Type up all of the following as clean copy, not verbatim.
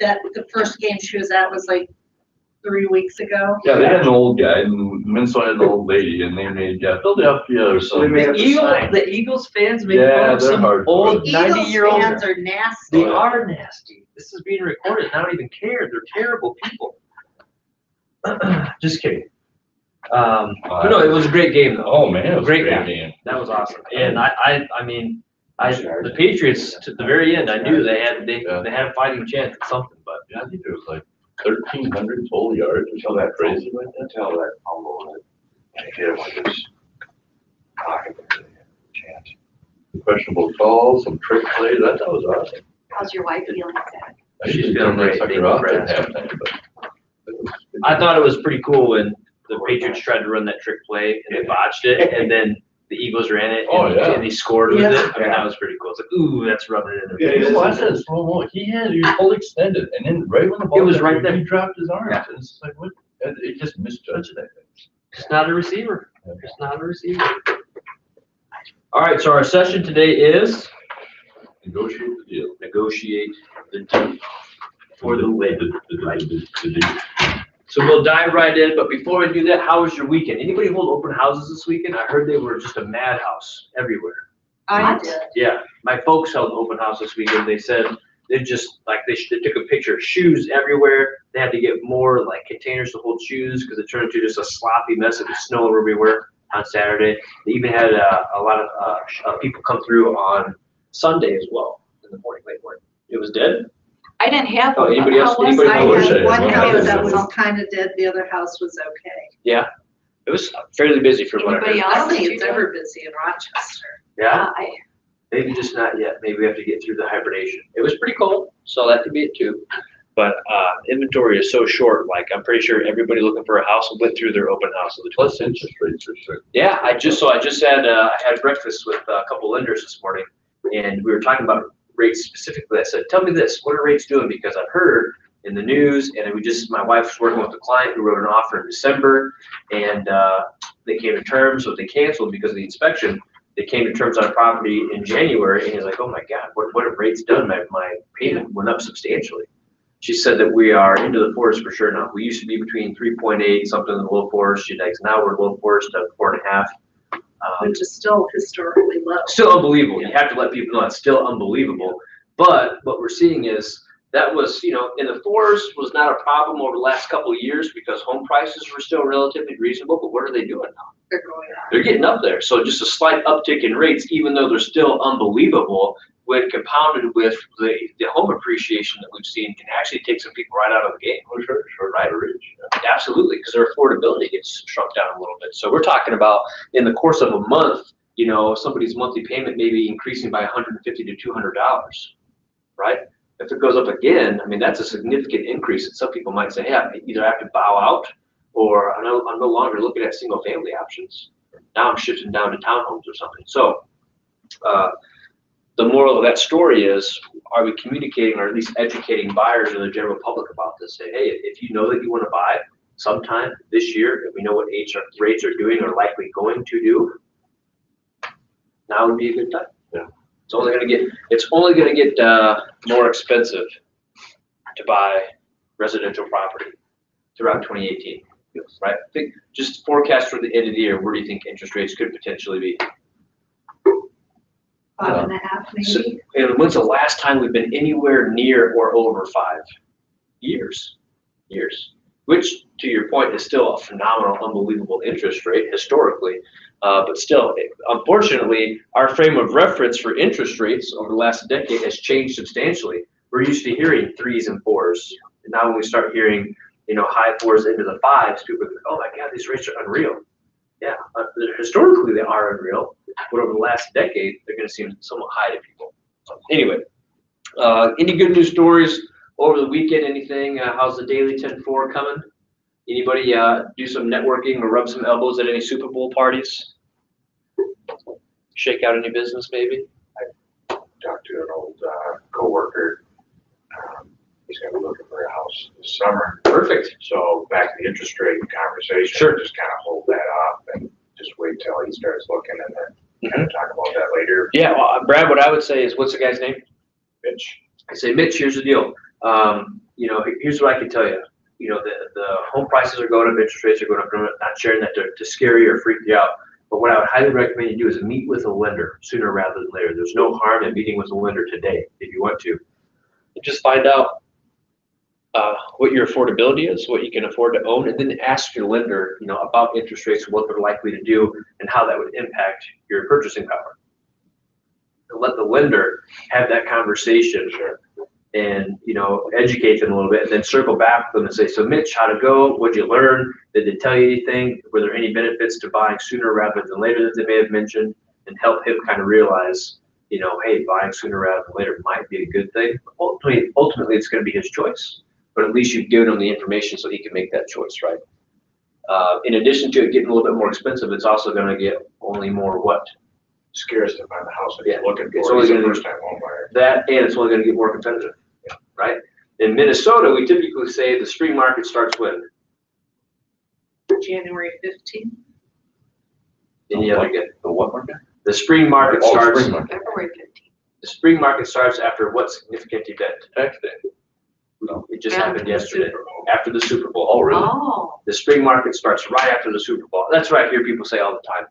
that the first game she was at was like 3 weeks ago. Yeah, they had an old guy, and Minnesota had an old lady, and they made Philadelphia or something. The Eagles fans make fun of some hardcore. old The Eagles 90-year-old. fans are nasty. They are nasty. This is being recorded, and I don't even care. They're terrible people. Just kidding. But no, it was a great game though. Oh man, it was Great a great game. That was awesome. And I mean, the Patriots to the very end, I knew they had a fighting chance at something, but Yeah, I think it was like 1,300 total yards or something that crazy like that. Until that fumble and hit him with his pocket. Chance. Questionable calls, some trick plays. I thought it was awesome. How's your wife feeling, Zach? She's feeling great. Sucker off at halftime, but I thought it was pretty cool when the Patriots tried to run that trick play and they botched it, and then the Eagles ran it and they scored with it. I mean, that was pretty cool. It's like, ooh, that's rubbing it in the face. you watch that slow mo. He was fully extended, and then right when the ball was right there. he dropped his arms. And it's just like, what? It just misjudged that thing. It's not a receiver. It's not a receiver. All right, so our session today is Negotiate the deal. negotiate the deal for the win. The deal. So we'll dive right in, but before we do that, how was your weekend? Anybody hold open houses this weekend? I heard they were just a madhouse everywhere. I did. Yeah, my folks held an open house this weekend. They said they just like they took a picture of shoes everywhere. They had to get more like containers to hold shoes because it turned into just a sloppy mess. It was snowing everywhere on Saturday. They even had a lot of people come through on Sunday as well in the morning, late morning. It was dead. I didn't have Oh, one. anybody else? I Anybody had one else? house that Yeah. was kind of dead, the other house was okay. Yeah, it was fairly busy for what I Anybody heard. I else? don't think it's ever busy in Rochester. Yeah, I maybe just not yet. Maybe we have to get through the hibernation. It was pretty cold, so that could be it too. But inventory is so short. Like I'm pretty sure everybody looking for a house went through their open house. Of the Plus interest rates are sure. Yeah, I had breakfast with a couple lenders this morning, and we were talking about rates specifically. I said, "Tell me this: what are rates doing?" Because I've heard in the news, and my wife's working with a client who wrote an offer in December, and they came to terms, so they canceled because of the inspection. They came to terms on a property in January, and he's like, "Oh my God, what have rates done? My payment went up substantially." She said that we are into the fours for sure now. We used to be between 3.8, something in the low fours. She's like, now we're low fours to 4.5. Which is still historically low. Still unbelievable. You have to let people know it's still unbelievable. But what we're seeing is that was, in the fours was not a problem over the last couple of years because home prices were still relatively reasonable. But what are they doing now? They're going up. They're getting up there. So just a slight uptick in rates, even though they're still unbelievable, when compounded with the home appreciation that we've seen, can actually take some people right out of the game. Oh, sure, right, rich. Yeah. Absolutely, because their affordability gets shrunk down a little bit. So we're talking about in the course of a month, somebody's monthly payment may be increasing by $150 to $200, right? If it goes up again, I mean, that's a significant increase. And some people might say, hey, I either have to bow out or I'm no longer looking at single family options. Now I'm shifting down to townhomes or something. So the moral of that story is, are we communicating or at least educating buyers or the general public about this? Say, hey, if you know that you want to buy sometime this year, if we know what rates are doing or likely going to do, now would be a good time. Yeah. It's only going to get more expensive to buy residential property throughout 2018. Right? I think just forecast for the end of the year, where do you think interest rates could potentially be? 5.5 maybe. So, and when's the last time we've been anywhere near or over 5 years? Which, to your point, is still a phenomenal, unbelievable interest rate historically. But still, unfortunately, our frame of reference for interest rates over the last decade has changed substantially. We're used to hearing 3s and 4s. And now when we start hearing, high 4s into the 5s, people are like, oh my God, these rates are unreal. Yeah, historically they are unreal, but over the last decade, they're going to seem somewhat high to people. Anyway, any good news stories over the weekend? Anything? How's the daily 10-4 coming? Anybody do some networking or rub some elbows at any Super Bowl parties? Shake out any business, maybe? I talked to an old coworker. He's going to be looking for a house this summer. Perfect. So back to the interest rate conversation. Sure. Just kind of hold that up and just wait till he starts looking and then kind of talk about that later. Yeah, well, Brad, what I would say is, what's the guy's name? Mitch. I say, Mitch, here's the deal. You know, here's what I can tell you. You know, the home prices are going up, interest rates are going up. I'm not sharing that to scare you or freak you out. But what I would highly recommend you do is meet with a lender sooner rather than later. There's no harm in meeting with a lender today if you want to. And just find out what your affordability is, what you can afford to own, and then ask your lender, you know, about interest rates, what they're likely to do, and how that would impact your purchasing power. And let the lender have that conversation. And, you know, educate them a little bit, and then circle back with them and say, so Mitch, how'd it go? What'd you learn? Did they tell you anything? Were there any benefits to buying sooner rather than later that they may have mentioned? And help him kind of realize, you know, hey, buying sooner rather than later might be a good thing. Ultimately, it's going to be his choice, but at least you've given him the information so he can make that choice, right? In addition to it getting a little bit more expensive, it's also going to get only more what? Scares to find the house that Yeah, he's looking it's for. only He's a gonna- first time home buyer. That, and it's only going to get more competitive, right? In Minnesota, we typically say the spring market starts when? January 15th. Any other good? The what market? The spring market Oh, starts. spring market. February 15th. The spring market starts after what significant event? Tax day. No. It just After happened the yesterday. Super Bowl. After the Super Bowl. Oh, really? Oh, The spring market starts right after the Super Bowl. That's what I hear people say all the time.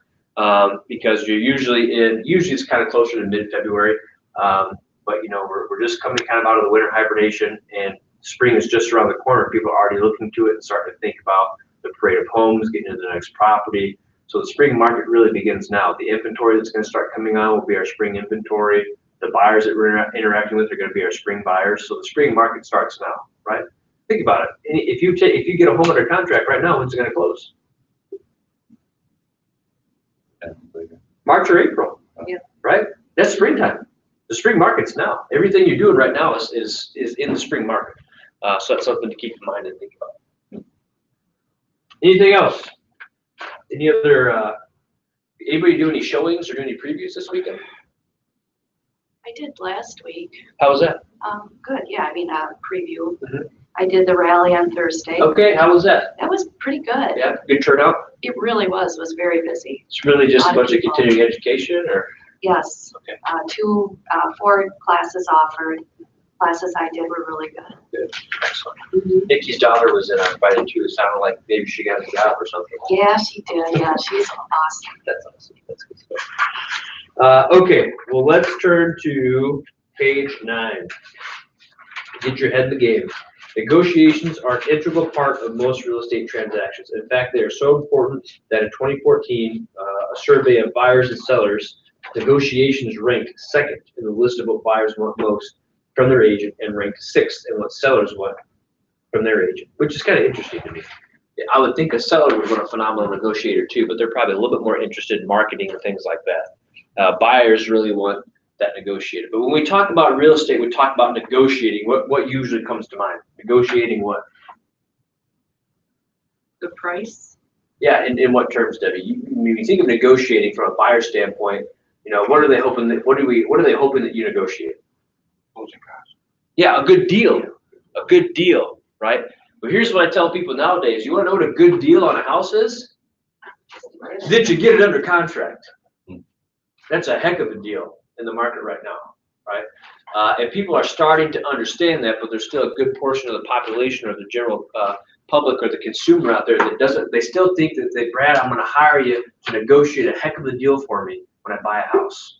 Because you're usually it's kind of closer to mid-February. But you know, we're just coming kind of out of the winter hibernation, and spring is just around the corner. People are already looking to it and starting to think about the parade of homes, getting into the next property. So the spring market really begins now. The inventory that's going to start coming on will be our spring inventory. The buyers that we're interacting with are going to be our spring buyers. So the spring market starts now, right? Think about it. If you get a home under contract right now, when's it going to close? March or April, Yeah. right? That's springtime. The spring market's now. Everything you're doing right now is in the spring market. So that's something to keep in mind and think about. Anything else? Any other, anybody do any showings or do any previews this weekend? I did last week. How was that? Good, yeah, I mean, preview. Mhm. I did the rally on Thursday. Okay, how was that? That was pretty good. Yeah, good turnout? It really was very busy. It's really just a Lot of bunch of people. continuing education or? Yes. Okay. 4 classes offered. Classes I did were really good. Excellent. Nikki's daughter was invited too. It sounded like maybe she got a job or something. Yeah, she did, yeah, she's awesome. That's awesome. That's good stuff. Okay, well, let's turn to page 9. Get your head in the game. Negotiations are an integral part of most real estate transactions. In fact, they are so important that in 2014, a survey of buyers and sellers, negotiations ranked 2nd in the list of what buyers want most from their agent and ranked 6th in what sellers want from their agent, which is kind of interesting to me. I would think a seller would want a phenomenal negotiator too, but they're probably a little bit more interested in marketing and things like that. Buyers really want that negotiator. But when we talk about real estate, we talk about negotiating. What usually comes to mind? Negotiating what? The price. Yeah, in what terms, Debbie? When you think of negotiating from a buyer standpoint, you know, what are they hoping that what are they hoping that you negotiate? Closing costs. Yeah, a good deal. A good deal, right? But here's what I tell people nowadays. You want to know what a good deal on a house is? That you get it under contract. That's a heck of a deal in the market right now, right? And people are starting to understand that, but there's still a good portion of the population or the general public or the consumer out there that doesn't, they still think that Brad, I'm going to hire you to negotiate a heck of a deal for me when I buy a house.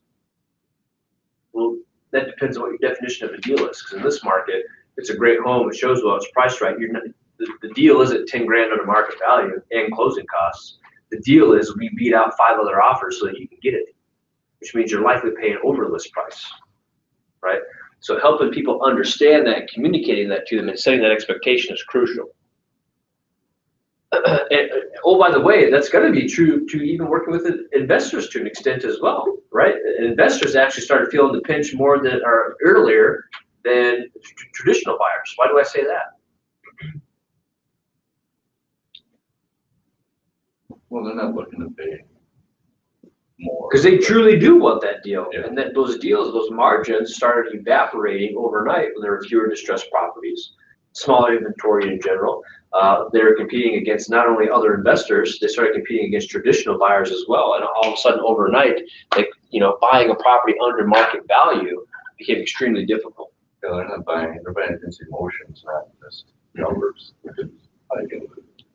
Well, that depends on what your definition of a deal is, because in this market, it's a great home, it shows well, it's priced right. You're not, the deal isn't 10 grand under market value and closing costs. The deal is we beat out 5 other offers so that you can get it, which means you're likely paying over list price, right? So helping people understand that and communicating that to them and setting that expectation is crucial. And, oh, by the way, that's going to be true to even working with investors to an extent as well, right? Investors actually started feeling the pinch more than or earlier than traditional buyers. Why do I say that? Well, they're not looking to pay more. Because they truly do want that deal. Yeah. And that those deals, those margins started evaporating overnight when there were fewer distressed properties, smaller inventory in general. They were competing against not only other investors, they started competing against traditional buyers as well. And all of a sudden overnight, like, you know, buying a property under market value became extremely difficult. Yeah, they're not buying, they're buying against emotions, not just numbers.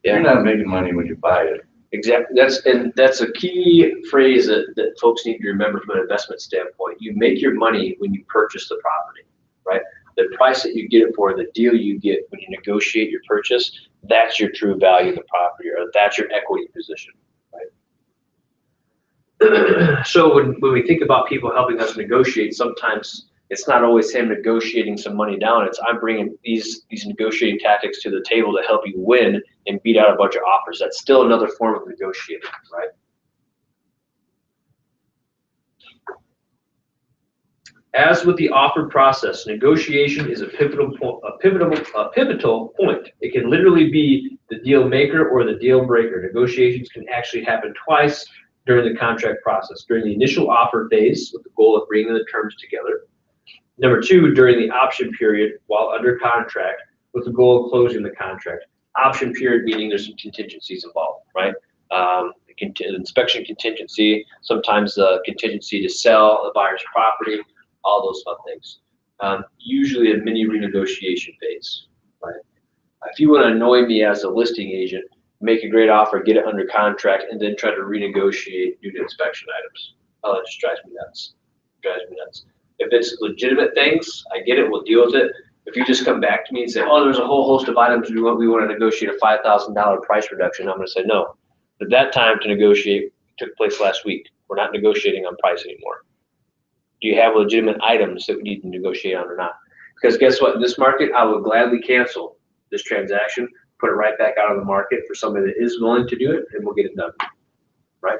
You're not making money when you buy it. Exactly. That's a key phrase that folks need to remember from an investment standpoint. You make your money when you purchase the property, right? The price that you get it for, the deal you get when you negotiate your purchase, that's your true value of the property, or that's your equity position, right? So when we think about people helping us negotiate, sometimes it's not always him negotiating some money down. It's I'm bringing these negotiating tactics to the table to help you win and beat out a bunch of offers. That's still another form of negotiating, right? As with the offer process, negotiation is a pivotal point. It can literally be the deal maker or the deal breaker. Negotiations can actually happen twice during the contract process. During the initial offer phase, with the goal of bringing the terms together. Number two, during the option period while under contract, with the goal of closing the contract. Option period meaning there's some contingencies involved, right? Inspection contingency, sometimes the contingency to sell the buyer's property, all those fun things. Usually a mini renegotiation phase, right? If you want to annoy me as a listing agent, make a great offer, get it under contract, and then try to renegotiate due to inspection items. Oh, it just drives me nuts. If it's legitimate things, I get it, we'll deal with it. If you just come back to me and say, oh, there's a whole host of items we want to negotiate a $5,000 price reduction, I'm going to say no. But that time to negotiate took place last week. We're not negotiating on price anymore. Do you have legitimate items that we need to negotiate on or not? Because guess what? In this market, I would gladly cancel this transaction, put it right back out on the market for somebody that is willing to do it, and we'll get it done, right?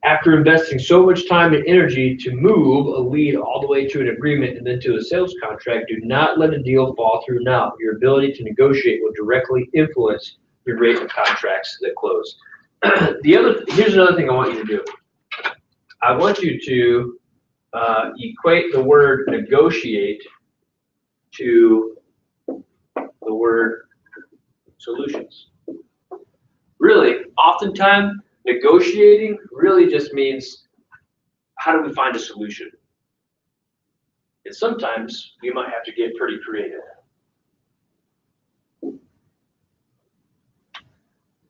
After investing so much time and energy to move a lead all the way to an agreement and then to a sales contract, do not let a deal fall through now. Your ability to negotiate will directly influence your rate of contracts that close. Here's another thing I want you to do. I want you to equate the word negotiate to the word solutions. Really, oftentimes, negotiating really just means how do we find a solution? And sometimes we might have to get pretty creative.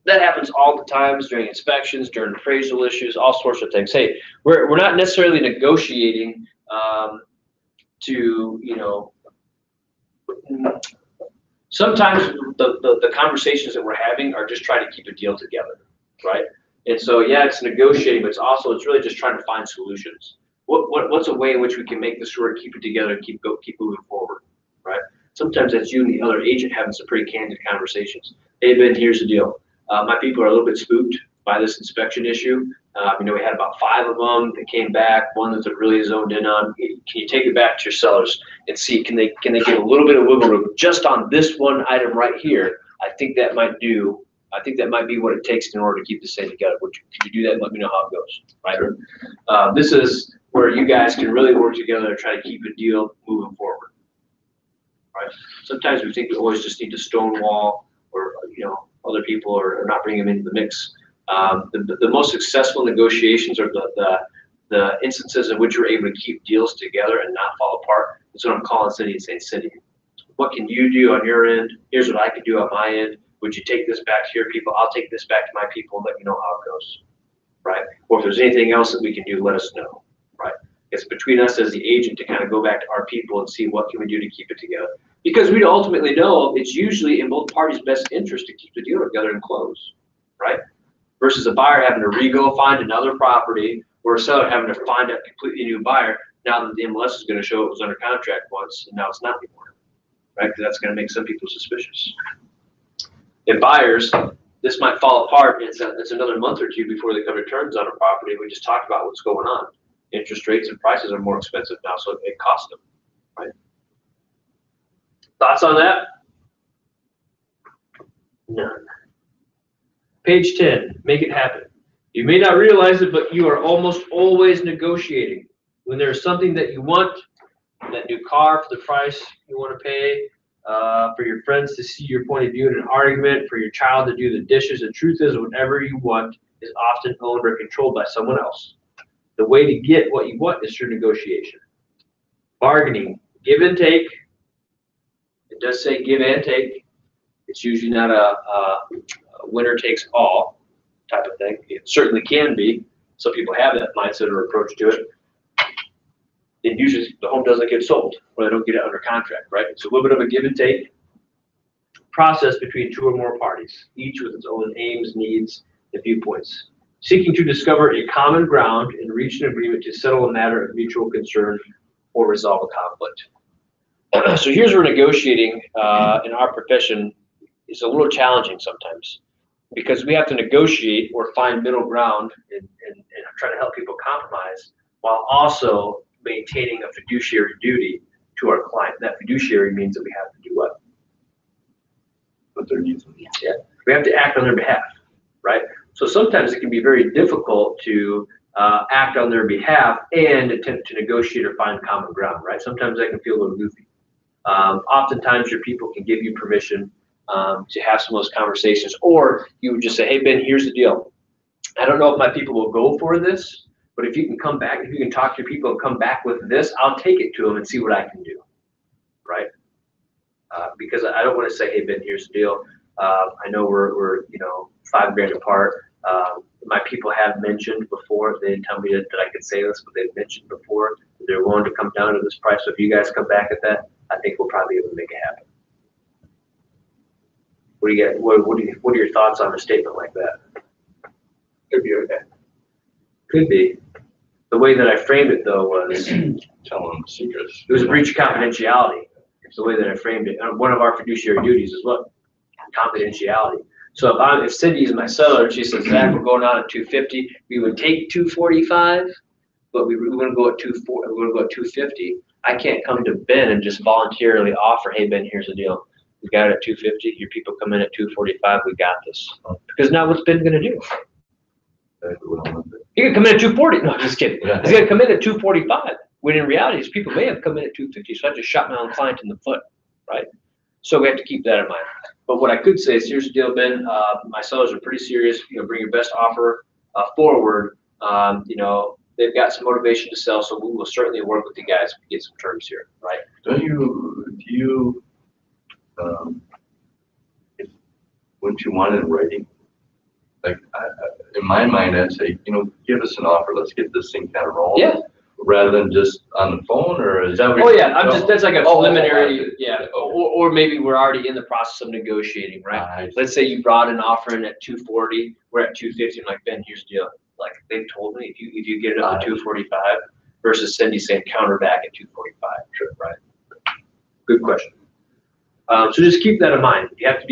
That happens all the times during inspections, during appraisal issues, all sorts of things. Hey, we're not necessarily negotiating to, you know, sometimes the conversations that we're having are just trying to keep a deal together, right? And so, yeah, it's negotiating, but it's really just trying to find solutions. What's a way in which we can make this work, keep it together, and keep moving forward, right? Sometimes that's you and the other agent having some pretty candid conversations. Hey, Ben, here's the deal. My people are a little bit spooked by this inspection issue. You know, we had about 5 of them that came back, one that they're really zoned in on. Can you take it back to your sellers and see, can they get a little bit of wiggle room just on this one item right here? I think that might be what it takes in order to keep this thing together. Could you do that and let me know how it goes, right? Sure. This is where you guys can really work together to try to keep a deal moving forward, right? Sometimes we think we always just need to stonewall or, you know, other people or not bring them into the mix. The most successful negotiations are the instances in which we're able to keep deals together and not fall apart. That's what I'm calling Cindy and saying, Cindy, what can you do on your end? Here's what I can do on my end. Would you take this back to your people? I'll take this back to my people and let me know how it goes, right? Or if there's anything else that we can do, let us know, right? It's between us as the agent to kind of go back to our people and see what can we do to keep it together. Because we ultimately know it's usually in both parties' best interest to keep the deal together and close, right? Versus a buyer having to re-go find another property or a seller having to find a completely new buyer now that the MLS is going to show it was under contract once and now it's not anymore, right? Because that's going to make some people suspicious. And buyers, this might fall apart. It's another month or two before they come to terms on a property. We just talked about what's going on. Interest rates and prices are more expensive now, so it costs them, right? Thoughts on that? None. Page 10, make it happen. You may not realize it, but you are almost always negotiating. When there's something that you want, that new car for the price you want to pay, for your friends to see your point of view in an argument, for your child to do the dishes, the truth is whatever you want is often owned or controlled by someone else. The way to get what you want is through negotiation. Bargaining, give and take. It does say give and take. It's usually not a winner takes all type of thing. It certainly can be. Some people have that mindset or approach to it. And usually the home doesn't get sold or they don't get it under contract, right? It's a little bit of a give and take process between two or more parties, each with its own aims, needs, and viewpoints, seeking to discover a common ground and reach an agreement to settle a matter of mutual concern or resolve a conflict. So here's where negotiating in our profession is a little challenging sometimes because we have to negotiate or find middle ground and try to help people compromise while also maintaining a fiduciary duty to our client. That fiduciary means that we have to do what? But their needs. Yeah, we have to act on their behalf, right? So sometimes it can be very difficult to act on their behalf and attempt to negotiate or find common ground, right? Sometimes that can feel a little goofy. Oftentimes your people can give you permission to have some of those conversations, or you would just say, hey, Ben, here's the deal. I don't know if my people will go for this, but if you can come back, if you can talk to your people and come back with this, I'll take it to them and see what I can do, right? Because I don't want to say, hey, Ben, here's the deal. I know we're $5,000 apart. My people have mentioned before, they didn't tell me that I could say this, but they've mentioned before that they're willing to come down to this price. So if you guys come back at that, I think we'll probably be able to make it happen. What do you get? What are your thoughts on a statement like that? Could be okay. Could be. The way that I framed it though was Tell them secrets. it was a breach of confidentiality. It's the way that I framed it. And one of our fiduciary duties is what? Confidentiality. So if Cindy is my seller and she says, Zach, we're going out at 250, we would take 245, but we're going to go at 240. We're going to go at 250. I can't come to Ben and just voluntarily offer, hey Ben, here's the deal. We got it at 250. Your people come in at 245. We got this. Because now what's Ben going to do? He could come in at 240. No, I'm just kidding. Yeah. He's going to come in at 245. When in reality, his people may have come in at 250. So I just shot my own client in the foot, right? So we have to keep that in mind. But what I could say is, here's the deal, Ben. My sellers are pretty serious. Bring your best offer forward. They've got some motivation to sell, so we will certainly work with you guys to get some terms here, right? Wouldn't you want it in writing? Like, in my mind, I'd say, give us an offer. Let's get this thing kind of rolling. Yeah. Rather than just on the phone, or is that? Oh yeah, that's like a preliminary, yeah. Or maybe we're already in the process of negotiating, right? Let's say you brought an offer in at 240, we're at 250. I'm like, Ben, here's the deal. Like they've told me, if you get it up to 245, versus Cindy saying counter back at 245, sure, right? Good question. So just keep that in mind. You have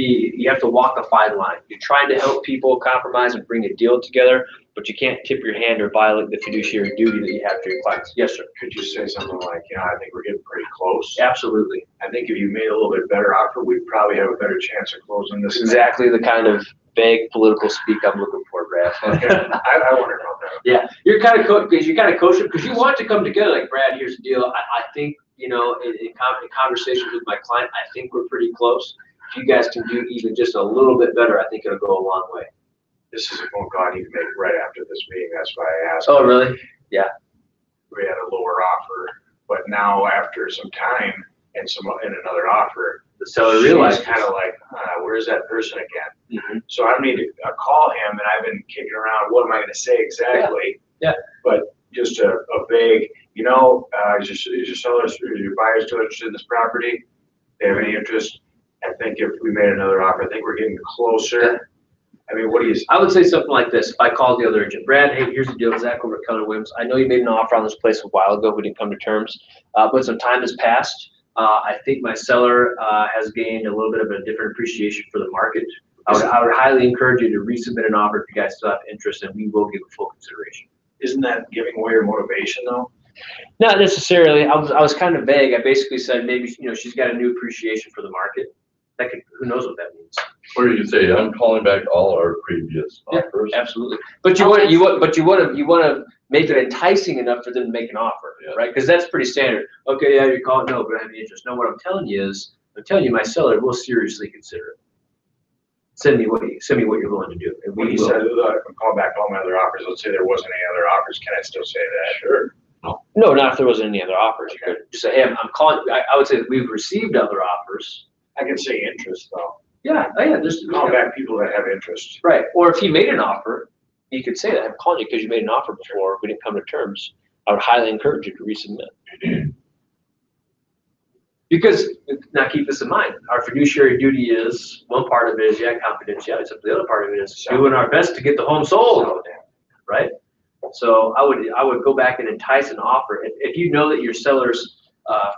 to walk a fine line. You're trying to help people compromise and bring a deal together, but you can't tip your hand or violate the fiduciary duty that you have to your clients. Yes, sir. Could you say something like, I think we're getting pretty close. Absolutely. I think if you made a little bit better offer, we'd probably have a better chance of closing this. Exactly the kind of vague political speak I'm looking for, Brad. Okay. I wonder about that. Yeah, you're kind of coaching because you want it to come together. Like, Brad, here's the deal. I think in conversations with my client, I think we're pretty close. If you guys can do even just a little bit better, I think it'll go a long way. This is a phone call I need to make right after this meeting. That's why I asked. Oh, really? Yeah. We had a lower offer, but now after some time and another offer, The seller realized kind of like, where's that person again? Mm-hmm. So I need to call him, and I've been kicking around. What am I going to say exactly? Yeah. But just a vague, is your sellers, your buyers still interested in this property? They have any interest? I think if we made another offer, I think we're getting closer. Yeah. I mean, what do you say? I would say something like this. If I called the other agent, Brad, hey, here's the deal. Zach over at Keller Williams. I know you made an offer on this place a while ago. We didn't come to terms, but some time has passed. I think my seller has gained a little bit of a different appreciation for the market. I would highly encourage you to resubmit an offer if you guys still have interest, and we will give it full consideration. Isn't that giving away your motivation, though? Not necessarily. I was kind of vague. I basically said maybe she's got a new appreciation for the market. Who knows what that means? Or you say, I'm calling back all our previous offers. Absolutely. But you want to make it enticing enough for them to make an offer, right? Because that's pretty standard. Okay, yeah, you're calling, no, but I have any interest. No, what I'm telling you is, my seller will seriously consider it. Send me what you're willing to do. And When you said I'm calling back all my other offers, let's say there wasn't any other offers, can I still say that? Sure. No, not if there wasn't any other offers. You could just say, hey, I'm calling, I would say that we've received other offers. I can say interest though. Yeah, oh yeah, just Call back people that have interest. right. Or if he made an offer, you could say that, I'm calling you because you made an offer before, we didn't come to terms. I would highly encourage you to resubmit. Because, now keep this in mind, our fiduciary duty is, one part of it is, confidentiality, except the other part of it is doing our best to get the home sold, right? So I would go back and entice an offer. If you know that your seller's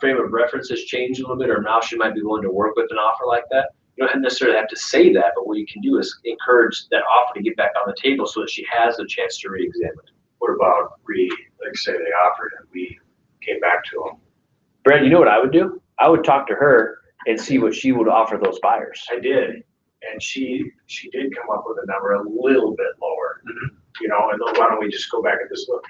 frame of reference has changed a little bit, or now she might be willing to work with an offer like that, you don't necessarily have to say that, but what you can do is encourage that offer to get back on the table so that she has a chance to re-examine. What about like say they offered and we came back to them? Brad, you know what I would do? I would talk to her and see what she would offer those buyers. I did, and she did come up with a number a little bit lower, you know, and then why don't we just go back at this look?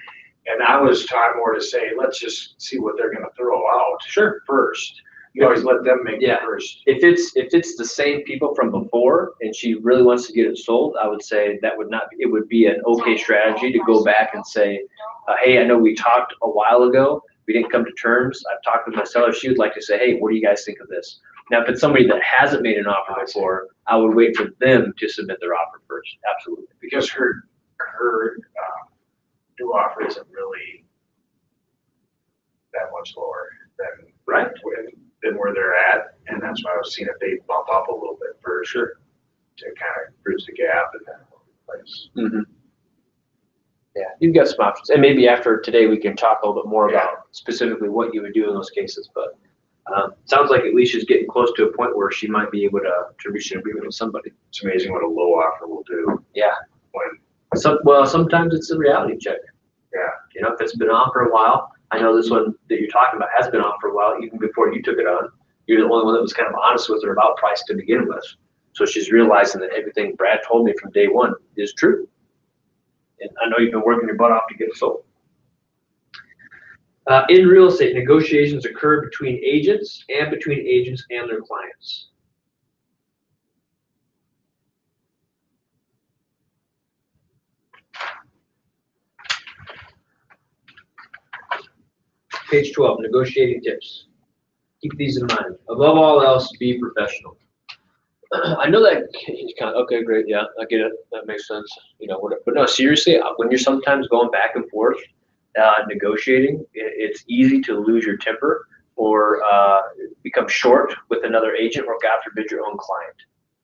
And I was trying more to say, let's just see what they're gonna throw out. Sure. First. You always let them make it first. If it's the same people from before and she really wants to get it sold, I would say that would not be, it would be an okay strategy to go back and say, hey, I know we talked a while ago. We didn't come to terms. I've talked with my seller. She would like to say, hey, what do you guys think of this? Now, if it's somebody that hasn't made an offer before, I would wait for them to submit their offer first. Absolutely. Because her new offer isn't really that much lower than where they're at, and that's why I was seeing if they bump up a little bit first, to kind of bridge the gap and then place. Mm-hmm. Yeah, you've got some options, and maybe after today we can talk a little bit more about specifically what you would do in those cases. But sounds like Alicia's getting close to a point where she might be able to reach an agreement with somebody. It's amazing what a low offer will do. Yeah. When sometimes it's a reality check. Yeah. You know, if it's been on for a while. I know this one that you're talking about has been on for a while, even before you took it on. You're the only one that was kind of honest with her about price to begin with. So she's realizing that everything Brad told me from day one is true. And I know you've been working your butt off to get it sold. In real estate, negotiations occur between agents and their clients. Page 12, negotiating tips. Keep these in mind. Above all else, be professional. I know that he's kind of, okay, great, yeah, I get it, that makes sense, you know, whatever. But no, seriously, when you're sometimes going back and forth, negotiating, it's easy to lose your temper or become short with another agent, or God forbid your own client,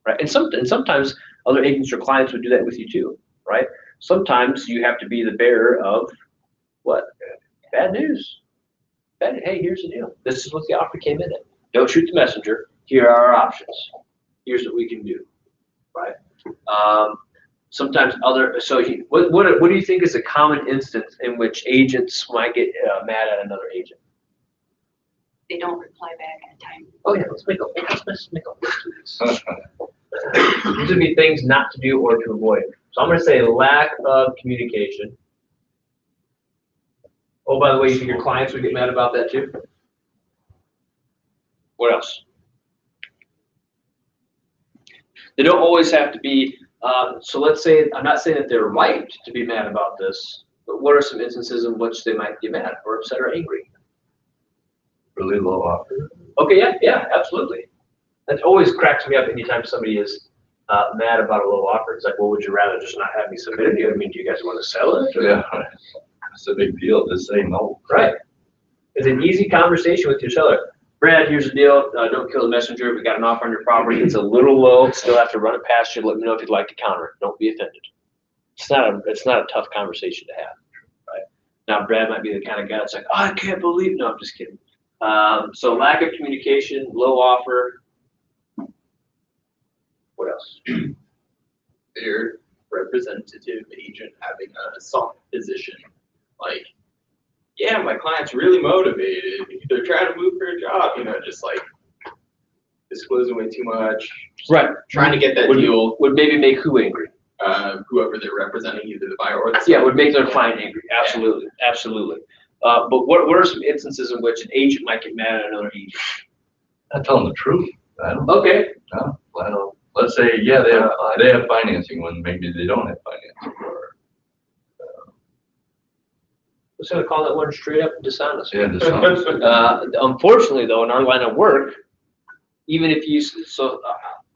right? And sometimes other agents or clients would do that with you too, right? Sometimes you have to be the bearer of what? Bad news. Hey, here's the deal. This is what the offer came in at. Don't shoot the messenger. Here are our options. Here's what we can do, right? Sometimes what do you think is a common instance in which agents might get mad at another agent? They don't reply back in time. Oh yeah, let's make a list of these. These would be things not to do or to avoid. So I'm going to say lack of communication. Oh, by the way, you think your clients would get mad about that too? What else? They don't always have to be, so let's say, I'm not saying that they're right to be mad about this, but what are some instances in which they might get mad or upset or angry? Really low offer? Okay, yeah, absolutely. That always cracks me up anytime somebody is mad about a low offer. It's like, well, would you rather just not have me submit it? I mean, do you guys want to sell it? Yeah, it's a big deal to say no. Right. It's an easy conversation with your seller. Brad, here's the deal. Don't kill the messenger. We got an offer on your property. It's a little low. Still have to run it past you. Let me know if you'd like to counter it. Don't be offended. It's not a tough conversation to have, right? Now, Brad might be the kind of guy that's like, oh, I can't believe. No, I'm just kidding. So lack of communication, low offer. What else? Their representative agent having a soft position. Like, yeah, my client's really motivated. They're trying to move for a job, you know, just like disclosing way too much. Right. Trying to get that deal. Would maybe make who angry? Whoever they're representing, either the buyer or the seller. Yeah, would make their client angry. Absolutely, absolutely. But what are some instances in which an agent might get mad at another agent? Not telling the truth. I don't. Okay. No, well, let's say, yeah, they have financing when maybe they don't have financing. Or, just gonna call that one straight up dishonest. Yeah, dishonest. Unfortunately, though, in our line of work, even if you,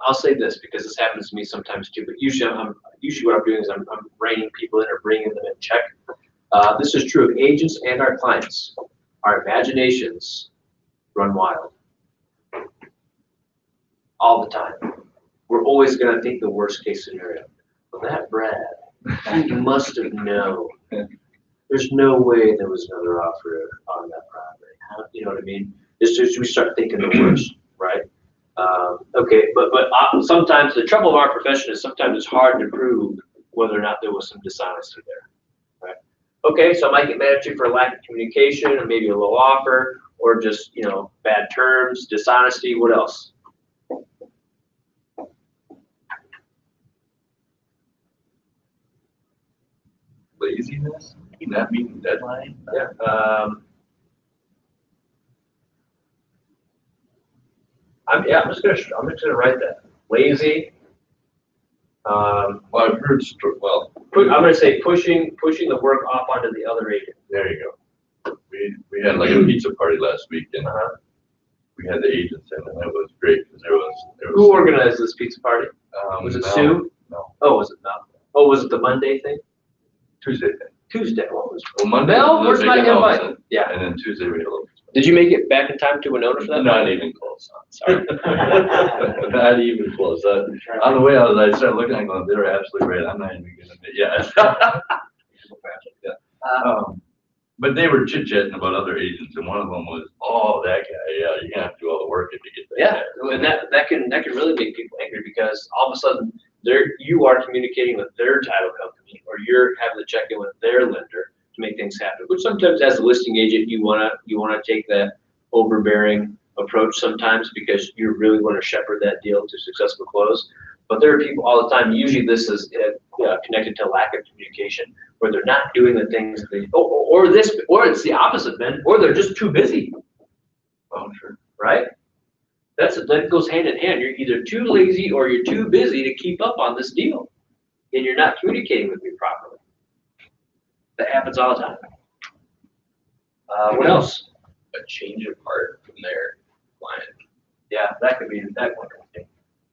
I'll say this because this happens to me sometimes too, but usually what I'm doing is I'm reining people in or bringing them in check. This is true of agents and our clients. Our imaginations run wild all the time. We're always gonna think the worst case scenario. Well, that Brad, he must have known. There's no way there was another offer on that property. You know what I mean? It's just we start thinking the worst, right? Okay, but sometimes the trouble of our profession is sometimes it's hard to prove whether or not there was some dishonesty there, right? Okay, so I might get mad at you for lack of communication, or maybe a low offer, or just bad terms, dishonesty. What else? Laziness, not meeting deadline. Yeah. I'm just gonna write that. Lazy. Well, I've heard, I'm gonna say pushing the work off onto the other agent. there you go. We had like a pizza party last week, and we had the agents in, and it was great because there was. Who organized this pizza party? Was it Mel. Sue? No, Oh, was it not? Oh, was it the Monday thing? Tuesday thing. Tuesday. What was? Well, Monday. Mel, was where's the my big invite? announcement, Yeah. And then Tuesday we had a little. Did you make it back in time to Winona for that? Not even close. Sorry. Not even close. On the way out, I started looking at them, they were absolutely right. I'm not even gonna admit, yeah. But they were chit chatting about other agents, and one of them was, "Oh, that guy, yeah, you're gonna have to do all the work if you get that." Yeah, and that can really make people angry because all of a sudden you are communicating with their title company, or you're having to check in with their lender to make things happen. Which sometimes, as a listing agent, you wanna take that overbearing approach sometimes because you really want to shepherd that deal to successful close. But there are people all the time. Usually, this is connected to lack of communication, where they're not doing the things that they, or it's the opposite, man, or they're just too busy. Oh, sure. Right? That goes hand in hand. You're either too lazy or you're too busy to keep up on this deal, and you're not communicating with me properly. That happens all the time. What else? A change of heart from their client. Yeah, that could be that one.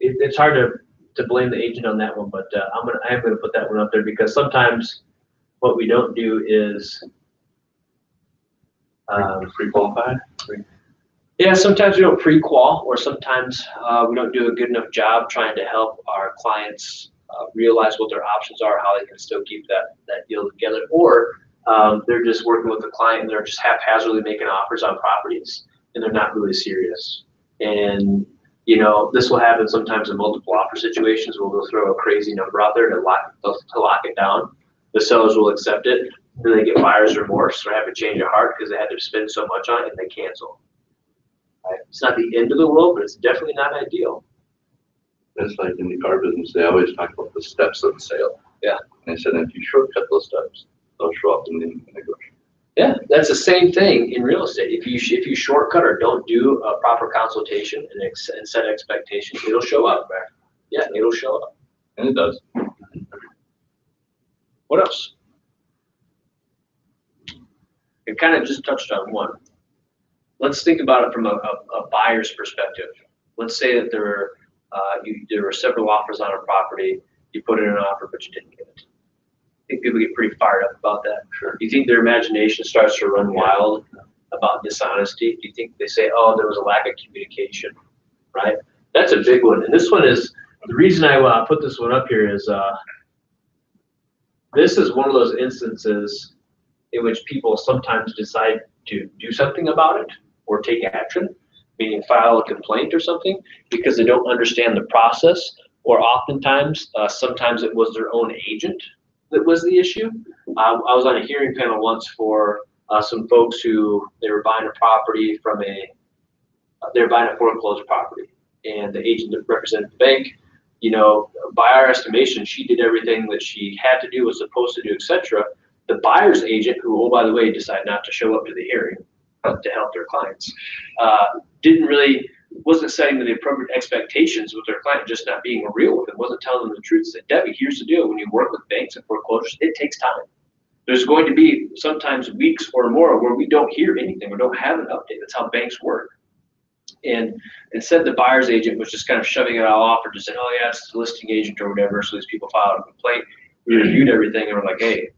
It's hard to blame the agent on that one, but I am gonna put that one up there because sometimes what we don't do is Pre-qualified? yeah, sometimes we don't pre-qual, or sometimes we don't do a good enough job trying to help our clients realize what their options are, how they can still keep that deal together, or they're just working with the client and they're just haphazardly making offers on properties and they're not really serious. And this will happen sometimes in multiple offer situations where they'll throw a crazy number out there to lock it down. The sellers will accept it, then they get buyer's remorse or have a change of heart because they had to spend so much on it and they cancel. Right? It's not the end of the world, but it's definitely not ideal. That's like in the car business, they always talk about the steps of the sale. Yeah. And I said, if you shortcut those steps, they'll show up in the negotiation. Yeah, that's the same thing in real estate. If you shortcut or don't do a proper consultation and set expectations, it'll show up. Yeah, it'll show up. And it does. What else? It kind of just touched on one. Let's think about it from a buyer's perspective. Let's say that there were several offers on a property. You put in an offer, but you didn't get it. I think people get pretty fired up about that. Sure. Do you think their imagination starts to run wild about dishonesty? Do you think they say, "Oh, there was a lack of communication," right? That's a big one. And this one is the reason I put this one up here is this is one of those instances in which people sometimes decide to do something about it or take action, meaning file a complaint or something, because they don't understand the process, or oftentimes, sometimes it was their own agent that was the issue. I was on a hearing panel once for some folks who they were buying a property from they were buying a foreclosed property, and the agent that represented the bank, by our estimation, she did everything that she had to do, was supposed to do, etc. The buyer's agent, who, oh, by the way, decided not to show up to the hearing to help their clients, wasn't setting the appropriate expectations with their client, just not being real with them, wasn't telling them the truth. Said, "Debbie, here's the deal. When you work with banks and foreclosures, it takes time. There's going to be sometimes weeks or more where we don't hear anything or don't have an update. That's how banks work. And instead, the buyer's agent was just kind of shoving it all off or just saying, oh yeah, it's the listing agent or whatever. So these people filed a complaint. We reviewed everything and we're like, hey,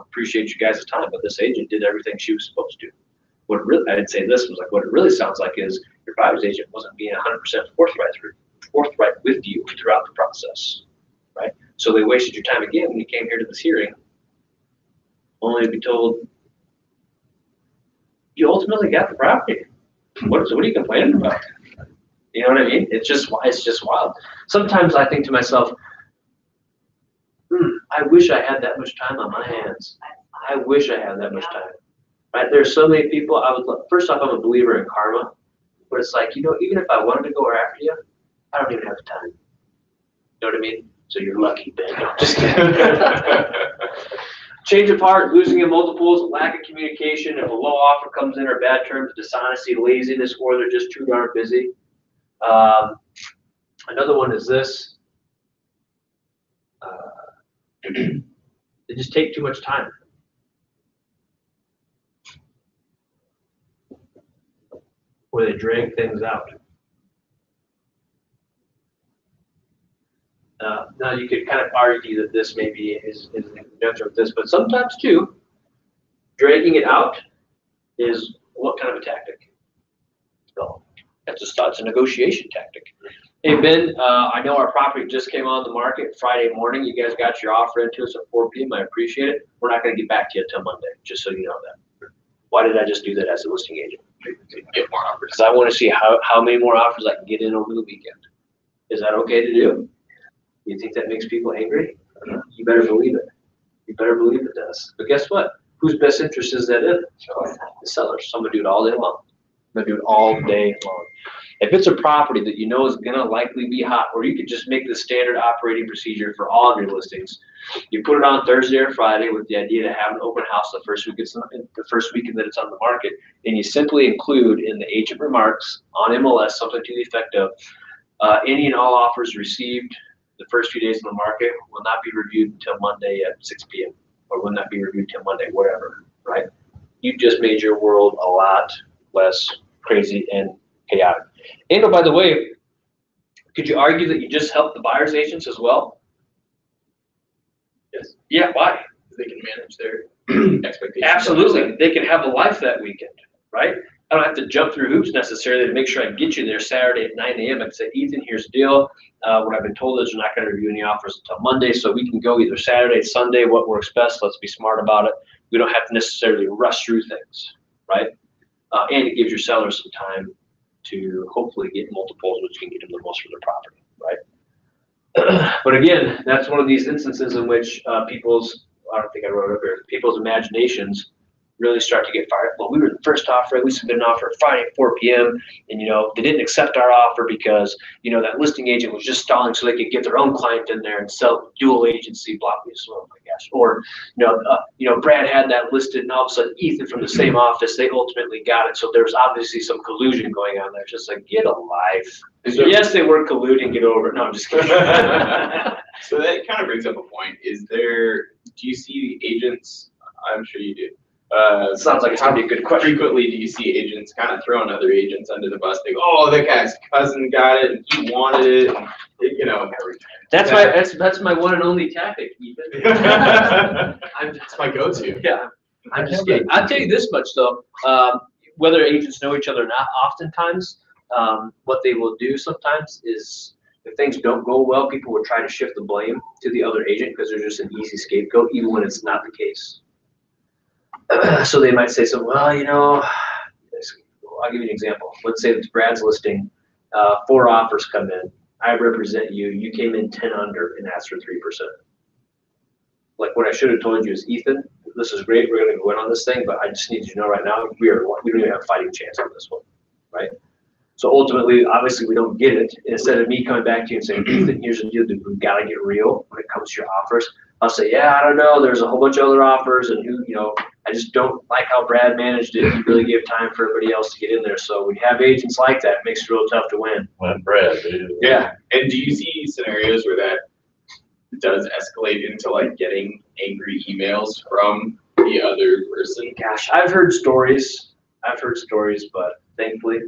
appreciate you guys' time, but this agent did everything she was supposed to. What really, I'd say this was like, what it really sounds like is your buyer's agent wasn't being 100% forthright with you throughout the process, right? So they wasted your time again when you came here to this hearing, only to be told you ultimately got the property. What are you complaining about? You know what I mean? It's just wild. Sometimes I think to myself, I wish I had that much time on my hands. I wish I had that much time. Right? There's so many people I would love. First off, I'm a believer in karma, but it's like, even if I wanted to go after you, I don't even have the time. You know what I mean? So you're lucky, Ben. No, just kidding. Change of heart, losing in multiples, lack of communication, if a low offer comes in or bad terms, dishonesty, laziness, or they're just too darn busy. Another one is this. They just take too much time. Or they drag things out. Now you could kind of argue that this maybe is in conjunction with this, but sometimes too, dragging it out is what kind of a tactic? So that's a negotiation tactic. Hey Ben, I know our property just came on the market Friday morning. You guys got your offer into us at 4 p.m. I appreciate it. We're not going to get back to you until Monday, just so you know that. Why did I just do that as a listing agent? To get more offers. Because I want to see how many more offers I can get in over the weekend. Is that okay to do? You think that makes people angry? You better believe it. You better believe it does. But guess what? Whose best interest is that in? The sellers. So I'm going to do it all day long. I'm going to do it all day long. If it's a property that you know is going to likely be hot, or you could just make the standard operating procedure for all of your listings, you put it on Thursday or Friday with the idea to have an open house the first weekend that it's on the market, and you simply include in the agent remarks on MLS something to the effect of any and all offers received the first few days in the market will not be reviewed until Monday at 6 p.m. or will not be reviewed until Monday, whatever, right? You just made your world a lot less crazy and chaotic. And oh, by the way, could you argue that you just helped the buyer's agents as well? Yes. Yeah, why? They can manage their expectations. Absolutely. They can have a life that weekend, right? I don't have to jump through hoops necessarily to make sure I get you there Saturday at 9 a.m. I can say, Ethan, here's the deal. What I've been told is we're not going to review any offers until Monday, so we can go either Saturday, Sunday, what works best. Let's be smart about it. We don't have to necessarily rush through things, right? And it gives your sellers some time to hopefully get multiples, which can get them the most for their property, right? But again, that's one of these instances in which I don't think I wrote it up here, people's imaginations really start to get fired. Well, we were the first offer, we submitted an offer Friday at 4 p.m. and they didn't accept our offer because that listing agent was just stalling so they could get their own client in there and sell dual agency block leads. Oh my gosh. Or Brad had that listed and all of a sudden Ethan from the same office, they ultimately got it. So there's obviously some collusion going on there. It's just like, get a life. Yes, they were colluding, get over it. No, I'm just kidding. So that kind of brings up a point. Do you see agents, I'm sure you do. Sounds like it's gonna be a good question. Frequently do you see agents kind of throwing other agents under the bus? They go, oh, that guy's cousin got it and he wanted it, and, every time. That's my one and only tactic, Ethan. That's my go-to. Yeah, I'm just kidding. I'll tell you this much though, whether agents know each other or not, oftentimes what they will do sometimes is if things don't go well, people will try to shift the blame to the other agent because they're just an easy scapegoat, even when it's not the case. So they might say, I'll give you an example. Let's say it's Brad's listing, 4 offers come in. I represent you. You came in 10 under and asked for 3%. Like what I should have told you is, Ethan, this is great. We're going to go in on this thing, but I just need you to know right now, we don't even have a fighting chance on this one, right? So ultimately, obviously, we don't get it. Instead of me coming back to you and saying, Ethan, here's the deal, dude, we've got to get real when it comes to your offers. I'll say, yeah, I don't know. There's a whole bunch of other offers, and I just don't like how Brad managed it. He really gave time for everybody else to get in there. So when you have agents like that, it makes it real tough to win. When Brad, dude. Yeah. And do you see scenarios where that does escalate into like getting angry emails from the other person. Gosh, I've heard stories, but thankfully,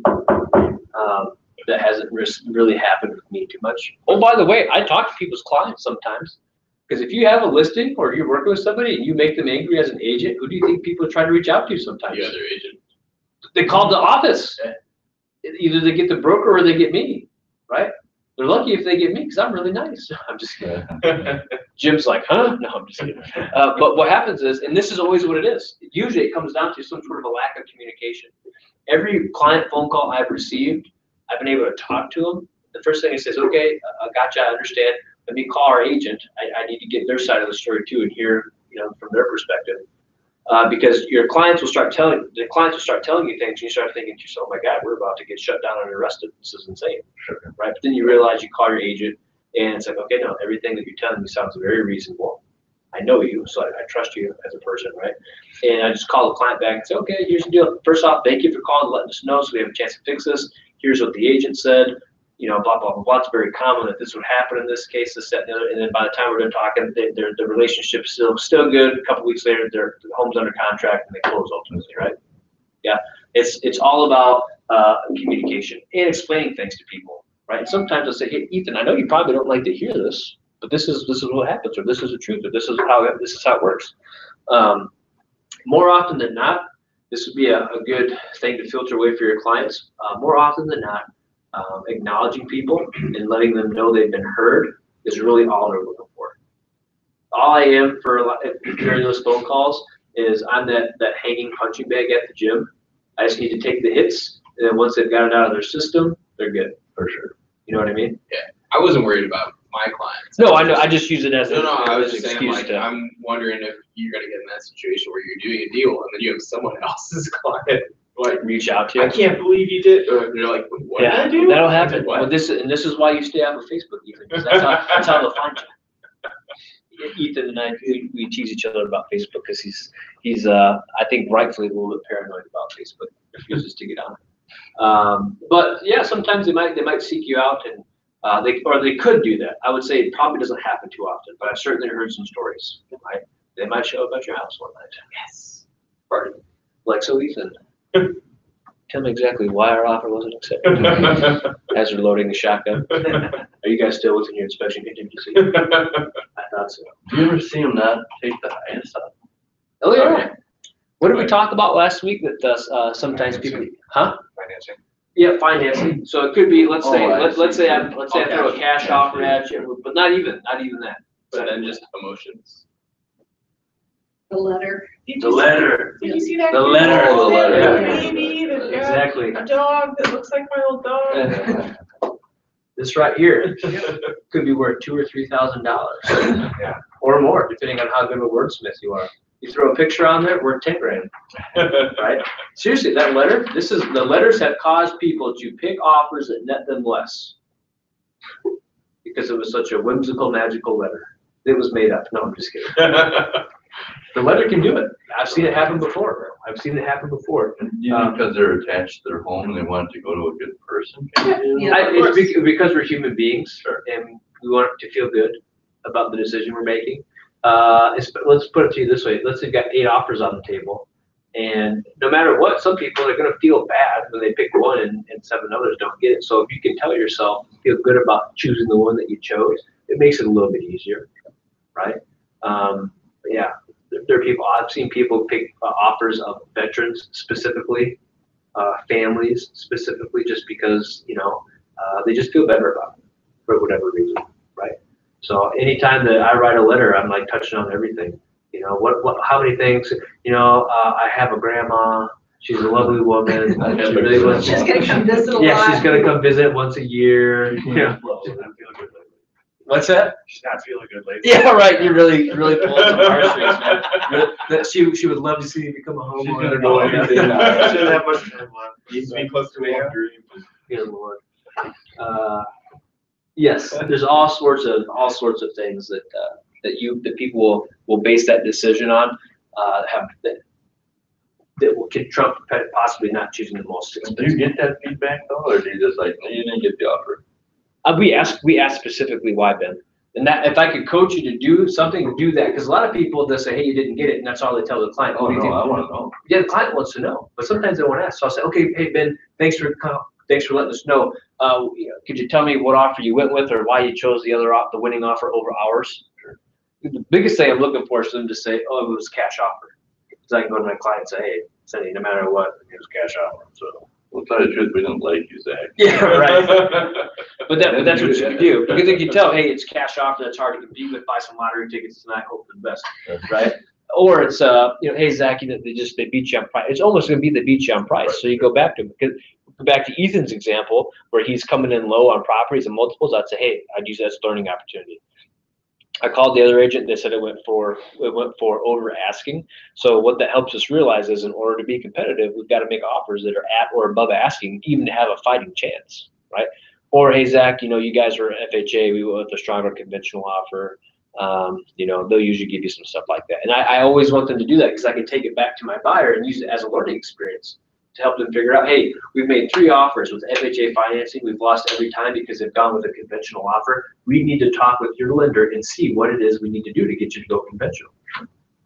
that hasn't really happened with me too much. Oh, by the way, I talk to people's clients sometimes. Because if you have a listing or you're working with somebody and you make them angry as an agent, who do you think people try to reach out to sometimes? The other agent. They call the office. Either they get the broker or they get me, right? They're lucky if they get me because I'm really nice. I'm just kidding. Jim's like, huh? No, I'm just kidding. But what happens is, and this is always what it is, usually it comes down to some sort of a lack of communication. Every client phone call I've received, I've been able to talk to them. The first thing he says, okay, gotcha, I understand. Let me call our agent. I need to get their side of the story too and hear, from their perspective. Because your clients will start telling you things, and you start thinking to yourself, oh my God, we're about to get shut down and arrested. This is insane, right? But then you realize you call your agent, and it's like, okay, no, everything that you're telling me sounds very reasonable. I know you, so I trust you as a person, right? And I just call the client back and say, okay, here's the deal. First off, thank you for calling and letting us know so we have a chance to fix this. Here's what the agent said. Blah, blah, blah, blah. It's very common that this would happen in this case, this, that, and the other. And then by the time we're done talking, the relationship's still good. A couple weeks later, the home's under contract and they close ultimately, right? Yeah, it's all about communication and explaining things to people, right? And sometimes I'll say, hey, Ethan, I know you probably don't like to hear this, but this is what happens, or this is the truth, or this is how it works. More often than not, this would be a good thing to filter away for your clients. More often than not, acknowledging people and letting them know they've been heard is really all they're looking for. All I am during those phone calls is I'm that hanging punching bag at the gym. I just need to take the hits, and then once they've got it out of their system, they're good. For sure. You know what I mean? Yeah, I wasn't worried about my clients. No, I know. I just use it as I was an just saying, excuse like, to. I'm wondering if you're gonna get in that situation where you're doing a deal and then you have someone else's client like Reach out to you. I can't believe you did. Or they're like, what did I do? That'll happen. What? Well, this is why you stay off of Facebook, Ethan, because that's how they'll find you. Ethan and I, we tease each other about Facebook because he's I think rightfully a little bit paranoid about Facebook. Refuses to get on it. But yeah, sometimes they might seek you out, and they could do that. I would say it probably doesn't happen too often, but I've certainly heard some stories. Right? They might show up at your house one night. Yes. Party. Like, so Ethan, tell me exactly why our offer wasn't accepted. As we're loading the shotgun. Are you guys still within your inspection contingency? I thought so. Do you ever see them not take the highest up? Oh yeah. What did we talk about last week that sometimes people, huh? Financing. Yeah, financing. So it could be, let's say I Okay. throw a cash offer at you, but not even that. But then just emotions. The letter. Did The you see- letter. Did you see that? The kid letter. that Oh, the had letter. a baby that's got Exactly. a dog that looks like my old dog? This right here could be worth $2,000 or $3,000. Yeah. Or more, depending on how good of a wordsmith you are. You throw a picture on there, worth 10 grand, right? Seriously, that letter, the letters have caused people to pick offers that net them less. Because it was such a whimsical, magical letter. It was made up. No, I'm just kidding. The letter can do it. I've seen it happen before. Because they're attached to their home and they want it to go to a good person. Yeah, of It's because we're human beings, Sure. and we want to feel good about the decision we're making. Let's put it to you this way. Let's say you've got 8 offers on the table, and no matter what, some people are going to feel bad when they pick one and 7 others don't get it. So if you can tell yourself, feel good about choosing the one that you chose, it makes it a little bit easier, right? Yeah, there are people, I've seen people pick offers of veterans specifically, families specifically, just because, they just feel better about it for whatever reason, right? So anytime that I write a letter, I'm like touching on everything. How many things, I have a grandma, she's a lovely woman. She really wants- She's gonna come visit a lot. Yeah, she's gonna come visit once a year. Yeah. She's not feeling good lately. What's that? She's not feeling good lately. Yeah, right. You really pulling some heartstrings, man. She would love to see you become a homeowner. She's gonna know everything now. She doesn't have much time left. Needs to be close to a dream. Dear Lord. Yes, there's all sorts of things that people will base that decision on. That can trump possibly not choosing the most Do expensive. you get that feedback though, or do you just like, no, you didn't get the offer? We asked specifically why, Ben. And that, if I could coach you to do something, to do that, because a lot of people, they'll say, hey, you didn't get it, and that's all they tell the client. Oh, What do you no, think? I wanna know. Yeah, the client wants to know, but sometimes they won't ask. So I'll say, okay, hey, Ben, thanks for letting us know. Could you tell me what offer you went with or why you chose the winning offer over ours? The biggest thing I'm looking for is for them to say, oh, it was cash offer. Because I can go to my client and say, hey, Cindy, no matter what, it was cash offer. So. Well, to tell you the truth, we didn't like you, Zach. Yeah, right. But that's what you can do. Because if you tell, hey, it's cash offer, that's hard to compete with, buy some lottery tickets tonight, hope for the best, right? Or it's, hey, Zach, they beat you on price. It's almost going to be they beat you on price. So you go back to them. Because back to Ethan's example, where he's coming in low on properties and multiples, I'd say, hey, I'd use that as a learning opportunity. I called the other agent. They said it went for over asking. So what that helps us realize is, in order to be competitive, we've got to make offers that are at or above asking, even to have a fighting chance, right? Or hey, Zach, you guys are FHA. We went with a stronger conventional offer. They'll usually give you some stuff like that. And I always want them to do that because I can take it back to my buyer and use it as a learning experience to help them figure out, hey, we've made 3 offers with FHA financing. We've lost every time because they've gone with a conventional offer. We need to talk with your lender and see what it is we need to do to get you to go conventional,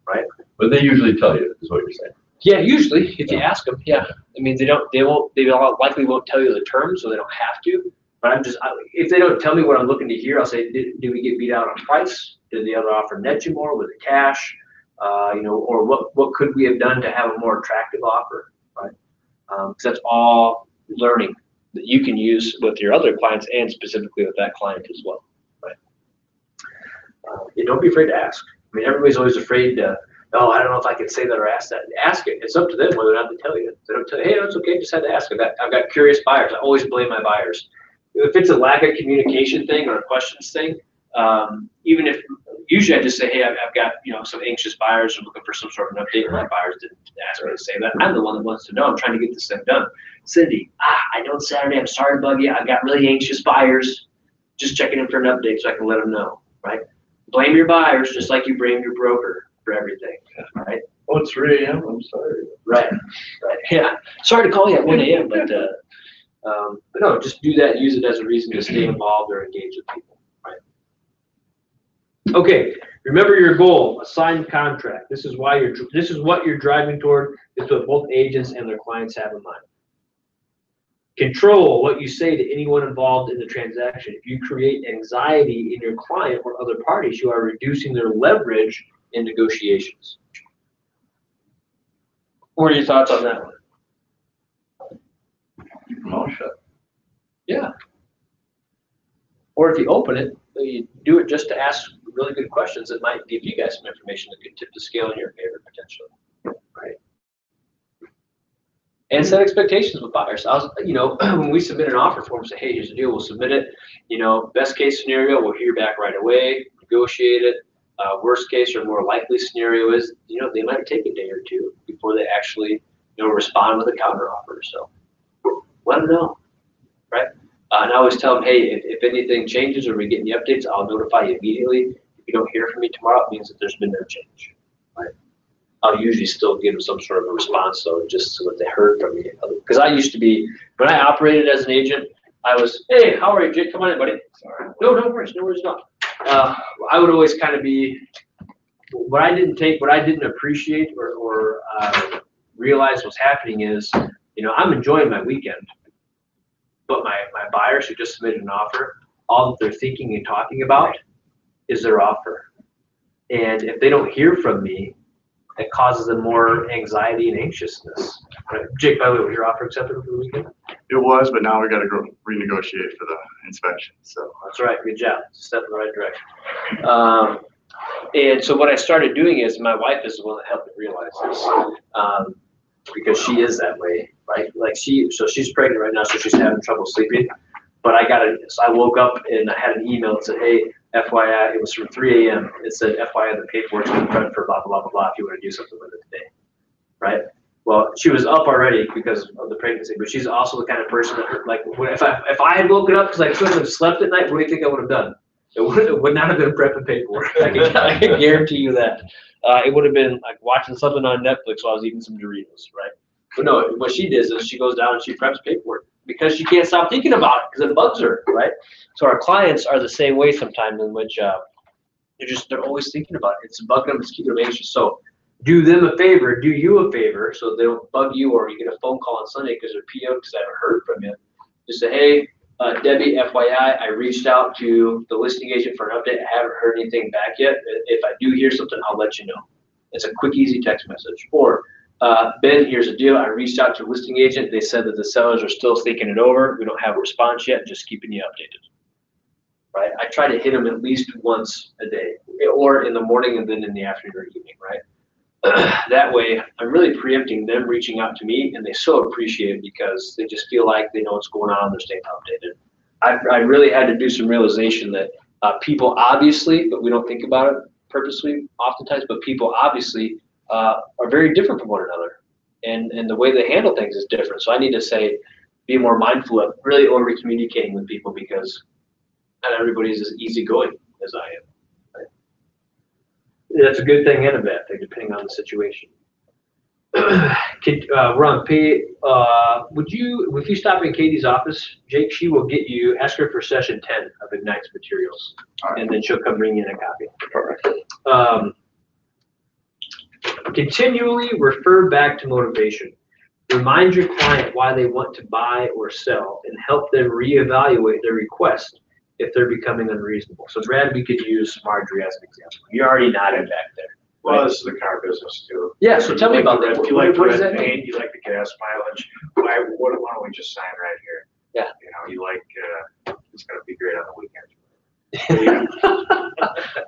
right? But they usually tell you, is what you're saying. Yeah, usually, if you ask them, yeah. I mean, they likely won't tell you the terms, so they don't have to. But if they don't tell me what I'm looking to hear, I'll say, did we get beat out on price? Did the other offer net you more? Was it cash? Or what could we have done to have a more attractive offer, right? Because that's all learning that you can use with your other clients and specifically with that client as well, right? Don't be afraid to ask. I mean, everybody's always afraid to, oh, I don't know if I can say that or ask that. Ask it. It's up to them whether or not they tell you. If they don't tell you, hey, that's okay, just had to ask. I've got curious buyers. I always blame my buyers. If it's a lack of communication thing or a questions thing, usually I just say, hey, I've got some anxious buyers who are looking for some sort of an update. My buyers didn't ask me to say that. I'm the one that wants to know. I'm trying to get this thing done. Cindy, I know it's Saturday. I'm sorry to bug you. I've got really anxious buyers. Just checking in for an update so I can let them know, right? Blame your buyers just like you blame your broker for everything, right? Oh, it's 3 a.m. I'm sorry. Right. Yeah. Sorry to call you at 1 a.m., but no, just do that. Use it as a reason to stay involved or engage with people. Okay, remember your goal, a signed contract. This is what you're driving toward. It's what both agents and their clients have in mind. Control what you say to anyone involved in the transaction. If you create anxiety in your client or other parties, you are reducing their leverage in negotiations. What are your thoughts on that one? Keep your mouth shut. Yeah. Or if you open it, you do it just to ask really good questions that might give you guys some information that could tip the scale in your favor potentially, right? And set expectations with buyers. When we submit an offer form, say, hey, here's the deal, we'll submit it. Best case scenario, we'll hear back right away, negotiate it. Worst case or more likely scenario is, they might take a day or two before they actually, respond with a counter offer. So let them know, right? And I always tell them, hey, if anything changes or we get any updates, I'll notify you immediately. If you don't hear from me tomorrow, it means that there's been no change, right? I'll usually still give them some sort of a response, though, just so that they heard from me. Because I used to be, when I operated as an agent, I was, hey, how are you, Jake? Come on in, buddy. Sorry. No worries, not. I would always kind of be, what I didn't appreciate or realize was happening is, I'm enjoying my weekend. But my buyers who just submitted an offer, all that they're thinking and talking about is their offer. And if they don't hear from me, it causes them more anxiety and anxiousness. Right? Jake, by the way, was your offer accepted for the weekend? It was, but now we got to go renegotiate for the inspection. So that's right. Good job. Step in the right direction. And so what I started doing is, my wife is the one that helped me realize this, because she is that way, right? So she's pregnant right now, so she's having trouble sleeping. But so I woke up and I had an email that said, hey, FYI, it was from 3 a.m. It said, FYI, the paperwork's been prepped for blah, blah, blah, blah, if you want to do something with it today, right? Well, she was up already because of the pregnancy, but she's also the kind of person that, if I had woken up because I couldn't have slept at night, what do you think I would have done? It would not have been prepping paperwork. I can guarantee you that. It would have been like watching something on Netflix while I was eating some Doritos, right? But no, what she does is she goes down and she preps paperwork. because she can't stop thinking about it because it bugs her, right? So our clients are the same way sometimes, in which they're always thinking about it. It's bugging them, it's keeping them anxious. So do them a favor, do you a favor, so they don't bug you, or you get a phone call on Sunday because they're PO'd because they haven't heard from you. Just say, hey, Debbie, FYI, I reached out to the listing agent for an update. I haven't heard anything back yet. If I do hear something, I'll let you know. It's a quick, easy text message. Or, Ben, here's the deal. I reached out to a listing agent. They said that the sellers are still thinking it over. We don't have a response yet. Just keeping you updated. Right? I try to hit them at least once a day, or in the morning and then in the afternoon or evening, right? That way, I'm really preempting them reaching out to me, and they so appreciate it because they just feel like they know what's going on. They're staying updated. I really had to do some realization that people obviously, but we don't think about it purposely oftentimes, but people obviously are very different from one another, and the way they handle things is different. So I need to say, be more mindful of really over communicating with people, because not everybody's as easygoing as I am. That's a good thing and a bad thing, depending on the situation. Ron P, would you, if you stop in Katie's office, Jake, she will get you, ask her for session 10 of Ignite's materials, and then she'll come bring you in a copy. Perfect. Continually refer back to motivation. Remind your client why they want to buy or sell, and help them reevaluate their request if they're becoming unreasonable. So Brad, we could use Marjorie as an example. You already nodded back there. Well, this is a car business too. Yeah, so tell me about that. You like the What does red that mean? paint, you like the gas mileage. Why don't we just sign right here? Yeah. You know, you like, it's gonna be great on the weekend.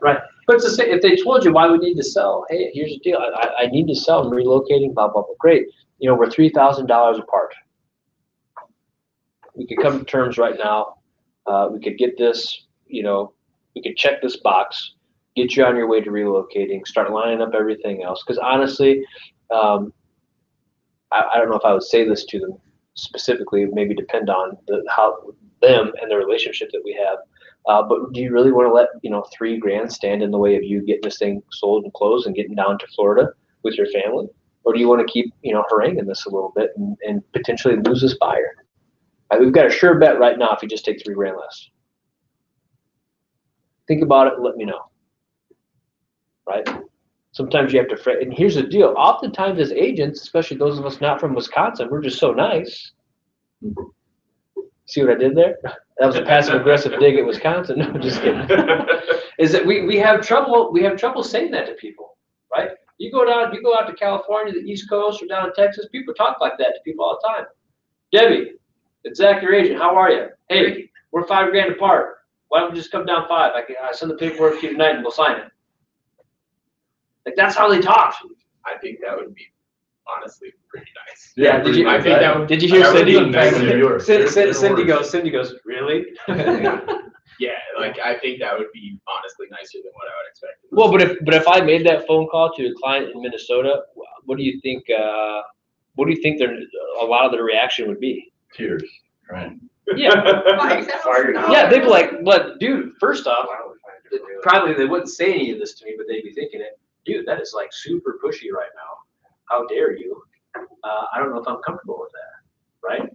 Right. But it's the same, if they told you why we need to sell, hey, here's the deal. I need to sell. I'm relocating, blah, blah, blah. Great. You know, we're $3,000 apart. We could come to terms right now. We could get this, you know, we could check this box, get you on your way to relocating, start lining up everything else. Because honestly, I don't know if I would say this to them specifically, maybe depend on how them and the relationship that we have. But do you really want to let, you know, $3,000 stand in the way of you getting this thing sold and closed and getting down to Florida with your family? Or do you want to keep, you know, haranguing this a little bit and potentially lose this buyer? We've got a sure bet right now if you just take $3,000 less. Think about it and let me know. Right? Sometimes you have to, and here's the deal. Oftentimes as agents, especially those of us not from Wisconsin, we're just so nice. See what I did there? That was a passive aggressive dig at Wisconsin. No, just kidding. Is that we have trouble saying that to people, right? You go out to California, the East Coast, or down in Texas, people talk like that to people all the time. Debbie, it's Zach, your agent. How are you? Hey, we're $5,000 apart. Why don't we just come down 5? I send the paperwork to you tonight and we'll sign it. Like, that's how they talk. I think that would be honestly pretty nice. Yeah, did you? I think that would. Did you hear that would Cindy? be nice in New York. Cindy goes, really? Yeah, like I think that would be honestly nicer than what I would expect. Well, but if I made that phone call to a client in Minnesota, what do you think? What do you think a lot of the reaction would be? Tears, right? Yeah. Yeah, they'd be like, "But dude, first off, probably they wouldn't say any of this to me, but they'd be thinking it, dude, that is like super pushy right now. How dare you? I don't know if I'm comfortable with that, right?"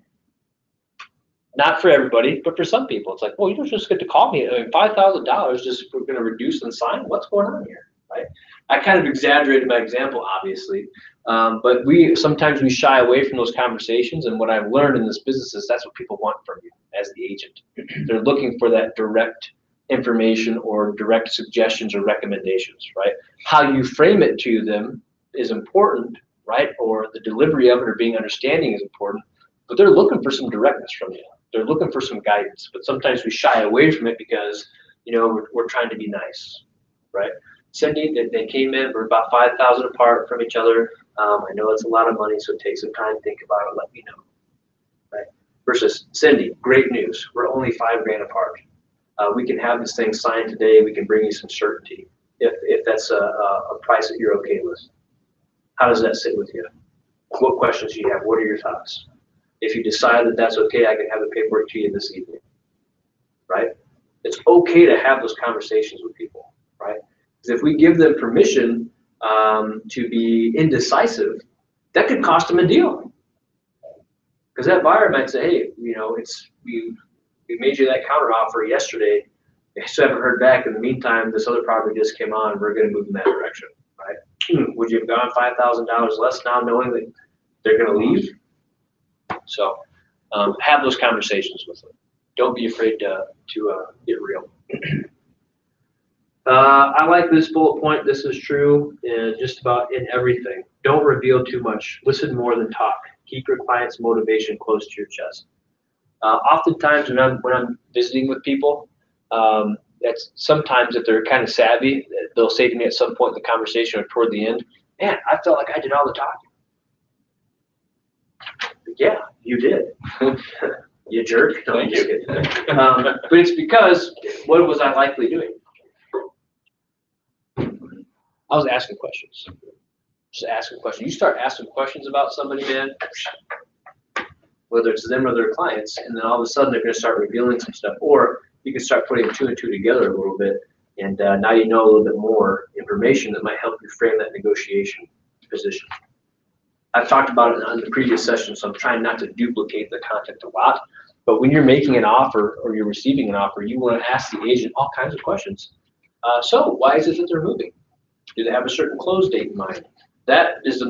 Not for everybody, but for some people, it's like, well, you don't just get to call me. I mean, $5,000 just we're going to reduce and sign. What's going on here, right? I kind of exaggerated my example, obviously, but sometimes we shy away from those conversations. And what I've learned in this business is that's what people want from you as the agent. They're looking for that direct information or direct suggestions or recommendations, right? How you frame it to them is important, right? Or the delivery of it or being understanding is important. But they're looking for some directness from you. They're looking for some guidance, but sometimes we shy away from it because, you know, we're trying to be nice, right? Cindy, they came in, we're about 5,000 apart from each other. I know it's a lot of money, so take some time to think about it, let me know, right? Versus Cindy, great news, we're only $5,000 apart. We can have this thing signed today, we can bring you some certainty if that's a price that you're okay with. How does that sit with you? What questions do you have? What are your thoughts? If you decide that that's okay, I can have the paperwork to you this evening, right? It's okay to have those conversations with people, right? Because if we give them permission to be indecisive, that could cost them a deal. Because that buyer might say, hey, you know, we made you that counter offer yesterday. I still haven't heard back. In the meantime, this other property just came on. We're going to move in that direction, right? Would you have gone $5,000 less now, knowing that they're going to leave? So have those conversations with them. Don't be afraid to get real. I like this bullet point. This is true in just about in everything. Don't reveal too much. Listen more than talk. Keep your client's motivation close to your chest. Oftentimes when I'm visiting with people, that's sometimes if they're kind of savvy, they'll say to me at some point in the conversation or toward the end, man, I felt like I did all the talking. Yeah, you did. You jerk. No, I'm just kidding. But it's because, what was I likely doing? I was asking questions. Just asking questions. You start asking questions about somebody, man, whether it's them or their clients, and then all of a sudden they're going to start revealing some stuff. Or you can start putting two and two together a little bit, and now you know a little bit more information that might help you frame that negotiation position. I've talked about it on the previous session, so I'm trying not to duplicate the content a lot. But when you're making an offer or you're receiving an offer, you want to ask the agent all kinds of questions. So why is it that they're moving? Do they have a certain close date in mind? That has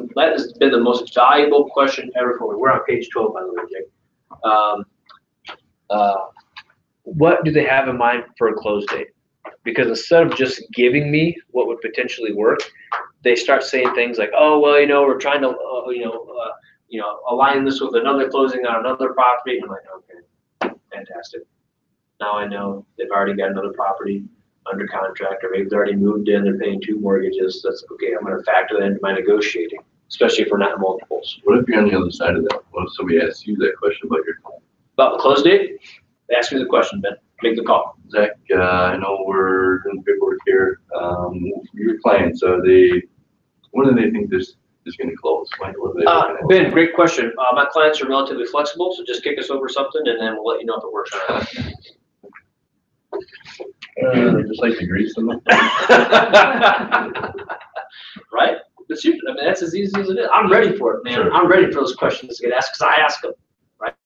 been the most valuable question ever for me. We're on page 12, by the way, Jake. What do they have in mind for a close date? Because instead of just giving me what would potentially work, they start saying things like, "Oh, well, you know, we're trying to, align this with another closing on another property." I'm like, "Okay, fantastic. Now I know they've already got another property under contract, or maybe they already moved in. They're paying 2 mortgages. That's okay. I'm going to factor that into my negotiating, especially if we're not in multiples." What if you're on the other side of that? What if somebody asks you that question about your client? About the close date? Ask me the question, Ben. Make the call. Zach, I know we're doing paperwork here. Your clients, when do they think this is going to close? What are they looking at? Ben, great question. My clients are relatively flexible, so just kick us over something, and then we'll let you know if it works or not. Just like to grease them. Right? But I mean, that's as easy as it is. I'm ready for it, man. Sure. I'm ready for those questions to get asked because I ask them, right?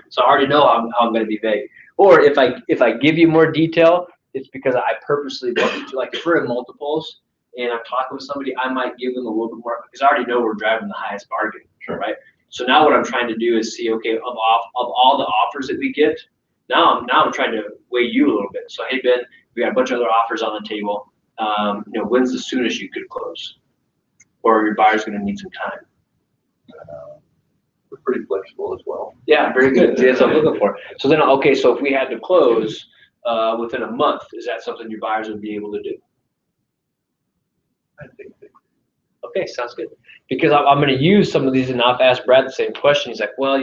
So I already know how I'm going to be vague. Or if I give you more detail, it's because I purposely want you to. Like if we're in multiples and I'm talking with somebody, I might give them a little bit more because I already know we're driving the highest bargain, Sure. right? So now what I'm trying to do is see, okay, of all the offers that we get, now I'm trying to weigh you a little bit. So hey Ben, we got a bunch of other offers on the table. When's the soonest you could close? Or your buyer's going to need some time. We're pretty flexible as well. Yeah, very good. That's what I'm looking for. So then, okay, so if we had to close within a month, is that something your buyers would be able to do? I think they Okay, sounds good. Because I'm going to use some of these, and I've asked Brad the same question. He's like, well,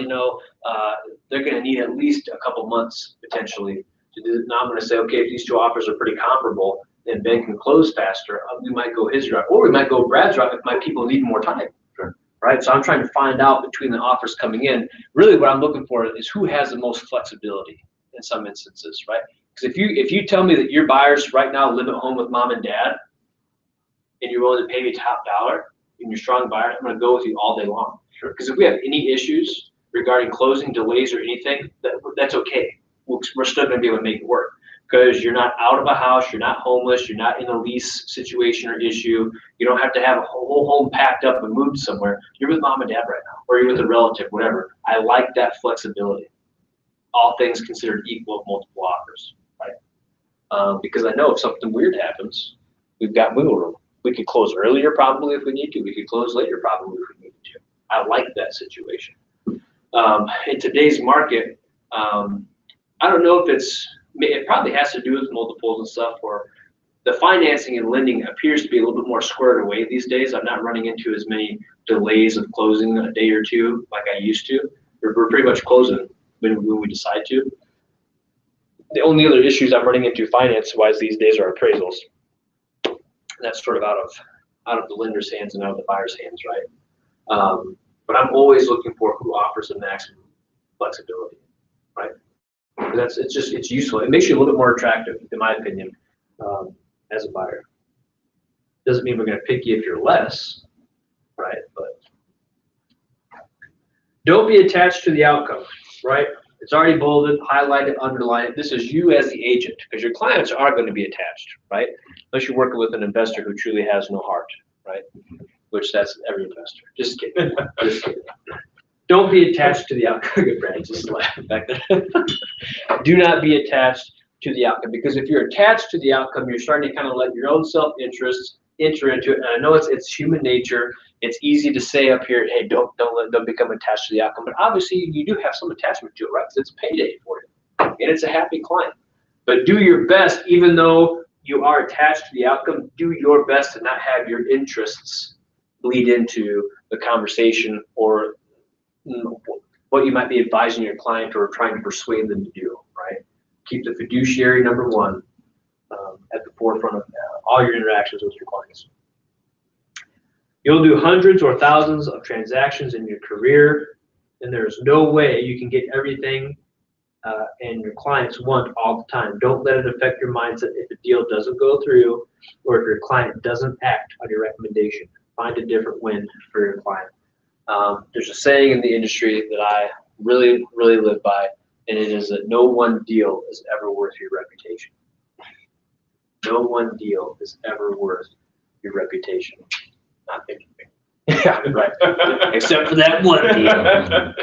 they're going to need at least a couple months potentially to do it. Now I'm going to say, okay, if these two offers are pretty comparable, then Ben can close faster. We might go his route, or we might go Brad's route if my people need more time. Sure. Right? So I'm trying to find out between the offers coming in, really what I'm looking for is who has the most flexibility in some instances, right? Because if you tell me that your buyers right now live at home with mom and dad, and you're willing to pay me top dollar, and you're a strong buyer, I'm going to go with you all day long. Sure. Because if we have any issues regarding closing delays or anything, that's okay. We're still going to be able to make it work. Because you're not out of a house, you're not homeless, you're not in a lease situation or issue. You don't have to have a whole home packed up and moved somewhere. You're with mom and dad right now, or you're with a relative, whatever. I like that flexibility. All things considered equal of multiple offers, right? Because I know if something weird happens, we've got wiggle room. We could close earlier probably if we need to. We could close later probably if we need to. I like that situation. In today's market, I don't know if it probably has to do with multiples and stuff, or the financing and lending appears to be a little bit more squared away these days. I'm not running into as many delays of closing a day or two like I used to. We're pretty much closing when we decide to. The only other issues I'm running into finance-wise these days are appraisals. That's sort of out of the lender's hands and out of the buyer's hands, right? But I'm always looking for who offers the maximum flexibility, right? It's useful. It makes you a little bit more attractive, in my opinion, as a buyer. Doesn't mean we're going to pick you if you're less, right? But Don't be attached to the outcome, right? It's already bolded, highlighted, underlined. This is you as the agent, because your clients are going to be attached, right? Unless you're working with an investor who truly has no heart, right? Which that's every investor. Just kidding. Just kidding. Don't be attached to the outcome. Good, Brad, just laughing back there. Do not be attached to the outcome, because if you're attached to the outcome, you're starting to kind of let your own self-interest enter into it. And I know it's human nature. It's easy to say up here, hey, don't become attached to the outcome. But obviously, you do have some attachment to it, right? Because it's payday for you, and it's a happy client. But do your best, even though you are attached to the outcome. Do your best to not have your interests bleed into the conversation or what you might be advising your client or trying to persuade them to do. Right? Keep the fiduciary number one at the forefront of all your interactions with your clients. You'll do hundreds or thousands of transactions in your career, and there's no way you can get everything and your clients want all the time. Don't let it affect your mindset if a deal doesn't go through or if your client doesn't act on your recommendation. Find a different win for your client. There's a saying in the industry that I really, really live by, and it is that no one deal is ever worth your reputation. No one deal is ever worth your reputation. Not thinking. Yeah, right. Except for that one deal.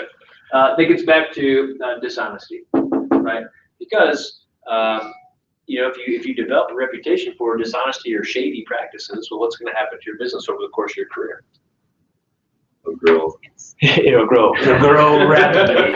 That gets back to dishonesty, right? Because if you develop a reputation for dishonesty or shady practices, well, what's going to happen to your business over the course of your career? It'll grow. It'll grow. It'll grow rapidly.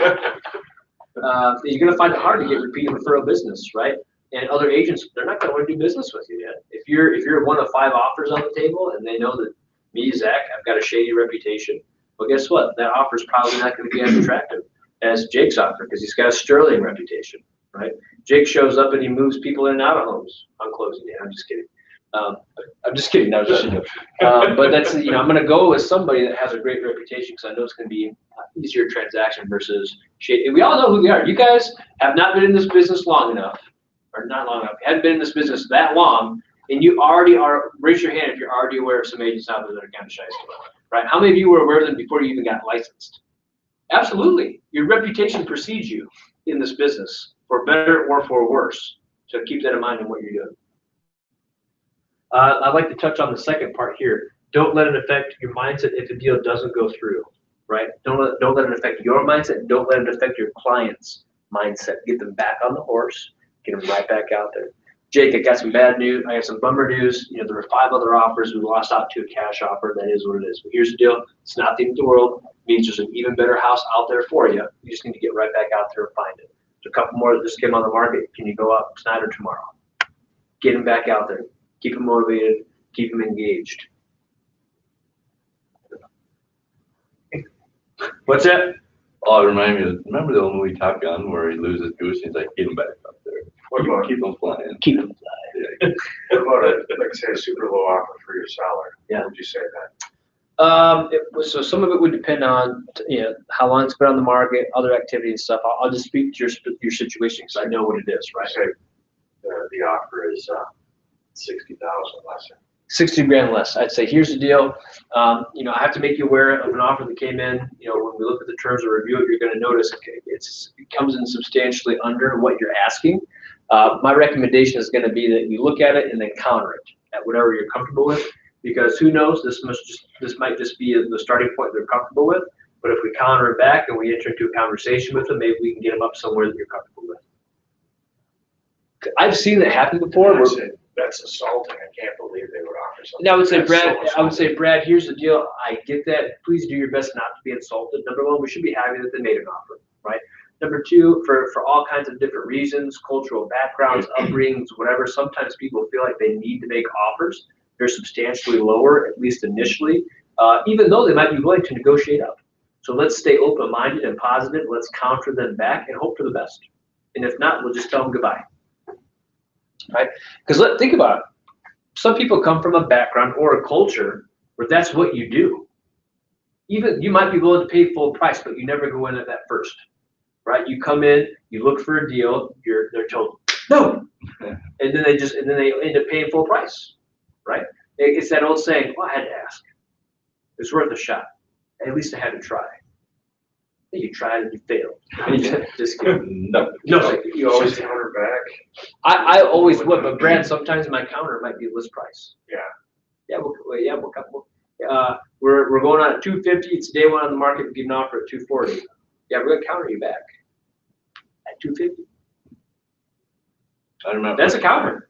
You're going to find it hard to get repeat referral business, right? And other agents, they're not going to want to do business with you yet. If you're one of 5 offers on the table and they know that me, Zach, I've got a shady reputation, well, guess what? That offer is probably not going to be as attractive as Jake's offer because he's got a sterling reputation, right? Jake shows up and he moves people in and out of homes on closing day. I'm just kidding. I'm just kidding. That was just a joke. But that's, I'm going to go with somebody that has a great reputation because I know it's going to be an easier transaction versus shady. And we all know who they are. You guys have not been in this business long enough, or not long enough. You haven't been in this business that long, and you already are. Raise your hand if you're already aware of some agents out there that are kind of shy. Right? How many of you were aware of them before you even got licensed? Absolutely. Your reputation precedes you in this business, for better or for worse. So keep that in mind in what you're doing. I'd like to touch on the second part here. Don't let it affect your mindset if the deal doesn't go through, right? Don't let it affect your mindset. Don't let it affect your client's mindset. Get them back on the horse. Get them right back out there. Jake, I got some bad news. I got some bummer news. There were 5 other offers. We lost out to a cash offer. That is what it is. But here's the deal. It's not the end of the world. It means there's an even better house out there for you. You just need to get right back out there and find it. There's a couple more that just came on the market. Can you go up tonight or tomorrow? Get them back out there. Keep them motivated. Keep them engaged. What's that? Oh, it reminded me of, remember the old movie Top Gun where he loses Goose and he's like, get him back up there. Keep them flying. Keep them flying. Yeah. What about like say a super low offer for your seller? Yeah. Would you say that? So some of it would depend on how long it's been on the market, other activity and stuff. I'll just speak to your situation because I know what it is, right? Say the offer is 60,000 less. 60 grand less. I'd say here's the deal. I have to make you aware of an offer that came in. When we look at the terms of review, you're going to notice it comes in substantially under what you're asking. My recommendation is going to be that you look at it and then counter it at whatever you're comfortable with, because who knows, this might just be the starting point they're comfortable with. But if we counter it back and we enter into a conversation with them, maybe we can get them up somewhere that you're comfortable with. I've seen that happen before. That's assaulting. I can't believe they would offer something. I would say, That's Brad. so I would say, Brad. Here's the deal. I get that. Please do your best not to be insulted. Number one, we should be happy that they made an offer, right? Number two, for all kinds of different reasons, cultural backgrounds, upbringings, whatever. Sometimes people feel like they need to make offers. They're substantially lower, at least initially, even though they might be willing to negotiate up. So let's stay open-minded and positive. Let's counter them back and hope for the best. And if not, we'll just tell them goodbye. Right? Because think about it. Some people come from a background or a culture where that's what you do. Even you might be willing to pay full price, but you never go in at that first. Right? You come in, you look for a deal, they're told no, and then they end up paying full price. Right? It's that old saying, well, I had to ask. It's worth a shot. At least I had to try. You tried and you failed. Just kidding. No. No, you always. Just counter back. I always would, but Brad, sometimes my counter might be list price. Yeah. Yeah, we're going on at 250. It's day one on the market. Give an offer at 240. Yeah, we're gonna counter you back at 250. I remember. That's a counter.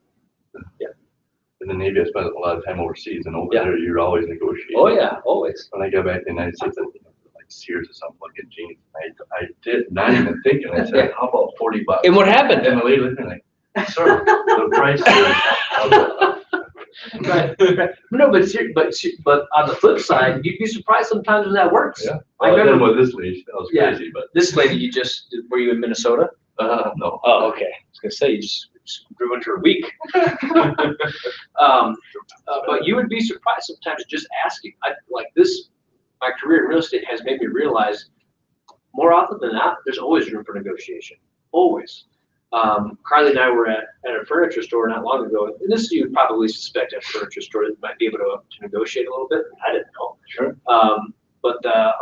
In the Navy, I spent a lot of time overseas, and over Yeah. there, you're always negotiating. Oh yeah, always. When I got back to the United States, I think like Sears or something, like in jeans. I did not even think, and I said, how about $40? And what happened? And the lady looked at me like, sir, the price is. Right. No, but on the flip side, you'd be surprised sometimes when that works. Yeah. I Well, then remember with this lady, that was Yeah. crazy, but, this lady. Were you in Minnesota? no. Oh, okay. I was gonna say you just ruined her week. But you would be surprised sometimes just asking. Like this, my career in real estate has made me realize more often than not, there's always room for negotiation. Always. Carly and I were at a furniture store not long ago, and this you would probably suspect at a furniture store that might be able to negotiate a little bit. I didn't know. Sure. But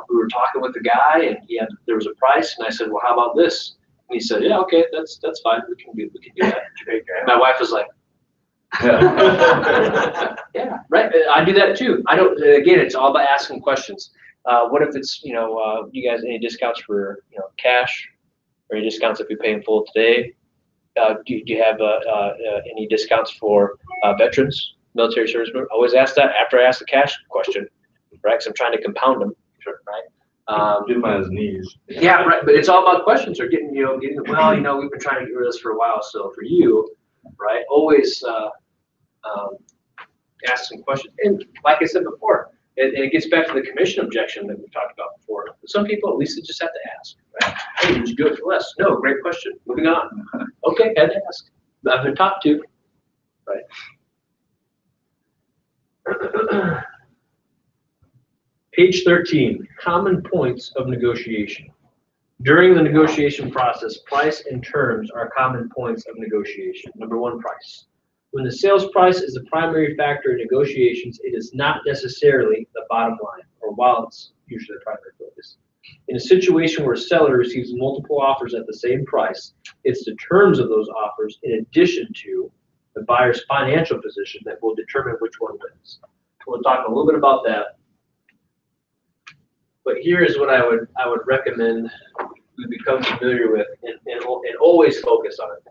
we were talking with the guy, and there was a price, and I said, "Well, how about this?" And he said, "Yeah, okay, that's fine. We can do that." My wife was like, Yeah. "Yeah, right." I do that too. I don't. Again, it's all about asking questions. What if it's you guys any discounts for cash, or any discounts if we pay in full today? Do you have any discounts for veterans, military servicemen? Always ask that after I ask the cash question, right? Because I'm trying to compound them, right? Get him on his knees. Yeah, right. But it's all about questions or getting well. We've been trying to get rid of this for a while. So for you, right? Always ask some questions. And like I said before, it gets back to the commission objection that we talked about before. Some people at least they just have to ask. Right? Hey, did you do it for less? No, great question. Moving on. Okay, had to ask. I've been taught to. Right. Page 13, common points of negotiation. During the negotiation process, price and terms are common points of negotiation. Number one, price. When the sales price is the primary factor in negotiations, it is not necessarily the bottom line, or while it's usually the primary focus. In a situation where a seller receives multiple offers at the same price, it's the terms of those offers in addition to the buyer's financial position that will determine which one wins. We'll talk a little bit about that. But here is what I would recommend we become familiar with and always focus on it.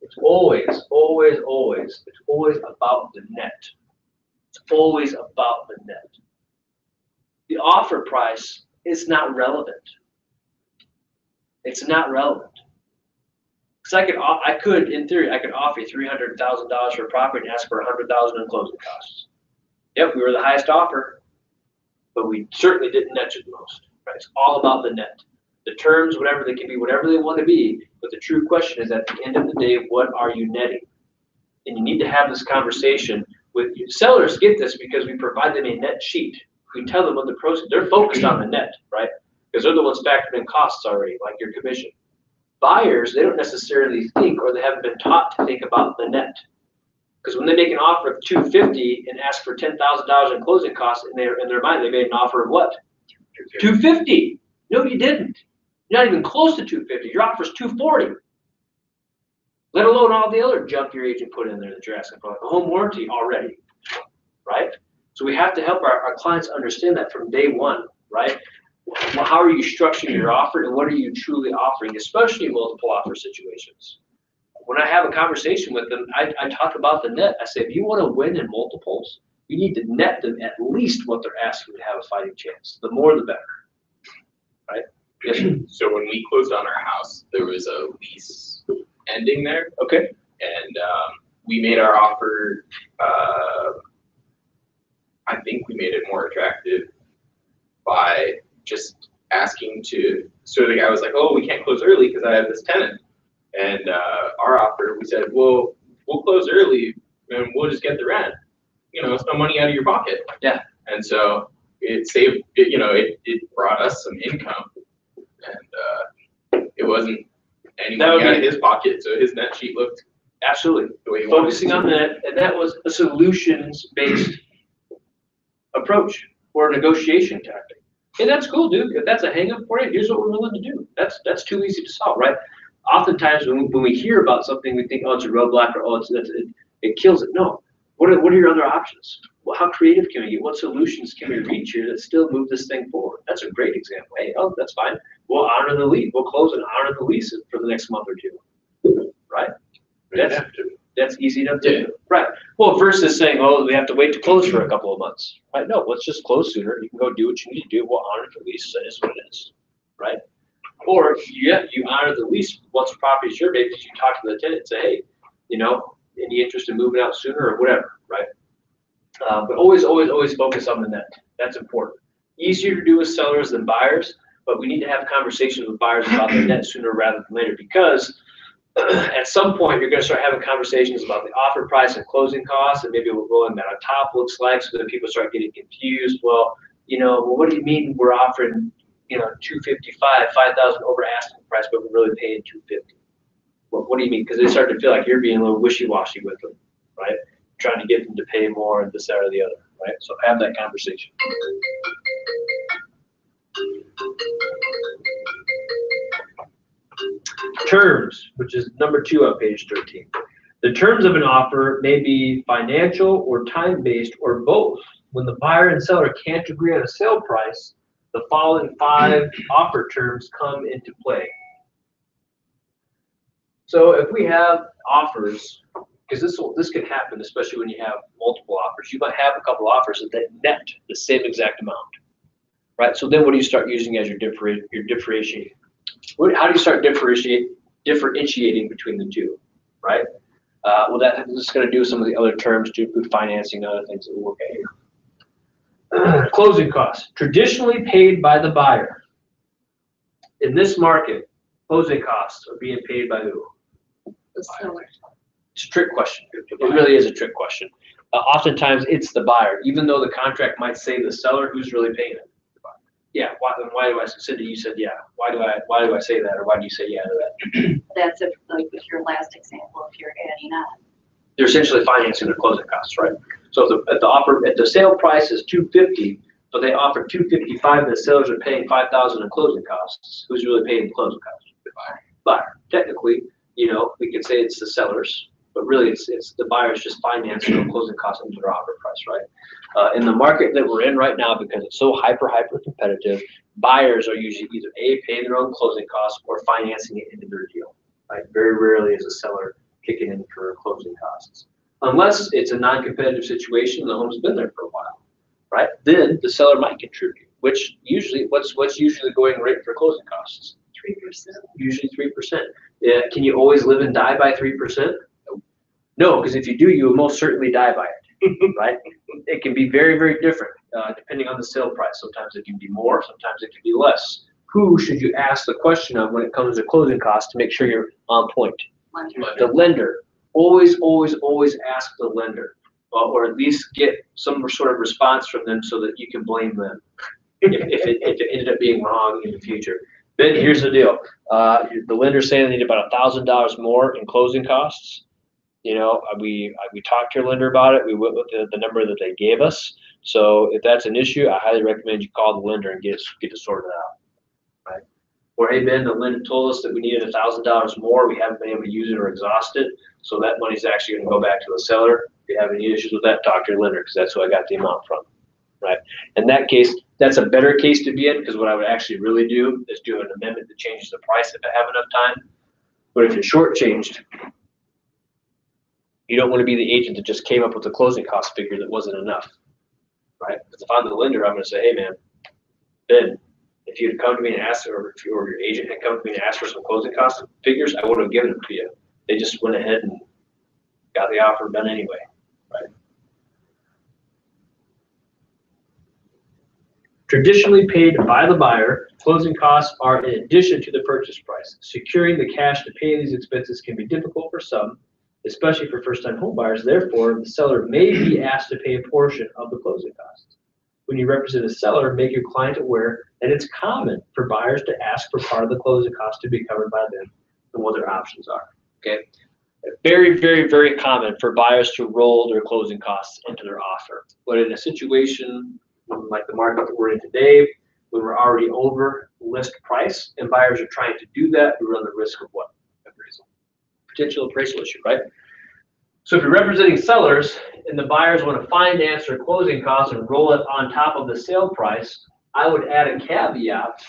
It's always about the net. It's always about the net. The offer price is not relevant. It's not relevant. Because in theory, I could offer you $300,000 for a property and ask for $100,000 in closing costs. Yep, we were the highest offer, but we certainly didn't net you the most. Right? It's all about the net. The terms, whatever they can be, whatever they want to be. But the true question is, at the end of the day, what are you netting? And you need to have this conversation with you. Sellers get this because we provide them a net sheet. We tell them what the proceeds. They're focused on the net, right? Because they're the ones factoring in costs already, like your commission. Buyers, they don't necessarily think, or they haven't been taught to think about the net. Because when they make an offer of $250 and ask for $10,000 in closing costs, in their mind, they made an offer of what? $250. No, you didn't. You're not even close to $250. Your offer is $240. Let alone all the other junk your agent put in there that you're asking for, like a home warranty already, right? So we have to help our clients understand that from day one, right? Well, how are you structuring your offer, and what are you truly offering, especially in multiple offer situations? When I have a conversation with them, I talk about the net. I say, if you want to win in multiples, you need to net them at least what they're asking to have a fighting chance. The more, the better, right? Yes. So when we closed on our house, there was a lease ending there. Okay. And we made our offer, I think we made it more attractive by just asking so the guy was like, oh, we can't close early because I have this tenant. And our offer, we said, well, we'll close early and we'll just get the rent. It's no money out of your pocket. Yeah. And so it saved, it brought us some income. And it wasn't any money out of his pocket, so his net sheet looked absolutely the way he wanted focusing it to. on that, and that was a solutions-based approach. or a negotiation tactic. Hey, that's cool, dude. If that's a hang up for you, here's what we're willing to do. That's too easy to solve, right? Oftentimes when we hear about something, we think, oh, it's a roadblock, or oh, it kills it. No. What are your other options? Well, how creative can we get? What solutions can we reach here that still move this thing forward? That's a great example. Hey, oh, that's fine. We'll honor the lease. We'll close and honor the lease for the next month or two, right? That's easy enough to do, right? Well, versus saying, oh, we have to wait to close for a couple of months, right? No, let's just close sooner. You can go do what you need to do. We'll honor the lease. That is what it is, right? Or yeah, you honor the lease once the property is your baby. You talk to the tenant and say, hey, you know, any interest in moving out sooner or whatever, right? But always focus on the net. That's important. Easier to do with sellers than buyers, but we need to have conversations with buyers about the net sooner rather than later, because at some point you're going to start having conversations about the offer price and closing costs, and maybe what rolling that on top looks like, so that people start getting confused. Well, you know, well, what do you mean we're offering, you know, $255, $5,000 over asking price, but we're really paying $250? What do you mean? Because they start to feel like you're being a little wishy-washy with them, right? Trying to get them to pay more and this, that, or the other, right? So have that conversation. Terms, which is number 2 on page 13. The terms of an offer may be financial or time-based or both. When the buyer and seller can't agree on a sale price, the following 5 offer terms come into play. So if we have offers, because this can happen, especially when you have multiple offers, you might have a couple offers that net the same exact amount, right? So then what do you start using as your differentiating? How do you start differentiating between the two, right? Well, that is going to do some of the other terms to include financing and other things that we'll look at here. Closing costs, traditionally paid by the buyer. In this market, closing costs are being paid by who? The seller. It's a trick question. It really is a trick question. Oftentimes it's the buyer, even though the contract might say the seller, who's really paying it? Yeah. Why do I, Cindy? You said yeah. Why do I say that, or why do you say yeah to that? That's if, like with your last example, if you're adding on. They're essentially financing their closing costs, right? So if the sale price is $250, so they offer $255, the sellers are paying $5,000 in closing costs. Who's really paying the closing costs? The buyer. Technically, you know, we could say it's the sellers, but really it's the buyers just financing the closing costs into their offer price, right? In the market that we're in right now, because it's so hyper competitive, buyers are usually either paying their own closing costs or financing it into their deal, right? Very rarely is a seller kicking in for closing costs, unless it's a non-competitive situation and the home's been there for a while, right? Then the seller might contribute, which usually what's usually the going rate for closing costs? 3%. Usually 3%. Yeah, can you always live and die by 3%? No, because if you do, you will most certainly die by it, right? It can be very, very different depending on the sale price. Sometimes it can be more, sometimes it can be less. Who should you ask the question of when it comes to closing costs to make sure you're on point? The lender. Always ask the lender, or at least get some sort of response from them so that you can blame them if it ended up being wrong in the future. Then here's the deal. The lender's saying they need about $1,000 more in closing costs. You know, we talked to your lender about it. We went with the number that they gave us. So if that's an issue, I highly recommend you call the lender and get it sorted out, right? Or hey Ben, the lender told us that we needed $1,000 more. We haven't been able to use it or exhaust it, so that money's actually going to go back to the seller. If you have any issues with that, talk to your lender, because that's who I got the amount from, right? In that case, that's a better case to be in, because what I would actually really do is do an amendment that changes the price if I have enough time. But if you're shortchanged, you don't want to be the agent that just came up with a closing cost figure that wasn't enough, right? Because if I'm the lender, I'm going to say, hey man, Ben, if you'd come to me and asked, or if your agent had come to me and asked for some closing cost figures, I would have given them to you. They just went ahead and got the offer done anyway, right? Traditionally paid by the buyer, closing costs are in addition to the purchase price. Securing the cash to pay these expenses can be difficult for some, especially for first-time home buyers. Therefore, the seller may be asked to pay a portion of the closing costs. When you represent a seller, make your client aware that it's common for buyers to ask for part of the closing costs to be covered by them and what their options are, okay? Very, very, very common for buyers to roll their closing costs into their offer. But in a situation when like the market that we're in today, when we're already over list price and buyers are trying to do that, we run the risk of what? Appraisal. Potential appraisal issue, right? So if you're representing sellers and the buyers want to finance their closing costs and roll it on top of the sale price, I would add a caveat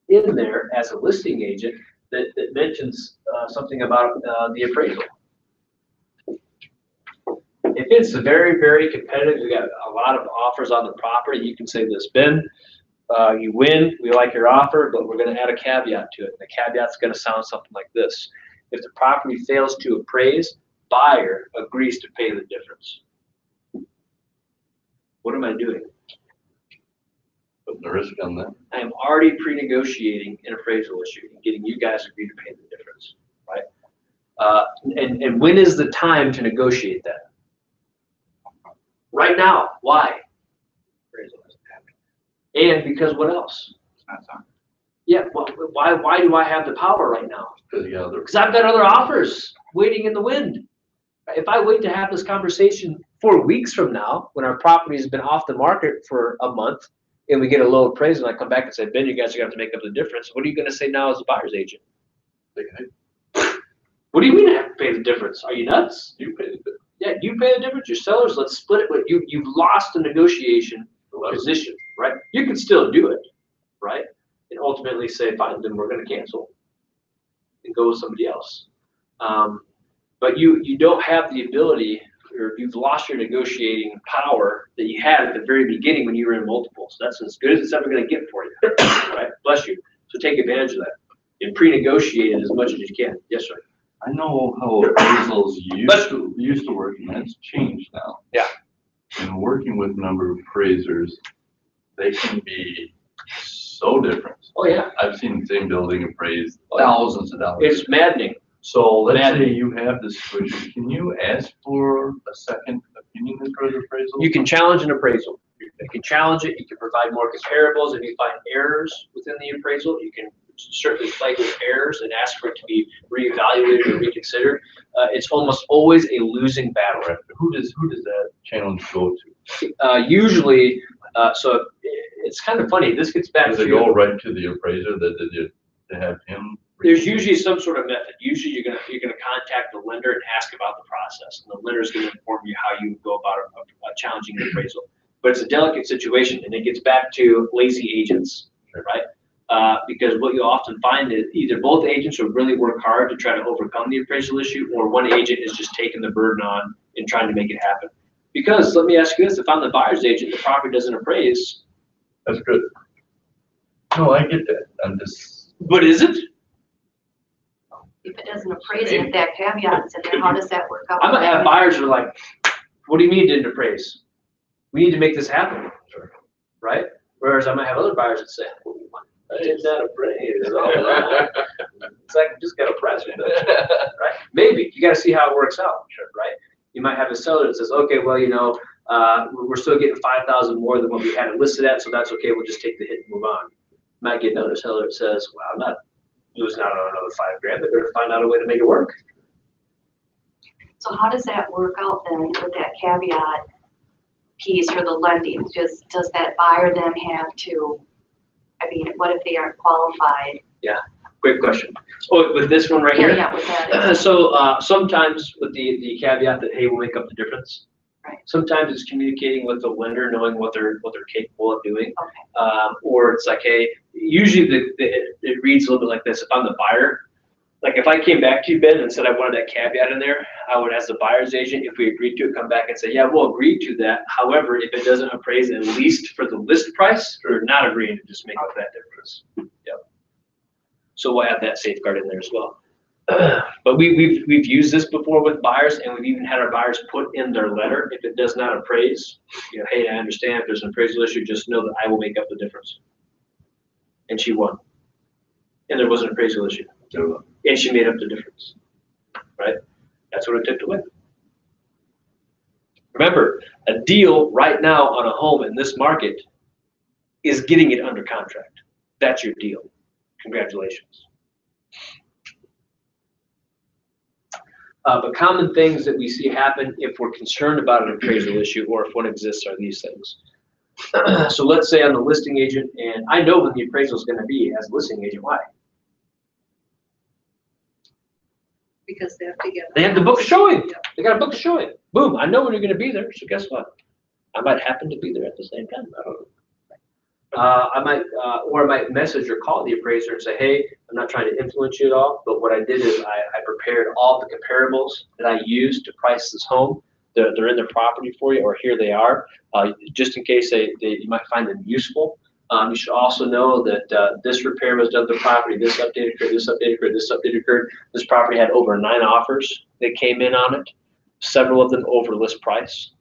in there as a listing agent that mentions something about the appraisal. If it's very, very competitive, we got a lot of offers on the property, you can say this, Ben, you win, we like your offer, but we're going to add a caveat to it. The caveat's going to sound something like this. If the property fails to appraise, buyer agrees to pay the difference. What am I doing? Putting the risk on that. I am already pre-negotiating an appraisal issue and getting you guys to agree to pay the difference, right? And when is the time to negotiate that? Right now. Why? Appraisal hasn't happened. And because what else? It's not time. Yeah, why do I have the power right now? Because you got other. Because I've got other offers waiting in the wind. If I wait to have this conversation 4 weeks from now, when our property has been off the market for a month, and we get a low appraisal, and I come back and say, Ben, you guys are going to have to make up the difference. What are you going to say now as a buyer's agent? What do you mean I have to pay the difference? Are you nuts? You pay the difference. Yeah, you pay the difference. Your sellers, let's split it. But you've lost the negotiation position, right? You can still do it, right? And ultimately say, fine, then we're going to cancel and go with somebody else. But you don't have the ability, or you've lost your negotiating power that you had at the very beginning when you were in multiples. That's as good as it's ever going to get for you, right? Bless you. So take advantage of that and pre-negotiate it as much as you can. Yes, sir. I know how appraisals used to work, and that's changed now. Yeah. And working with a number of appraisers, they can be so different. Oh, yeah. I've seen the same building appraised thousands of dollars. It's maddening. So let's say maddening. you have this situation. Can you ask for a second opinion for the appraisal? You can challenge an appraisal. You can challenge it. You can provide more comparables. If you find errors within the appraisal, you can certainly flag those errors and ask for it to be reevaluated or reconsidered. It's almost always a losing battle. Right. Who does that challenge go to? Usually, so it's kind of funny. This gets back Does to it go right to the appraiser that they have him? There's usually some sort of method. Usually you're gonna contact the lender and ask about the process, and the lender is gonna inform you how you go about challenging the appraisal. But it's a delicate situation, and it gets back to lazy agents, right? Because what you often find is either both agents will really work hard to try to overcome the appraisal issue, or one agent is just taking the burden on and trying to make it happen. Because let me ask you this: if I'm the buyer's agent, the property doesn't appraise. That's good. No, I get that. I'm just. But is it? If it doesn't appraise it, if that caveat's in there, how does that work out? I might have buyers who are like, what do you mean it didn't appraise? We need to make this happen, right? Whereas I might have other buyers that say, I did not appraise. It's like, just got a price with it, right? Maybe, you gotta see how it works out, right? You might have a seller that says, okay, well, you know, we're still getting 5,000 more than what we had it listed at, so that's okay, we'll just take the hit and move on. You might get another seller that says, well, I'm not losing out on another $5 grand, but they're find out a way to make it work. So how does that work out then with that caveat piece for the lending? Does that buyer then have to, I mean, what if they aren't qualified? Yeah, great question. Oh, with this one right here? Yeah, with that. So sometimes with the caveat that, hey, we'll make up the difference. Right. Sometimes it's communicating with the lender, knowing what they're capable of doing. Okay. Or it's like, hey, usually it reads a little bit like this. If I'm the buyer, like if I came back to you, Ben, and said I wanted that caveat in there, I would, as the buyer's agent, if we agreed to it, come back and say, yeah, we'll agree to that. However, if it doesn't appraise at least for the list price, we're not agreeing to just make up that difference. Yep. So we'll add that safeguard in there as well. But we've used this before with buyers, and we've even had our buyers put in their letter, if it does not appraise, you know, hey, I understand if there's an appraisal issue, just know that I will make up the difference. And she won. And there was an appraisal issue. And she made up the difference, right? That's what it took to win. Remember, a deal right now on a home in this market is getting it under contract. That's your deal. Congratulations. But common things that we see happen if we're concerned about an appraisal issue or if one exists are these things. So let's say I'm the listing agent and I know when the appraisal is gonna be as a listing agent. Why? Because they have to get. They have to book a showing. Yeah. They got to book a showing. Boom, I know when you're gonna be there, so guess what? I might happen to be there at the same time. I don't know. I might message or call the appraiser and say, hey, I'm not trying to influence you at all, but what I did is I prepared all the comparables that I used to price this home. They're in the property for you, or here they are, just in case you might find them useful. You should also know that this repair was done to the property, this update occurred, this update occurred, this update occurred. This property had over 9 offers that came in on it, several of them over list price.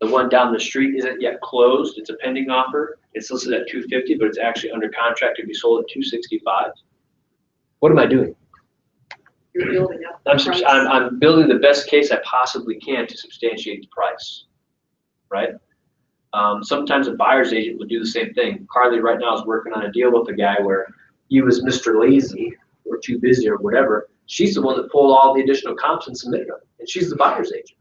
The one down the street isn't yet closed. It's a pending offer. It's listed at $250, but it's actually under contract to be sold at $265. What am I doing? You're building up. the price. I'm building the best case I possibly can to substantiate the price, right? Sometimes a buyer's agent will do the same thing. Carly right now is working on a deal with a guy where he was Mr. Lazy or too busy or whatever. She's the one that pulled all the additional comps and submitted them, and she's the buyer's agent.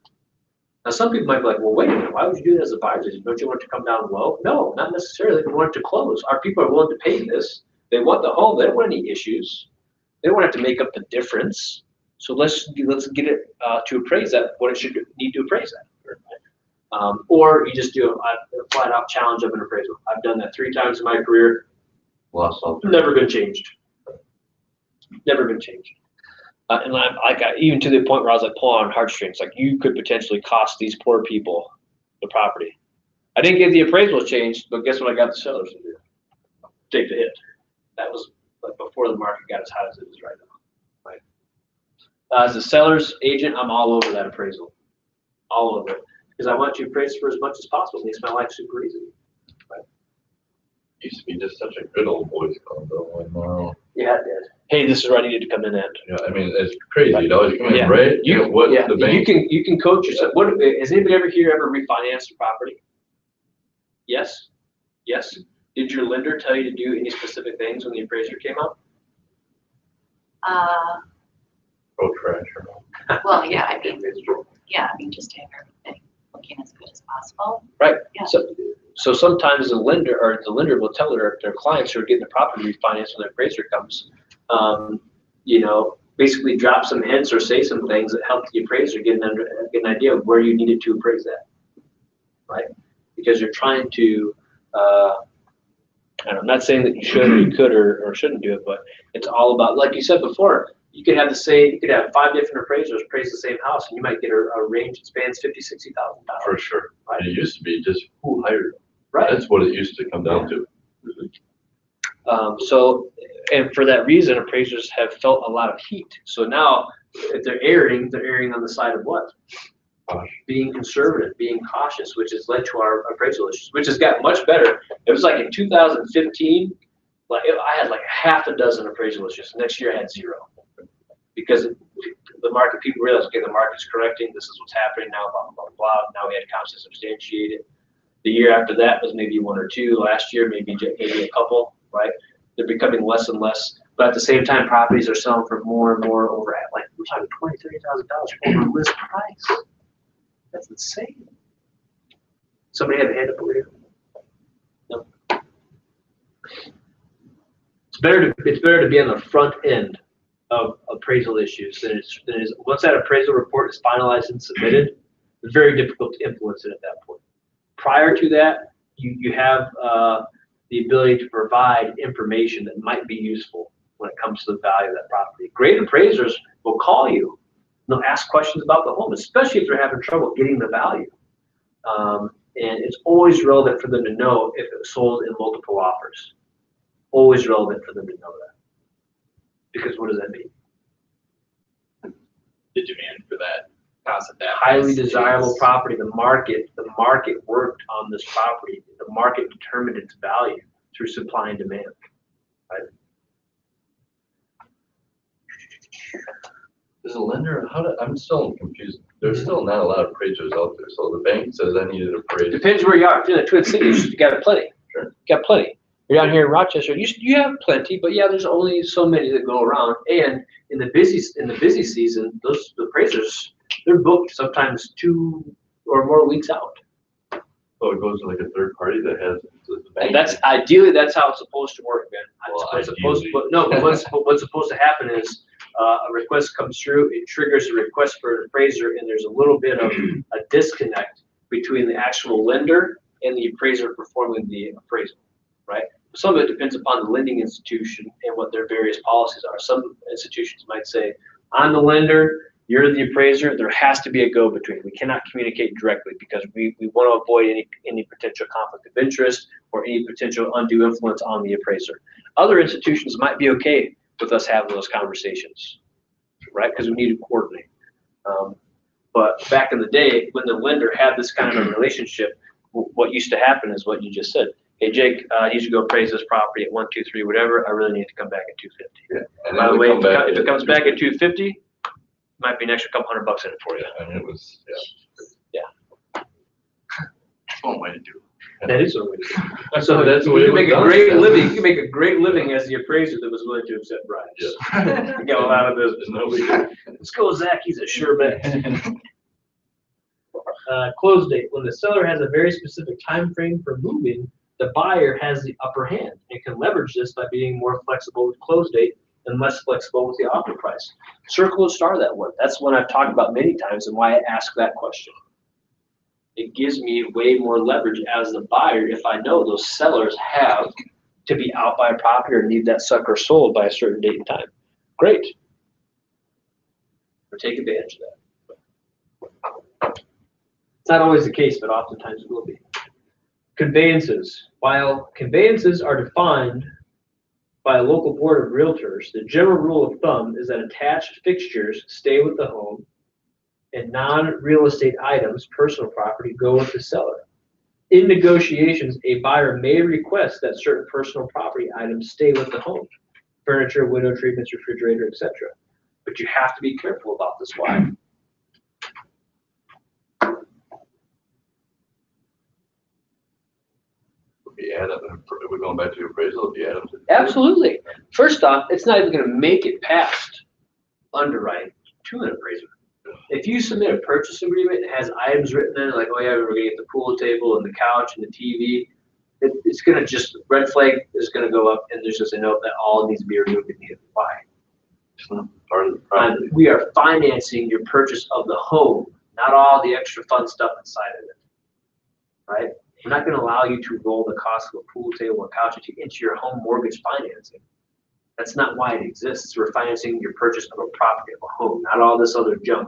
Now, some people might be like, well, wait a minute, why would you do that as a buyer's agent? Don't you want it to come down low? No, not necessarily. We want it to close. Our people are willing to pay this. They want the home. They don't want any issues. They don't want to have to make up the difference. So let's get it to appraise that, what it should need to appraise that. Or you just do a flat out challenge of an appraisal. I've done that 3 times in my career. Lost all. Never been changed. Never been changed. And even to the point where I was like pulling on heartstrings, like you could potentially cost these poor people the property. I didn't get the appraisal changed, but guess what I got the sellers to do? Take the hit. That was like before the market got as hot as it is right now. Right. As a seller's agent, I'm all over that appraisal, all over it, because I want you to appraise for as much as possible. It makes my life super easy. Right. Used to be just such a good old boys club though, and now. Yeah, it did. Hey, this is where I needed to come in at. Yeah, I mean, it's crazy, you know, you come Yeah. in, right? You, What yeah, the bank. you can coach yourself. What has anybody ever here ever refinanced a property? Yes? Yes? Did your lender tell you to do any specific things when the appraiser came out? Oh, trash. Well, yeah, I mean, just have everything looking as good as possible. Right. Yeah. So sometimes the lender will tell their clients who are getting the property refinanced when the appraiser comes, you know, basically drop some hints or say some things that help the appraiser get an idea of where you needed to appraise that, right? Because you're trying to, and I'm not saying that you should or you could or shouldn't do it, but it's all about, like you said before, you could have 5 different appraisers appraise the same house, and you might get a range that spans $50,000, $60,000. For sure. And it used to be just who hired them. Right. That's what it used to come down to. And for that reason, appraisers have felt a lot of heat. So now, if they're erring on the side of what? Cautious. Being conservative, being cautious, which has led to our appraisal issues, which has gotten much better. It was like in 2015, I had like half a dozen appraisal issues. Next year I had 0. Because the market, people realized, okay, the market's correcting, this is what's happening now, blah, blah, blah. Now we had comps to substantiate it. The year after that was maybe 1 or 2. Last year, maybe a couple, right? They're becoming less and less. But at the same time, properties are selling for more and more over at, like, we're talking $20,000, $30,000 over list price. That's insane. Somebody had a hand up over here? No. It's better to be on the front end of appraisal issues than it is once that appraisal report is finalized and submitted. It's very difficult to influence it at that point. Prior to that, you have the ability to provide information that might be useful when it comes to the value of that property. Great appraisers will call you. They'll ask questions about the home, especially if they're having trouble getting the value. And it's always relevant for them to know if it was sold in multiple offers. Always relevant for them to know that. Because what does that mean? The demand for that house at that Highly price desirable is- property. The market worked on this property. The market determined its value through supply and demand. Right? Is a lender, I'm still confused. There's still not a lot of appraisers out there. So the bank says I need an appraiser. Depends where you are. If you're in the Twin Cities, you got plenty. Sure. You got plenty. You're down here in Rochester, you have plenty, but yeah, there's only so many that go around. And in the busy season, those appraisers, they're booked sometimes 2 or more weeks out. So it goes to like a third party that has the bank. And that's ideally, that's how it's supposed to work, man. Well, What's supposed to, ideally. but no, but what's supposed to happen is, a request comes through, it triggers a request for an appraiser, and there's a little bit of a disconnect between the actual lender and the appraiser performing the appraisal, right? Some of it depends upon the lending institution and what their various policies are. Some institutions might say, I'm the lender, you're the appraiser, there has to be a go-between. We cannot communicate directly because we want to avoid any potential conflict of interest or any potential undue influence on the appraiser. Other institutions might be okay with us having those conversations, right? Because we need to coordinate. But back in the day, when the lender had this kind of a relationship, what used to happen is what you just said. Hey, Jake, I need you to go appraise this property at 123, whatever. I really need to come back at 250. Yeah. And By then the we way, come back if it at comes back at 250, might be an extra couple $100 in it for you. And it was, Yeah. That's one way to do it. That is a way to do it. So That's the you way can it make was a done. great living. You can make a great living as the appraiser that was willing to accept bribes. Yeah. You got a lot of business. Nobody. Let's go, Zach. He's a sure bet. Close date. When the seller has a very specific time frame for moving, the buyer has the upper hand and can leverage this by being more flexible with close date and less flexible with the offer price. Circle and star that one. That's one I've talked about many times and why I ask that question. It gives me way more leverage as the buyer if I know those sellers have to be out by a property or need that sucker sold by a certain date and time. Great. Or take advantage of that. It's not always the case, but oftentimes it will be. Conveyances. While conveyances are defined by a local board of realtors, the general rule of thumb is that attached fixtures stay with the home and non-real estate items, personal property, go with the seller. In negotiations, a buyer may request that certain personal property items stay with the home. Furniture, window treatments, refrigerator, etc. But you have to be careful about this. Why? If you add up, we're going back to appraisal, if you add up. Absolutely. First off, it's not even going to make it past underwriting to an appraiser. If you submit a purchase agreement that has items written in, like, oh yeah, we're going to get the pool table and the couch and the TV, it's going to just, red flag is going to go up and there's just a note that all needs to be removed and needed. Why? It's not part of the property. We are financing your purchase of the home, not all the extra fun stuff inside of it, right? We're not going to allow you to roll the cost of a pool table or couch into your home mortgage financing. That's not why it exists. We're financing your purchase of a property, of a home, not all this other junk,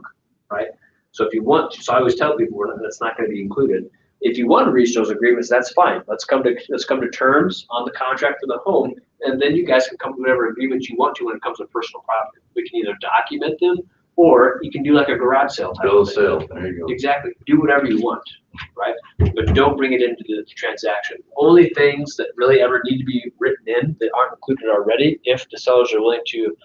right? So if you want to, so I always tell people that's not going to be included. If you want to reach those agreements, that's fine. Let's come to terms on the contract for the home, and then you guys can come to whatever agreements you want to when it comes to personal property. We can either document them, or you can do like a garage sale type Bill of of thing. sale, there you go. Exactly. Do whatever you want, right? But don't bring it into the transaction. Only things that really ever need to be written in that aren't included already, if the sellers are willing to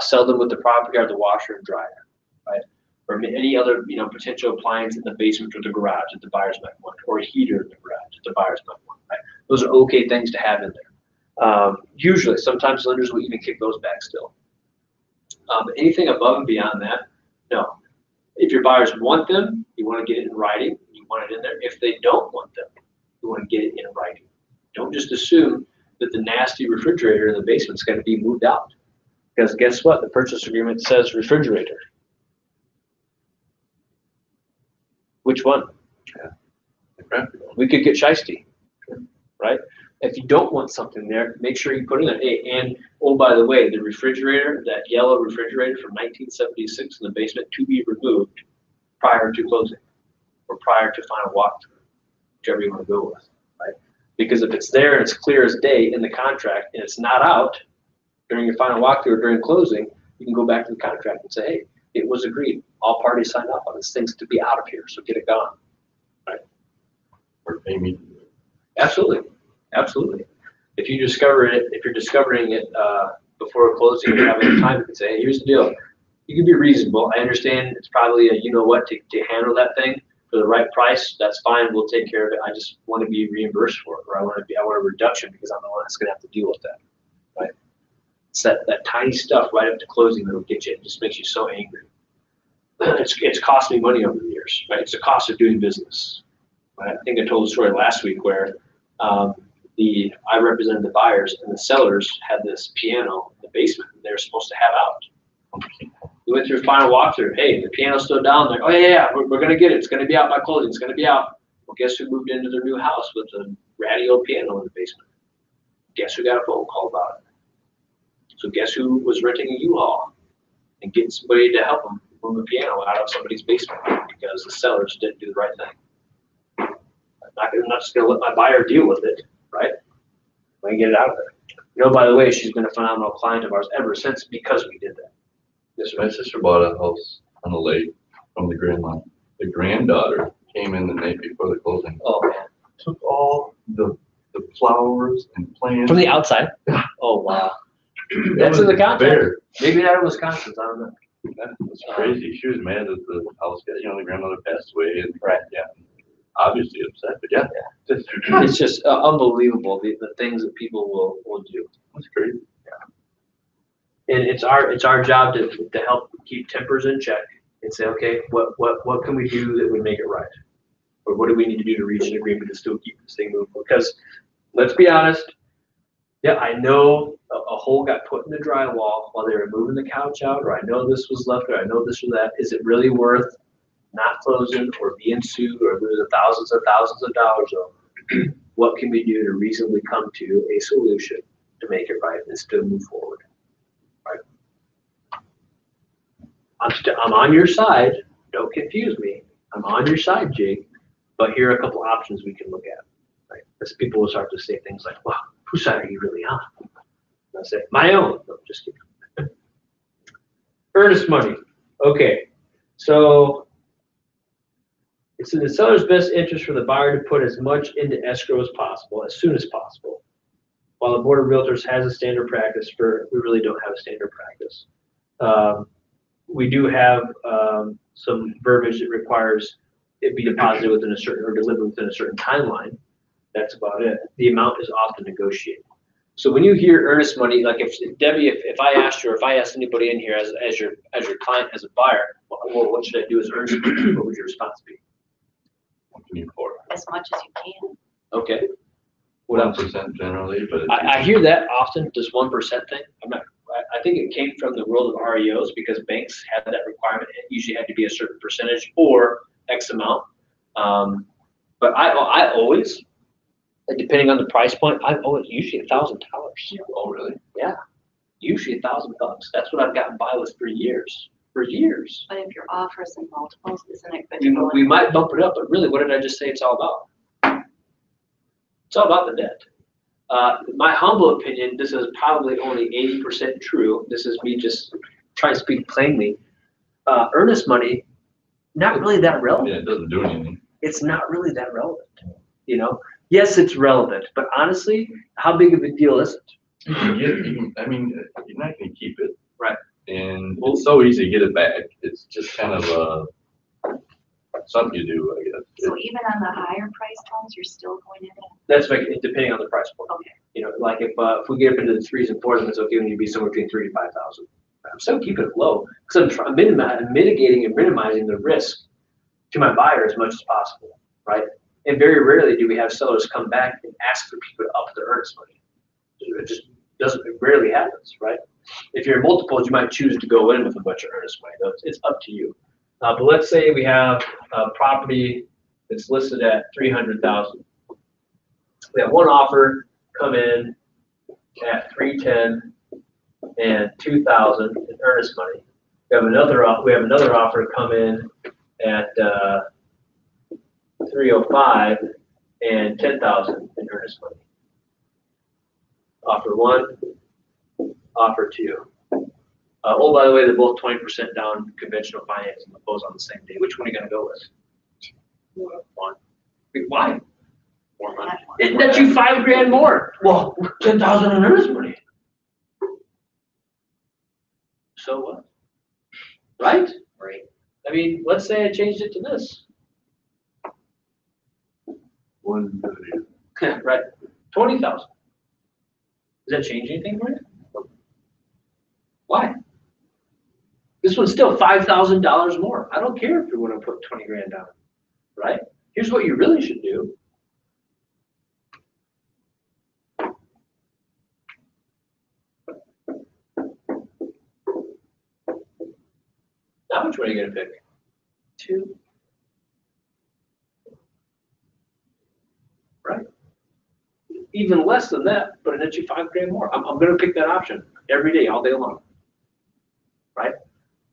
sell them with the property, are the washer and dryer, right? Or any other potential appliance in the basement or the garage that the buyers might want, or a heater in the garage that the buyers might want, right? Those are okay things to have in there. Usually, sometimes lenders will even kick those back still. But anything above and beyond that, no. If your buyers want them, you want to get it in writing. You want it in there. If they don't want them, you want to get it in writing. Don't just assume that the nasty refrigerator in the basement is going to be moved out. Because guess what? The purchase agreement says refrigerator. Which one? Okay. We could get shiesty, right? If you don't want something there, make sure you put in there. Hey, and oh, by the way, the refrigerator, that yellow refrigerator from 1976 in the basement, to be removed prior to closing or prior to final walkthrough, whichever you want to go with, right? Because if it's there and it's clear as day in the contract and it's not out during your final walkthrough or during closing, you can go back to the contract and say, hey, it was agreed. All parties signed up on this thing's to be out of here, so get it gone, right? Or pay me. Absolutely. Absolutely. If you're discovering it before closing, you're having time, you can say, hey, here's the deal. You can be reasonable. I understand it's probably a you-know-what to handle that thing for the right price. That's fine. We'll take care of it. I just want to be reimbursed for it, or I want a reduction because I'm the one that's going to have to deal with that, right? It's that tiny stuff right up to closing that'll get you. It just makes you so angry. It's cost me money over the years, right? It's the cost of doing business. I think I told the story last week where I represented the buyers and the sellers had this piano in the basement that they were supposed to have out. We went through final walkthrough. Hey, the piano's still down there. Oh yeah, we're gonna get it. It's gonna be out by closing. It's gonna be out. Well, guess who moved into their new house with a ratty old piano in the basement? Guess who got a phone call about it? So guess who was renting a U-Haul and getting somebody to help them move the piano out of somebody's basement because the sellers didn't do the right thing. I'm not just gonna let my buyer deal with it, right? I can get it out of there. You know, by the way, she's been a phenomenal client of ours ever since because we did that. My sister bought a house on the lake from the grandma. The granddaughter came in the night before the closing, Oh man. took all the flowers and plants. From the outside? Oh wow. It That's was in the contract. bare. Maybe not in Wisconsin, I don't know. That was crazy. She was mad that the house got, the grandmother passed away and. Right. Yeah. Obviously upset, but yeah. Just, It's just unbelievable the things that people will do. that's crazy. And it's our job to help keep tempers in check and say, okay, what can we do that would make it right? Or what do we need to do to reach an agreement to still keep this thing moving? Because let's be honest, yeah, I know a hole got put in the drywall while they were moving the couch out, or I know this was left, or I know this or that. Is it really worth not closing or being sued or losing thousands of dollars over? What can we do to reasonably come to a solution to make it right and still move forward? Right? I'm on your side. Don't confuse me. I'm on your side, Jake. But here are a couple options we can look at. Right? As people will start to say things like, "Well, whose side are you really on?" And I say, "My own." No, just kidding. Earnest money. Okay, so it's in the seller's best interest for the buyer to put as much into escrow as possible, as soon as possible. While the Board of Realtors has a standard practice we really don't have a standard practice. We do have some verbiage that requires it be deposited within a certain, or delivered within a certain timeline. That's about it. The amount is often negotiated. So when you hear earnest money, like if Debbie, if I asked you, or if I asked anybody in here as your client, as a buyer, well, what should I do as earnest money? What would your response be? What can you afford? As much as you can. Okay. What else? 1% generally, but. I hear that often, this 1% thing. I think it came from the world of REOs because banks had that requirement. It usually had to be a certain percentage or X amount. But I always, depending on the price point, I always usually $1,000. Oh, really? Yeah, usually $1,000. That's what I've gotten by with for years. For years. But if your offer is in multiples, isn't it good to go We in? might bump it up, but really, what did I just say it's all about? It's all about the debt. My humble opinion, this is probably only 80% true. This is me just trying to speak plainly. Earnest money, not really that relevant. Yeah, it doesn't do anything. It's not really that relevant. Yes, it's relevant, but honestly, how big of a deal is it? You can get it, I mean, you're not gonna keep it. Right. And it's so easy to get it back. It's just kind of something you do, I guess. So even on the higher price homes, you're still going in at, That's like, depending on the price point. okay. Like if we get up into the 3s and 4s, and it's okay when you be somewhere between 3,000 to 5,000. I'm still keeping it low because I'm mitigating and minimizing the risk to my buyer as much as possible, right? And very rarely do we have sellers come back and ask for people to up their earnest money. It just doesn't, it rarely happens, right? If you're in multiples, you might choose to go in with a bunch of earnest money. Though it's up to you. But let's say we have a property that's listed at $300,000. We have one offer come in at $310,000 and $2,000 in earnest money. We have another offer come in at $305,000 and $10,000 in earnest money. Offer one, offer two. Oh, by the way, they're both 20% down conventional financing, both on the same day. Which one are you gonna go with? One. Why? More money. It nets you $5,000 more. Well, $10,000 in earnest money. So what? Right? Right. I mean, let's say I changed it to this. Right. 20,000. Does that change anything for you? Why? This one's still $5,000 more. I don't care if you want to put $20,000 down, right? Here's what you really should do. Now which one are you gonna pick? 2. Right? Even less than that, but it nets you $5 grand more. I'm gonna pick that option every day, all day long. Right?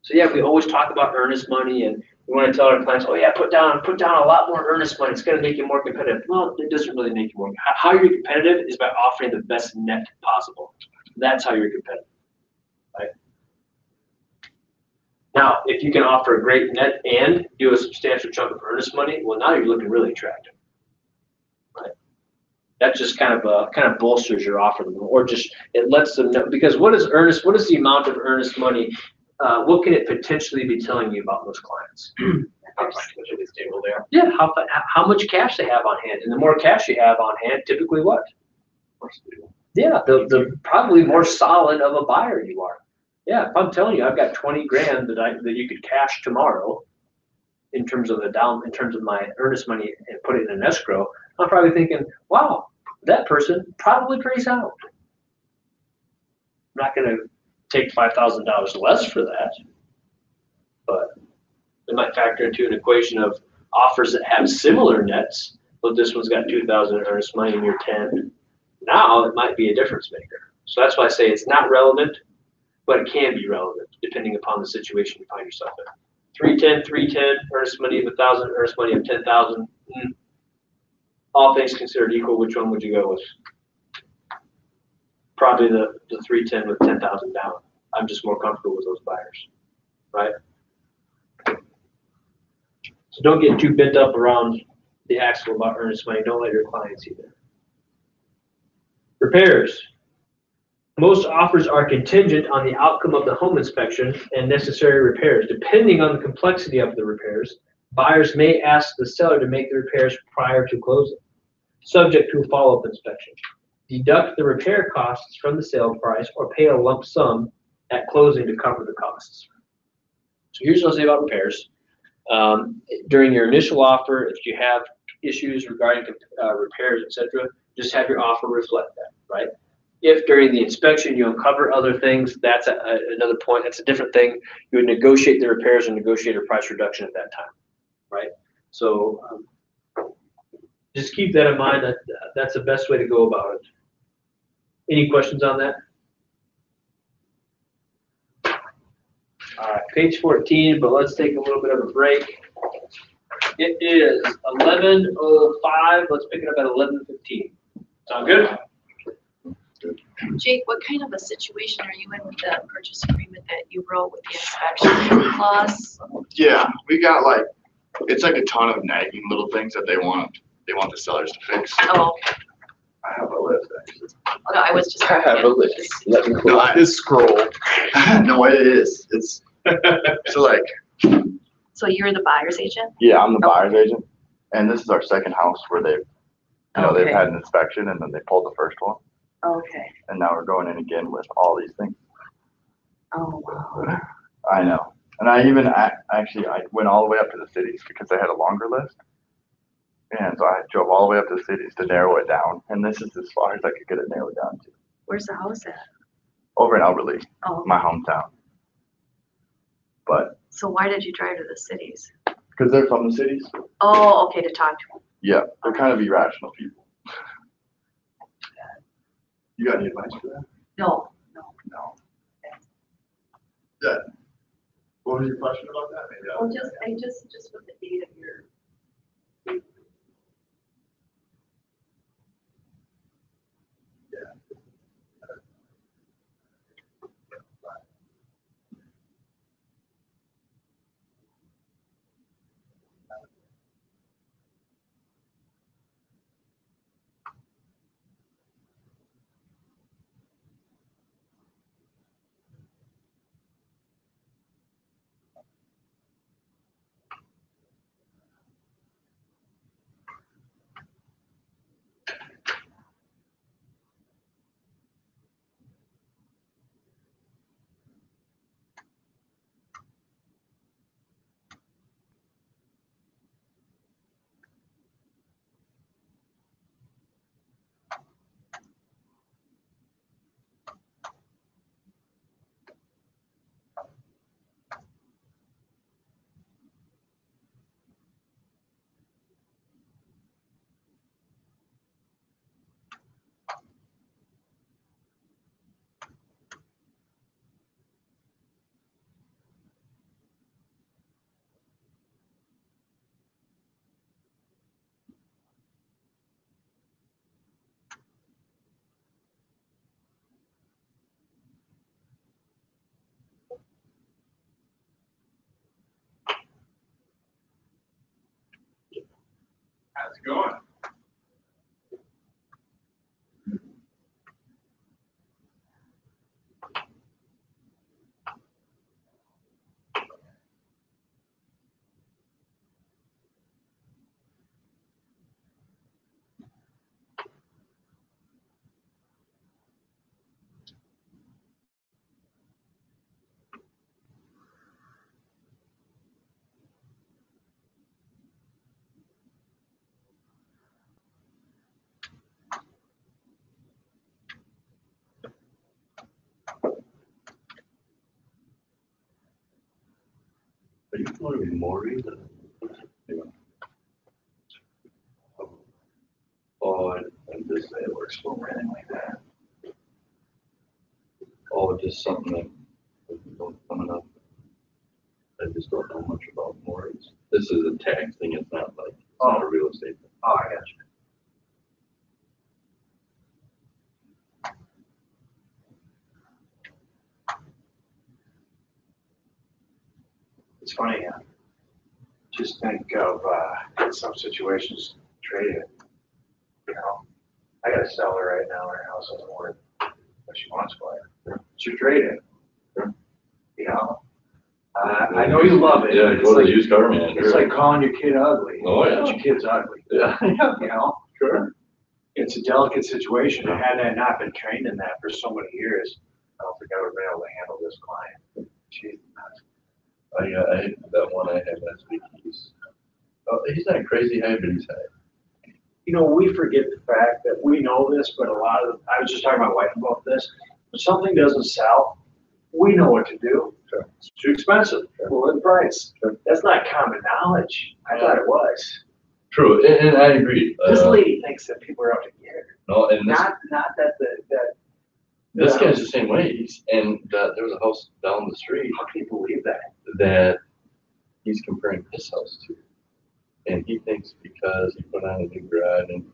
So yeah, we always talk about earnest money, and we want to tell our clients, oh yeah, put down a lot more earnest money. It's gonna make you more competitive. Well, it doesn't really make you more. How you're competitive is by offering the best net possible. That's how you're competitive. Right? Now, if you can offer a great net and do a substantial chunk of earnest money, well, now you're looking really attractive. Right? That just kind of bolsters your offer, or just it lets them know, because what is earnest? What is the amount of earnest money? What can it potentially be telling you about those clients? How financially stable they are. Yeah, how much cash they have on hand, and the more cash you have on hand, typically what? Yeah, the probably more solid of a buyer you are. Yeah, if I'm telling you I've got 20 grand that you could cash tomorrow, in terms of my earnest money and put it in an escrow, I'm probably thinking, wow, that person probably pretty sound. I'm not going to take $5,000 less for that, but it might factor into an equation of offers that have similar nets, but this one's got 2,000 in earnest money and you're 10. Now it might be a difference maker. So that's why I say it's not relevant, but it can be relevant depending upon the situation you find yourself in. 310, earnest money of 1,000, earnest money of 10,000. All things considered equal, which one would you go with? Probably the 310 with 10,000 down. I'm just more comfortable with those buyers, right? So don't get too bent up around the axle about earnest money. Don't let your clients either. Repairs. Most offers are contingent on the outcome of the home inspection and necessary repairs. Depending on the complexity of the repairs, buyers may ask the seller to make the repairs prior to closing, subject to a follow-up inspection. Deduct the repair costs from the sale price or pay a lump sum at closing to cover the costs. So here's what I'll say about repairs. During your initial offer, if you have issues regarding repairs, etc., just have your offer reflect that, right? If during the inspection you uncover other things, that's another point. That's a different thing. You would negotiate the repairs and negotiate a price reduction at that time, right? So just keep that in mind. That's the best way to go about it. Any questions on that? All right, page 14, but let's take a little bit of a break. It is 11:05. Let's pick it up at 11:15. Sound good? Jake, what kind of a situation are you in with the purchase agreement that you wrote with the inspection clause? Yeah, we got it's like a ton of nagging little things that they want the sellers to fix. Oh, I have a list actually. no, I was just. I have a list. Let me No, I this scroll. no, it is. It's so So you're the buyer's agent? yeah, I'm the Okay. buyer's agent, and this is our second house where they've they've Okay. had an inspection and then they pulled the first one, Okay. and now we're going in again with all these things. Oh, wow. I know, and I went all the way up to the cities because they had a longer list, and so I drove all the way up to the cities to narrow it down, and this is as far as I could get it narrowed down to. Where's the house at? Over in Alberley, Oh, my hometown. But so why did you drive to the cities? because they're from the cities, Oh, okay, to talk to them. yeah, they're kind of irrational people. You got any advice for that? No, no. No. Yeah. What was your question about that? Maybe Well, just with the date of your. How's it going? Are you familiar with Maury? Oh, and this, it works for anything like that. Oh, just something that coming up. I just don't know much about Maury's. This is a tax thing, it's not like, it's not a real estate thing. Oh, I got you. It's funny, just think of, in some situations, trading, you know, I got a seller right now, her house isn't worth what she wants for it. She traded, you know? I know you love it. Yeah, but it's go to like- the used car man. It's like calling your kid ugly. Oh, yeah. Your kid's ugly. Yeah, yeah, You know? sure. It's a delicate situation. Had I not been trained in that for so many years, I don't think I would have been able to handle this client. She's nuts. That one I have last week, he's not crazy high, but he's high. You know, we forget the fact that we know this, but a lot of, I was just talking to my wife about this. When something doesn't sell, we know what to do. Sure. It's too expensive. Lower the price. Sure. That's not common knowledge. I thought it was. True, and I agree. This lady thinks that people are out to get her. No, and this, Not that this guy's the same way, there was a house down the street how can you believe that? that he's comparing his house to. And he thinks because he put on a new garage and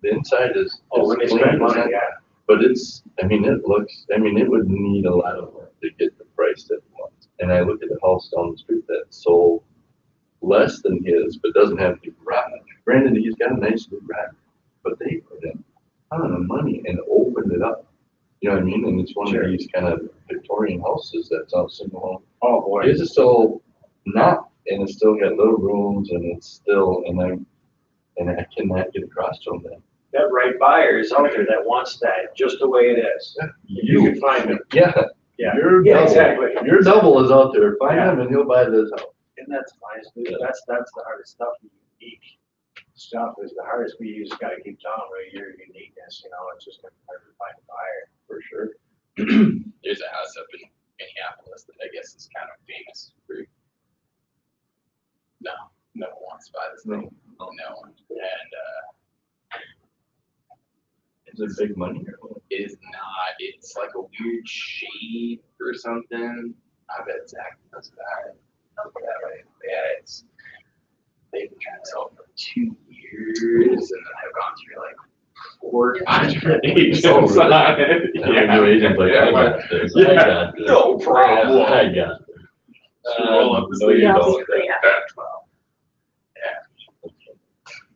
the inside is. Oh, when they clean, spend money, yeah. But it's, it would need a lot of work to get the price that he wants. And I look at the house down the street that sold less than his, but doesn't have the garage. Granted, he's got a nice new garage, but they put in a ton of money and opened it up. You know what I mean? And it's one Sure. of these kind of Victorian houses that's out single home. Oh, boy. His is still not, and it's still got little rooms, and it's still, and I cannot get across to him that. That right buyer is out there that wants that just the way it is. You can find it. Yeah. Yeah. Your Yeah, double, exactly. Your double is out there. Find Yeah. him and he'll buy this house. And that's fine. That's the hardest stuff. The unique stuff is the hardest. You just gotta keep telling them your uniqueness, you know, it's just gonna be hard to find a buyer. For sure. There's a house up in Minneapolis that I guess is kind of famous for. No one wants to buy this thing. No one. And Is it big money or what? it is not. It's like a weird shade or something. I bet Zach knows that. Yeah, they've been trying to sell it for 2 years, and then I've gone through like 4 or 5 different agents Oh, really? on it. New agent like, I got this. I Yeah, got this. no problem. I got this. Roll up the No, you Yeah. don't.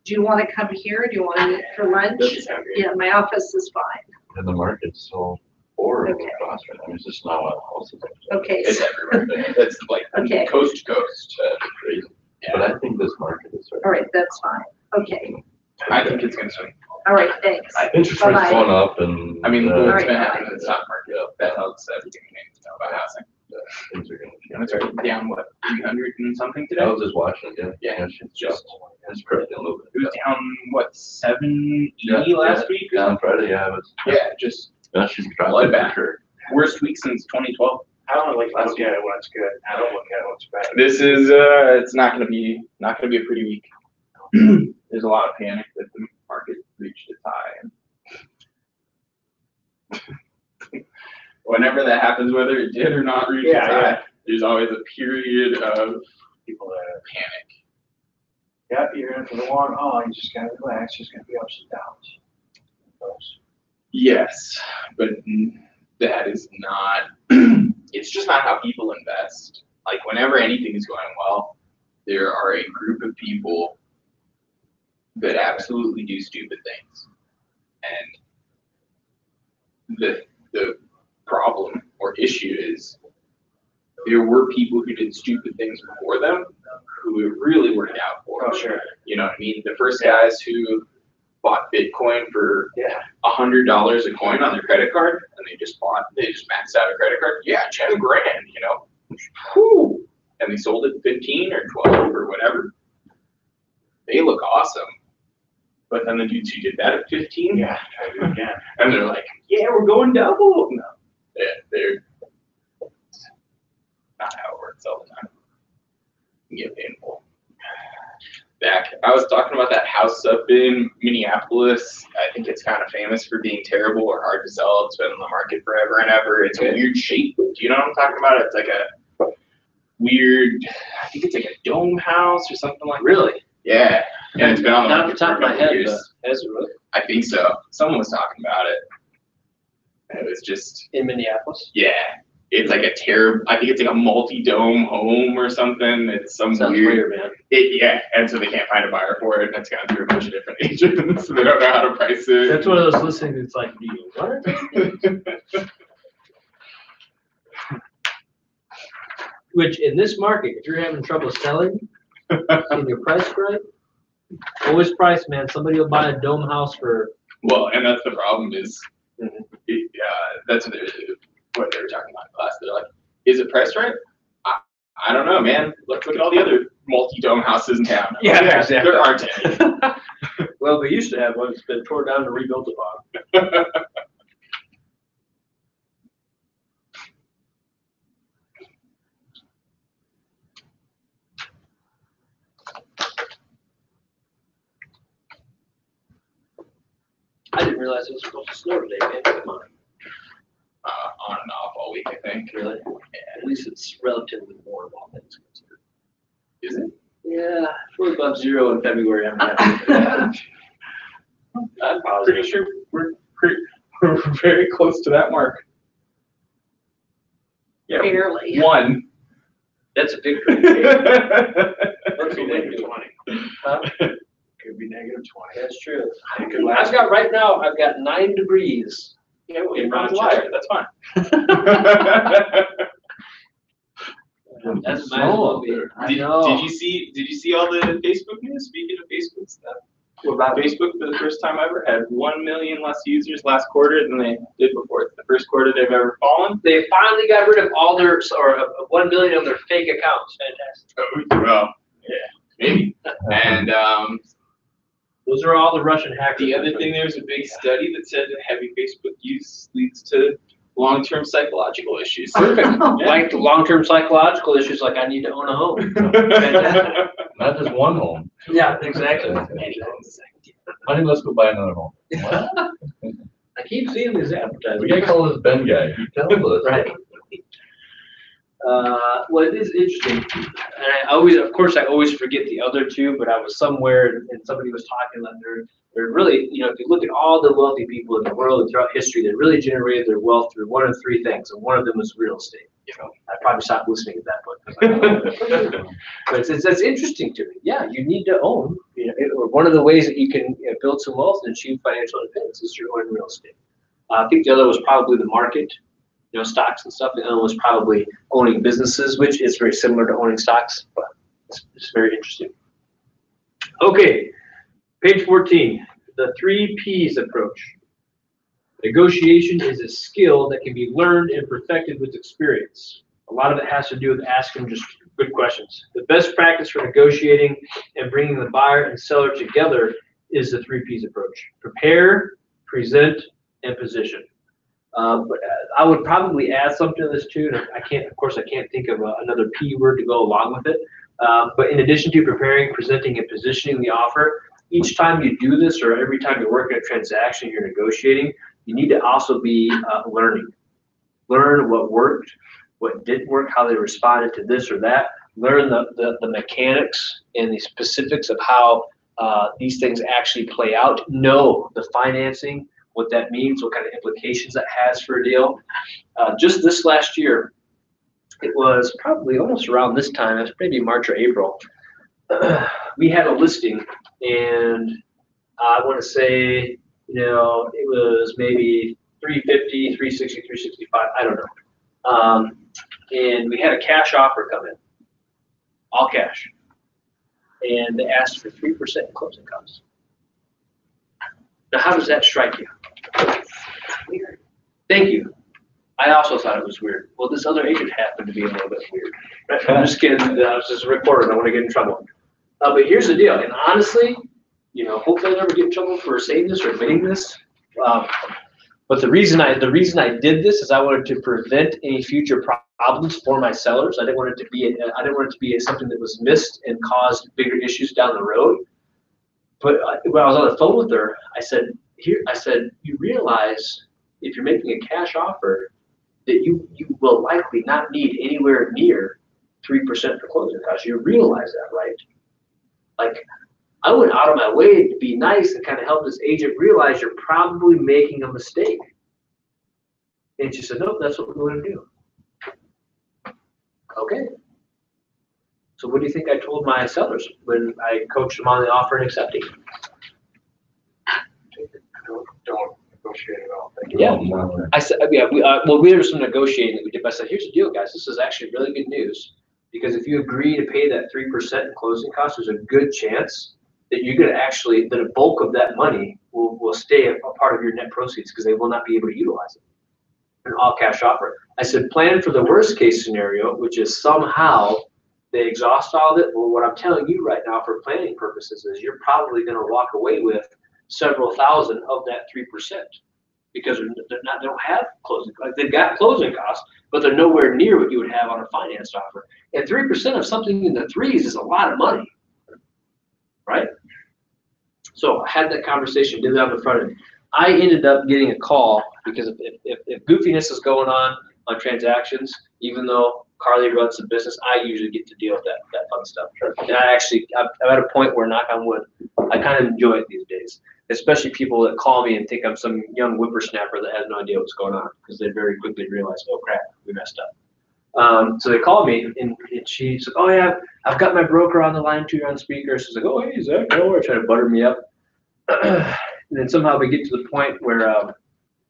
Do you want to come here? Do you want to meet for lunch? Doesn't sound great. Yeah, my office is fine. And the market's so horrible Okay. across right now. There's just not a lot of houses. Okay, It's everywhere. That's like Okay. coast to coast. Crazy. Yeah. But I think this market is. all right, that's fine. Okay, I think it's gonna swing. all right, thanks. Interest Bye-bye. rates going up and. I mean, uh, what's been Alright. happening in the stock market, that helps everything we need to know about housing. Things are gonna And it's already down, what, 300 and something I today? was just watching it, yeah. Yeah, She's just, it's crazy a little bit. It was down, what, 780 Yeah, last week? or Yeah, on something? Friday, yeah, it was. Yeah, just Yeah, she's dropping. Bloodbath. for worst week since 2012. I don't like to look at it when it's good. I don't look at it when it's bad. This is, it's not gonna be a pretty week. There's a lot of panic that the market reached its high. And whenever that happens, whether it did or not reach its Yeah, yeah. high, there's always a period of People that, panic. yeah, you're in for the long haul, you just gotta relax, there's gonna be ups and downs. Those. Yes, but that is not, it's just not how people invest. Like whenever anything is going well, there are a group of people that absolutely do stupid things. And the problem or issue is there were people who did stupid things before them who it really worked out for. Oh, sure. You know what I mean? The first guys who bought Bitcoin for $100 a coin on their credit card, and they just maxed out a credit card. Yeah, 10 grand, you know. Whew. And they sold it 15 or 12 or whatever. They look awesome. But then the dudes who did that at 15, Yeah, try to do it again. and they're like, yeah, we're going double. No, they're not how it works all the time. It can get painful. I was talking about that house up in Minneapolis. I think it's kind of famous for being terrible or hard to sell. It's been on the market forever and ever. It's a weird shape. Do you know what I'm talking about? It's like a weird, I think it's like a dome house or something like that. Really? Yeah. And it's been on the Not off the market top for of a my couple head, years. but has it really? I think so. Someone was talking about it. And it was just, In Minneapolis? yeah. It's like a terrible, I think it's like a multi-dome home or something. It's some Sounds weird. weird, man. Yeah, and so they can't find a buyer for it, and it's gone through a bunch of different agents, so they don't know how to price it. That's one of those listening that's like, do you want it? Which in this market, if you're having trouble selling and your price right, always price, man. Somebody will buy a dome house for. Well, and that's the problem is, that's what they were talking about in class. They're like, is it priced right? I don't know, man. Let's look at all the other multi-dome houses in town. Yeah, exactly. There aren't any. Well, they used to have one that's been torn down and rebuilt upon. I didn't realize it was supposed to snow today, man. Come on. On and off all week, I think. Really? At least it's relatively warm, all things considered. Is it? Yeah, if we're above zero in February, I'm happy with that. I'm positive. Pretty sure we're very close to that mark. Yeah, Barely. one. That's a victory. Could be negative 20. Huh? Could be negative 20. That's true. It could last. I've got right now, I've got 9 degrees. Yeah, well, In you're not Rochester. That's fine. That's might as well be. I know. Did you see all the Facebook news? Speaking of Facebook stuff, What about Facebook for the first time ever had 1 million less users last quarter than they did before. It's the first quarter they've ever fallen. They finally got rid of all their, or 1 million of their fake accounts. Fantastic. Oh, well, yeah, maybe. And Those are all the Russian hackers. the other thing, there was a big study that said that heavy Facebook use leads to long-term psychological issues. Perfect. Like the long-term psychological issues, like I need to own a home. Fantastic. Not just one home. Yeah, exactly. Honey, let's go buy another home. I keep seeing these advertisements. We gotta call this Ben guy. He tells us. Right. Well, it is interesting, and I always forget the other two, but I was somewhere and somebody was talking that they're really, if you look at all the wealthy people in the world and throughout history, they really generated their wealth through one of 3 things, and one of them was real estate. I probably stopped listening at that point. But it's interesting to me. Yeah, you need to own, one of the ways that you can build some wealth and achieve financial independence is through owning real estate. I think the other was probably the market. Stocks and stuff. The other was probably owning businesses, which is very similar to owning stocks, but it's very interesting. Okay, page 14, the 3 Ps approach. Negotiation is a skill that can be learned and perfected with experience. A lot of it has to do with asking just good questions. The best practice for negotiating and bringing the buyer and seller together is the 3 Ps approach. Prepare, present, and position. But I would probably add something to this too, and I can't think of another P word to go along with it. But in addition to preparing, presenting, and positioning the offer, each time you do this or every time you're working a transaction, you're negotiating, you need to also be learning. Learn what worked, what didn't work, how they responded to this or that. Learn the mechanics and the specifics of how these things actually play out. Know the financing, what that means, what kind of implications that has for a deal. Just this last year, it was probably almost around this time, it was maybe March or April, we had a listing, and I want to say, it was maybe 350, 360, 365, I don't know. And we had a cash offer come in, all cash. And they asked for 3% in closing costs. Now, how does that strike you? Weird. Thank you. I also thought it was weird. Well, this other agent happened to be a little bit weird. I'm just kidding. I was just a reporter. I don't want to get in trouble. But here's the deal. And honestly, hopefully I never get in trouble for saying this or admitting this. But the reason I did this is I wanted to prevent any future problems for my sellers. I didn't want it to be something that was missed and caused bigger issues down the road. But when I was on the phone with her, I said, you realize if you're making a cash offer that you will likely not need anywhere near 3% for closing costs. You realize that, right? Like, I went out of my way to be nice and kind of help this agent realize you're probably making a mistake. And she said, nope, that's what we're going to do. Okay. So what do you think I told my sellers when I coached them on the offer and accepting? Don't negotiate at all. Yeah. I said, yeah, well, there was some negotiating that we did. But I said, here's the deal, guys. This is actually really good news, because if you agree to pay that 3% in closing costs, there's a good chance that you're going to actually, that a bulk of that money will stay a part of your net proceeds, because they will not be able to utilize it. An all cash offer. I said, plan for the worst case scenario, which is somehow they exhaust all of it. Well, what I'm telling you right now for planning purposes is you're probably going to walk away with several thousand of that 3%, because they don't have closing costs. They've got closing costs, but they're nowhere near what you would have on a financed offer. And 3% of something in the threes is a lot of money, right? So I had that conversation, did that on the front end. I ended up getting a call because if goofiness is going on transactions, even though Carly runs the business, I usually get to deal with that fun stuff. And I'm at a point where, knock on wood, I kind of enjoy it these days, especially people that call me and think I'm some young whippersnapper that has no idea what's going on, because they very quickly realize, oh crap, we messed up. So they called me, and she said, oh yeah, I've got my broker on the line too, on speaker. She's like, oh hey Zach, trying to butter me up. And then somehow we get to the point where,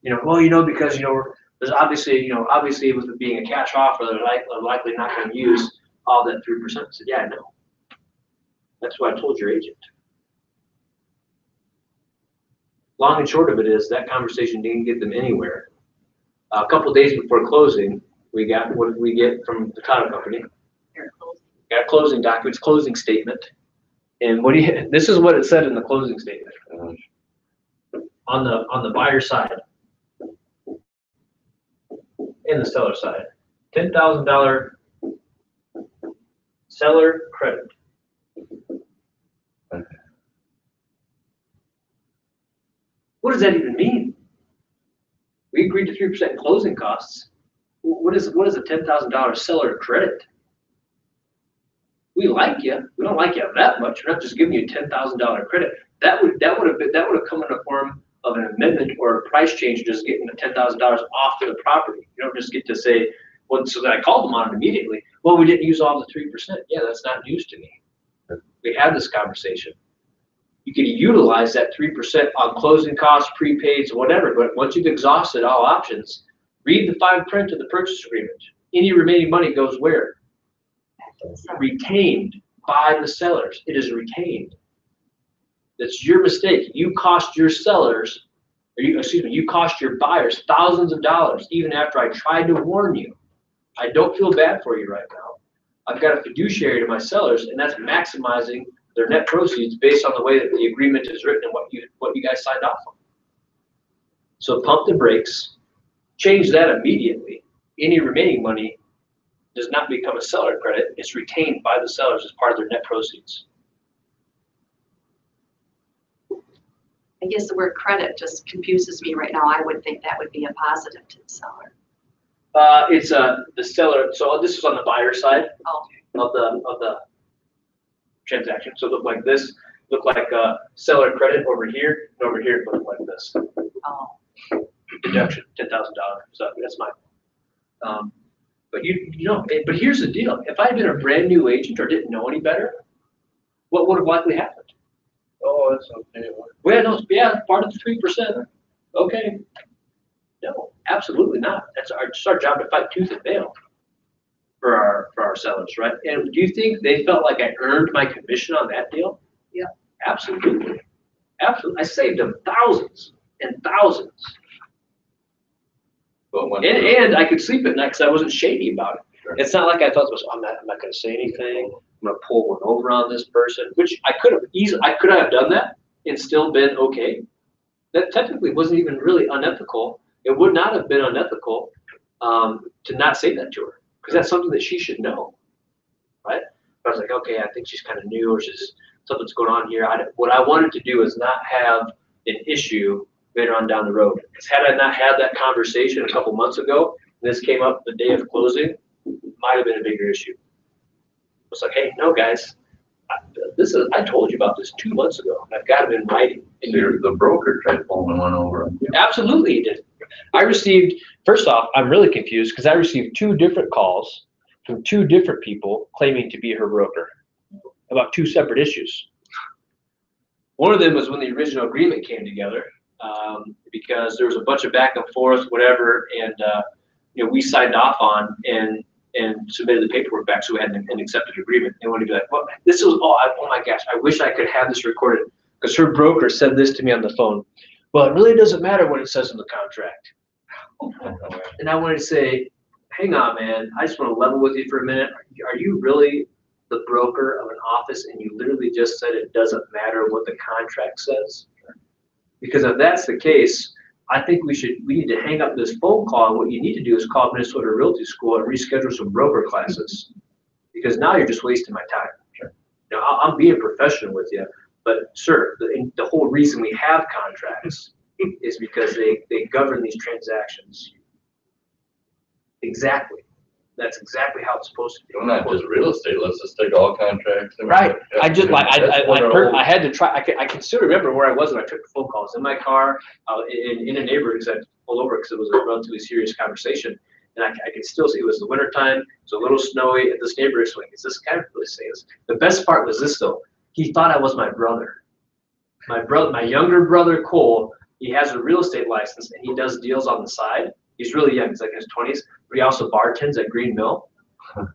because there's obviously with it being a cash offer, they're likely not going to use all that 3%. I said, yeah, I know. That's why I told your agent. Long and short of it is that conversation didn't get them anywhere. A couple of days before closing, what did we get from the title company? Got closing documents, closing statement. And this is what it said in the closing statement. On the buyer side and the seller side, $10,000 seller credit. What does that even mean? We agreed to 3% closing costs. What is a $10,000 seller credit? We like you. We don't like you that much. We're not just giving you $10,000 credit. That would have come in the form of an amendment or a price change, just getting the $10,000 off of the property. You don't just get to say, well, so that I called them on it immediately. Well, we didn't use all the 3%. Yeah, that's not news to me. We had this conversation. You can utilize that 3% on closing costs, prepaids, whatever. But once you've exhausted all options, read the fine print of the purchase agreement. Any remaining money goes where? Retained by the sellers. It is retained. That's your mistake. You cost your sellers, you cost your buyers thousands of dollars, even after I tried to warn you. I don't feel bad for you right now. I've got a fiduciary to my sellers, and that's maximizing their net proceeds based on the way that the agreement is written and what you guys signed off on. So pump the brakes, change that immediately. Any remaining money does not become a seller credit. It's retained by the sellers as part of their net proceeds. I guess the word credit just confuses me right now. I would think that would be a positive to the seller. It's the seller. So this is on the buyer side of the transaction. So it looked like this. Look like seller credit over here, and over here it looked like this. Oh. Deduction, $10,000. So that's mine. But but here's the deal. If I had been a brand new agent or didn't know any better, what would have likely happened? Oh, it's okay. Well, no, yeah, part of the 3%. Okay. No, absolutely not. It's our job to fight tooth and nail for our sellers, right? And do you think they felt like I earned my commission on that deal? Yeah. Absolutely. Absolutely. I saved them thousands and thousands. But when. And I could sleep at night because I wasn't shady about it. Sure. It's not like I thought, I'm not going to say anything. I'm going to pull one over on this person, which I could have done that and still been okay. That technically wasn't even really unethical. It would not have been unethical to not say that to her, because that's something that she should know, right? But I was like, okay, I think she's kind of new, or something's going on here. What I wanted to do is not have an issue later on down the road. Because had I not had that conversation a couple months ago, and this came up the day of closing, might have been a bigger issue. It's like, hey, no, guys, I told you about this 2 months ago. I've got it in writing. And the broker tried pulling one over on you. Absolutely, he did. First off, I'm really confused because I received 2 different calls from 2 different people claiming to be her broker about 2 separate issues. One of them was when the original agreement came together, because there was a bunch of back and forth, whatever, and we signed off on and submitted the paperwork back, so we had an accepted agreement. They wanted to be like, well, this is oh my gosh, I wish I could have this recorded, because her broker said this to me on the phone. Well, it really doesn't matter what it says in the contract. And I wanted to say, hang on, man, I just want to level with you for a minute. Are you really the broker of an office, and you literally just said it doesn't matter what the contract says? Because if that's the case, I think we need to hang up this phone call, and what you need to do is call Minnesota Realty School and reschedule some broker classes, because now you're just wasting my time. Sure. I'm being professional with you, but sir, the whole reason we have contracts is because they govern these transactions. Exactly. That's exactly how it's supposed to be. Well, not just real estate, let's just take all contracts. Right. I had to try. I can still remember where I was when I took the phone calls. In my car, in a neighborhood, because I pulled over because it was a relatively serious conversation. And I could still see it was the wintertime. It was a little snowy at this neighborhood. So is this guy really saying this? The best part was this, though. He thought I was my brother. My younger brother, Cole, he has a real estate license, and he does deals on the side. He's really young. He's like in his 20s. But he also bartends at Green Mill.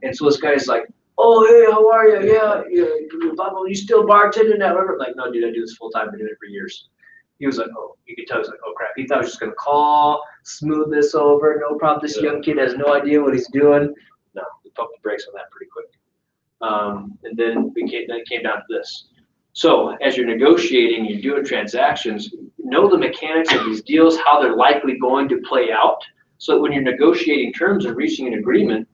And so this guy's like, oh, hey, how are you? Yeah, you still bartending that? I'm like, no, dude, I do this full time. I've been doing it for years. He was like, oh, you could tell. He's like, oh, crap. He thought I was just going to call, smooth this over. No problem. This young kid has no idea what he's doing. No, we pumped the brakes on that pretty quick. And then it came down to this. So as you're negotiating, you're doing transactions, know the mechanics of these deals, how they're likely going to play out. So that when you're negotiating terms and reaching an agreement,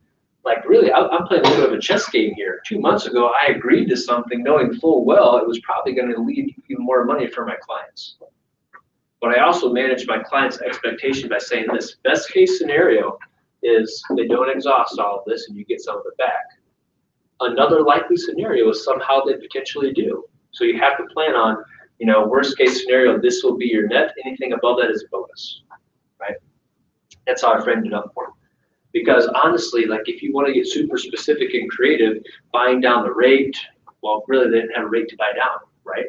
like really, I'm playing a little bit of a chess game here. 2 months ago, I agreed to something knowing full well it was probably going to lead even more money for my clients. But I also manage my clients' expectation by saying this: best case scenario is they don't exhaust all of this and you get some of it back. Another likely scenario is somehow they potentially do. So you have to plan on, worst case scenario, this will be your net. Anything above that is a bonus, right? That's how I framed it up for them. Because honestly, like if you want to get super specific and creative, buying down the rate, well, really they didn't have a rate to buy down, right?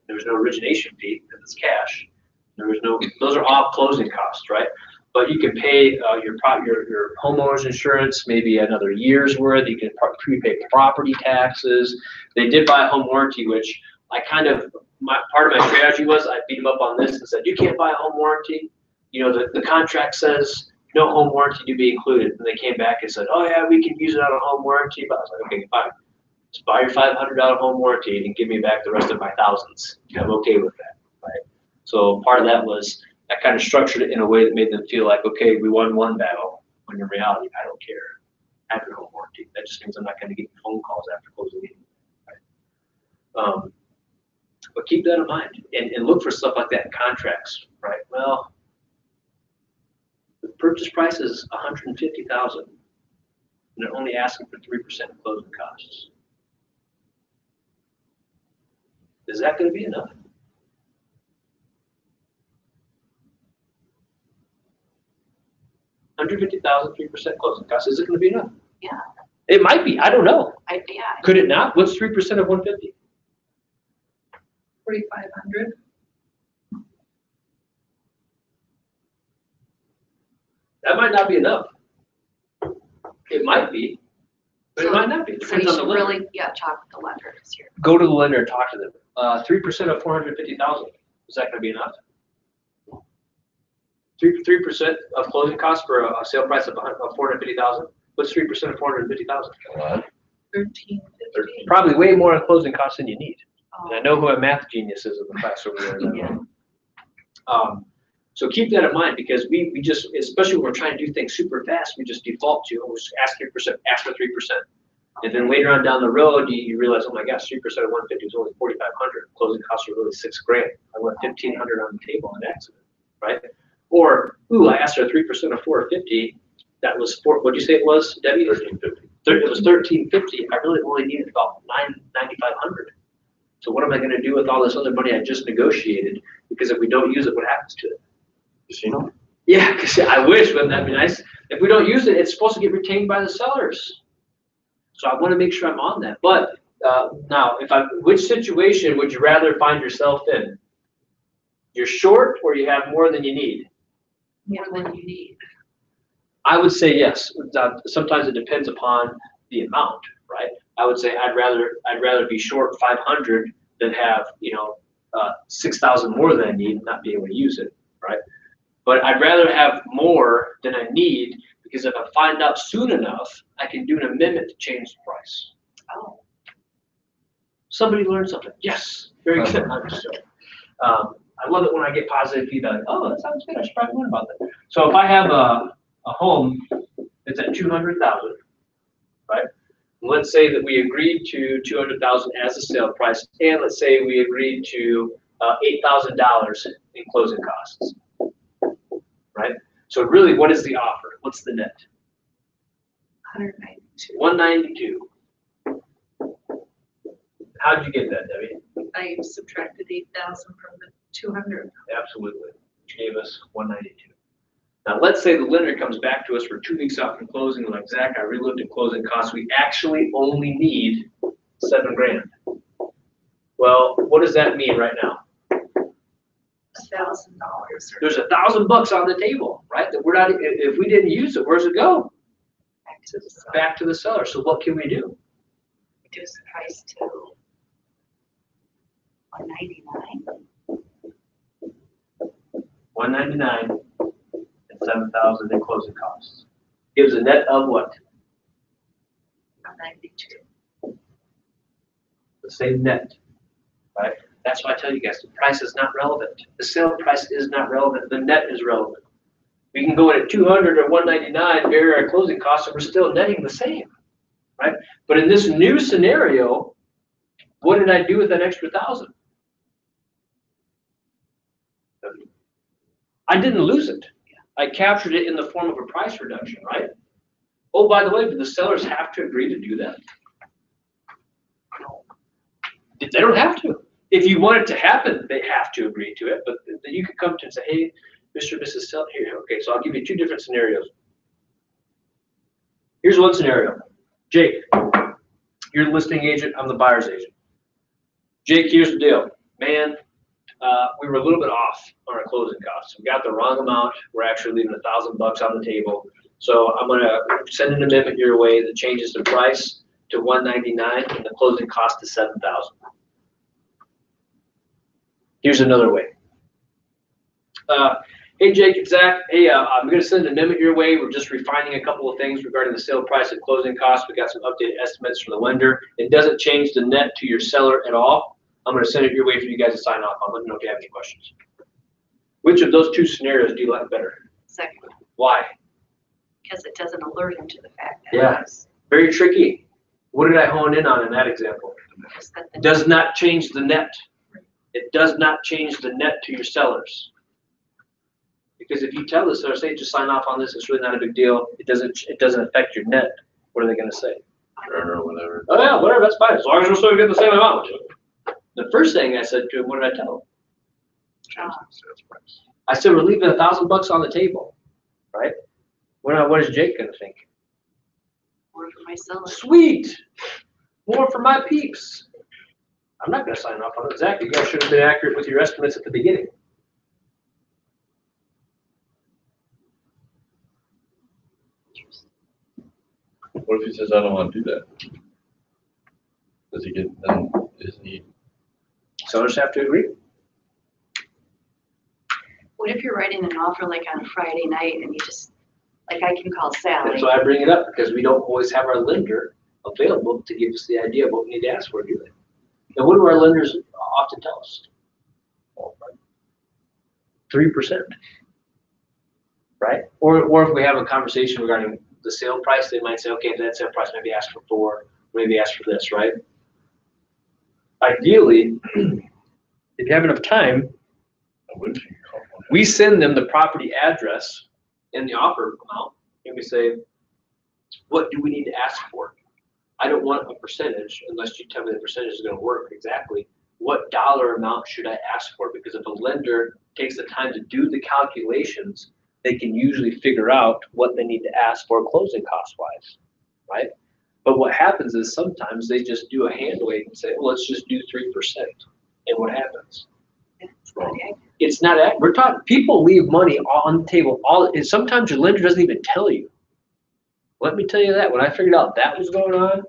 There was no origination fee because it's cash. Those are all closing costs, right? But you can pay your homeowner's insurance, maybe another year's worth. You can prepay property taxes. They did buy a home warranty, which part of my strategy was I beat them up on this and said, you can't buy a home warranty. The contract says no home warranty to be included. And they came back and said, oh yeah, we can use it on a home warranty. But I was like, okay, fine. Just buy your $500 home warranty and give me back the rest of my thousands. I'm okay with that, right? So part of that was I kind of structured it in a way that made them feel like, okay, we won one battle, when in reality, I don't care. I have your home warranty. That just means I'm not going to get phone calls after closing meeting. Right? But keep that in mind and look for stuff like that in contracts, right? Well, the purchase price is $150,000, and they're only asking for 3% of closing costs. Is that going to be enough? $150,000, 3% closing costs. Is it going to be enough? Yeah. It might be. I don't know. Yeah. Could it not? What's 3% of 150? 4,500. That might not be enough. It might be, but it So- might not be. It So you depends on the should lender. really, yeah, talk with the lender this year. Go to the lender and talk to them. 3% of 450,000, is that gonna be enough? 3% of closing costs for a sale price of 450,000? What's 3% of 450,000? A lot. 1,350. Probably way more on closing costs than you need. Oh, And I know who a math genius is in the class over there. Yeah. So keep that in mind, because we just, especially when we're trying to do things super fast, we just default to, oh, just ask 3%, ask for 3%. And then later on down the road, you realize, oh my gosh, 3% of 150 is only 4,500. Closing costs are really $6,000. I went 1,500 on the table on accident, right? Or, ooh, I asked her 3% of 450. That was what'd you say it was, Debbie? 1,350. It was 1,350. I really only needed about 9,500. So what am I gonna do with all this other money I just negotiated? Because if we don't use it, what happens to it? Casino? Yeah, because I wish, wouldn't that be nice? If we don't use it, it's supposed to get retained by the sellers. So I want to make sure I'm on that. But now, which situation would you rather find yourself in? You're short or you have more than you need? More than you need. I would say yes. Sometimes it depends upon the amount, right? I would say I'd rather be short 500 than have 6,000 more than I need and not be able to use it, right? But I'd rather have more than I need, because if I find out soon enough, I can do an amendment to change the price. Oh, Somebody learned something. Yes, very good. I'm just joking. I love it when I get positive feedback. Oh, that sounds good. I should probably learn about that. So if I have a home that's at 200,000, right? Let's say that we agreed to 200,000 as a sale price, and let's say we agreed to $8,000 in closing costs, right? So really, what is the offer? What's the net? 192. 192. How'd you get that, Debbie? I subtracted 8,000 from the 200. Absolutely. Which gave us 192. Now, let's say the lender comes back to us for 2 weeks out from closing, like, Zach, I relooked at closing costs. We actually only need $7,000. Well, what does that mean right now? $1,000. There's $1,000 on the table, right? That we're not, if we didn't use it, where's it go? Back to the seller. Back to the seller. So what can we do? reduce the price to 199. 199 and 7,000 in closing costs. Gives a net of what? 192. The same net, right? That's why I tell you guys, the price is not relevant. The sale price is not relevant. The net is relevant. We can go in at 200 or 199, vary our closing costs, and we're still netting the same, right? But in this new scenario, what did I do with that extra 1,000? I didn't lose it. I captured it in the form of a price reduction, right? Oh, by the way, do the sellers have to agree to do that? No. They don't have to. If you want it to happen, they have to agree to it. But then you could come to and say, hey, Mr. and Mrs. Seller, here, okay, so I'll give you two different scenarios. Here's one scenario. Jake, you're the listing agent, I'm the buyer's agent. Jake, here's the deal. Man, we were a little bit off on our closing costs. We got the wrong amount. We're actually leaving $1,000 on the table. So I'm gonna send an amendment your way that changes the price to $199 and the closing cost to $7,000. Here's another way. Hey Jake, it's Zach. Hey, I'm gonna send an amendment your way. We're just refining a couple of things regarding the sale price and closing costs. We got some updated estimates from the lender. It doesn't change the net to your seller at all. I'm gonna send it your way for you guys to sign off on. Let me know if you have any questions. Which of those two scenarios do you like better? Second, Why? because it doesn't alert him to the fact that Yeah. it's Very tricky. What did I hone in on in that example? just that the Does not change the net. It does not change the net to your sellers. Because if you tell the seller, say, just sign off on this, it's really not a big deal. It doesn't affect your net. What are they gonna say? Or whatever. Oh yeah, whatever, that's fine, as long as we're still getting the same amount. The first thing I said to him, what did I tell him? Change the sales price. I said, we're leaving $1,000 on the table, right? What is Jake gonna think? word for my seller. Sweet, more for my peeps. I'm not gonna sign off on it. Zach, you guys should have been accurate with your estimates at the beginning. What if he says, I don't want to do that? Does he get, then, is he, Sellers have to agree. What if you're writing an offer like on a Friday night and you just, like I can call Sally. That's why I bring it up, because we don't always have our lender available to give us the idea of what we need to ask for, do they? And what do our lenders often tell us? 3%. Right? Or if we have a conversation regarding the sale price, they might say, okay, that sale price, maybe ask for 4, maybe ask for this, right? Ideally, if you have enough time, I wouldn't you call him? we send them the property address and the offer amount, and we say, what do we need to ask for? I don't want a percentage unless you tell me the percentage is going to work exactly. What dollar amount should I ask for? Because if a lender takes the time to do the calculations, they can usually figure out what they need to ask for closing cost wise, right? But what happens is sometimes they just do a hand wave and say, well, let's just do 3%. And what happens? It's not, we're talking, people leave money on the table and sometimes your lender doesn't even tell you. Let me tell you that, when I figured out that was going on,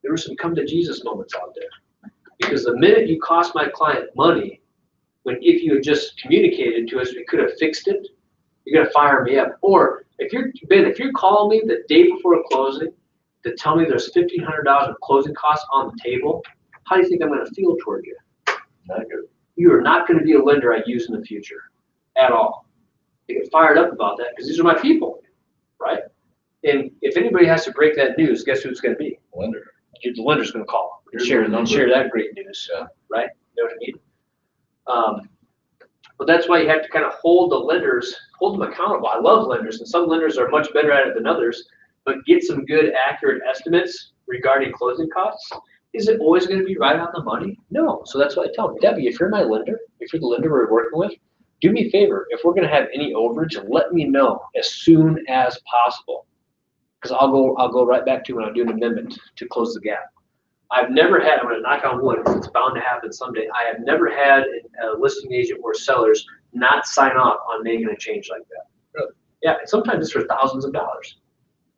there were some come to Jesus moments out there. Because the minute you cost my client money, when if you had just communicated to us, we could have fixed it, you're gonna fire me up. Or if you're calling me the day before a closing to tell me there's $1,500 of closing costs on the table, how do you think I'm gonna feel toward you? Not good. You are not gonna be a lender I use in the future at all. They get fired up about that because these are my people, right? And if anybody has to break that news, guess who it's going to be? Wonder. The lender's going to call and Here's share, the number. share that great news, Yeah. right? You know what I mean? But that's why you have to kind of hold them accountable. I love lenders, and some lenders are much better at it than others, but get some good, accurate estimates regarding closing costs. Is it always going to be right on the money? No. So that's what I tell them. Debbie, if you're my lender, if you're the lender we're working with, do me a favor. If we're going to have any overage, let me know as soon as possible. Because I'll go right back to when I do an amendment to close the gap. I've never had, I'm gonna knock on wood, it's bound to happen someday. I have never had a listing agent or sellers not sign off on making a change like that. Really? Yeah, and sometimes it's for thousands of dollars.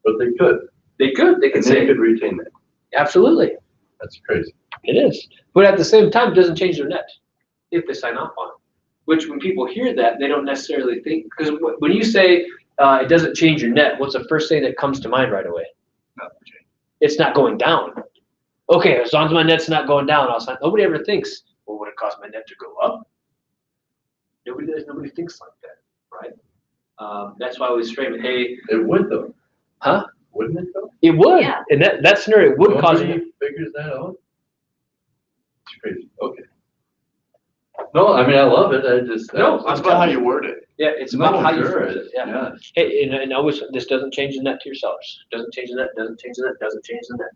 But they could. They could And say, they could retain that. absolutely, That's crazy. it is. But at the same time, it doesn't change their net if they sign off on it. Which when people hear that, they don't necessarily think, because when you say it doesn't change your net, what's the first thing that comes to mind right away? It's not going down. Okay, as long as my net's not going down, I'll sign. Nobody ever thinks, well, would it cause my net to go up? Nobody thinks like that, right? That's why we frame it, hey. It would though. Huh? Wouldn't it though? It would, Yeah. and that scenario would cause you. Nobody figures that out. It's crazy. Okay. No, I mean, I love it. I just. No, That's about how you word it. Yeah, it's about how you sure. phrase it, yeah. Hey, and always, this doesn't change the net to your sellers. Doesn't change the net, doesn't change the net, doesn't change the net.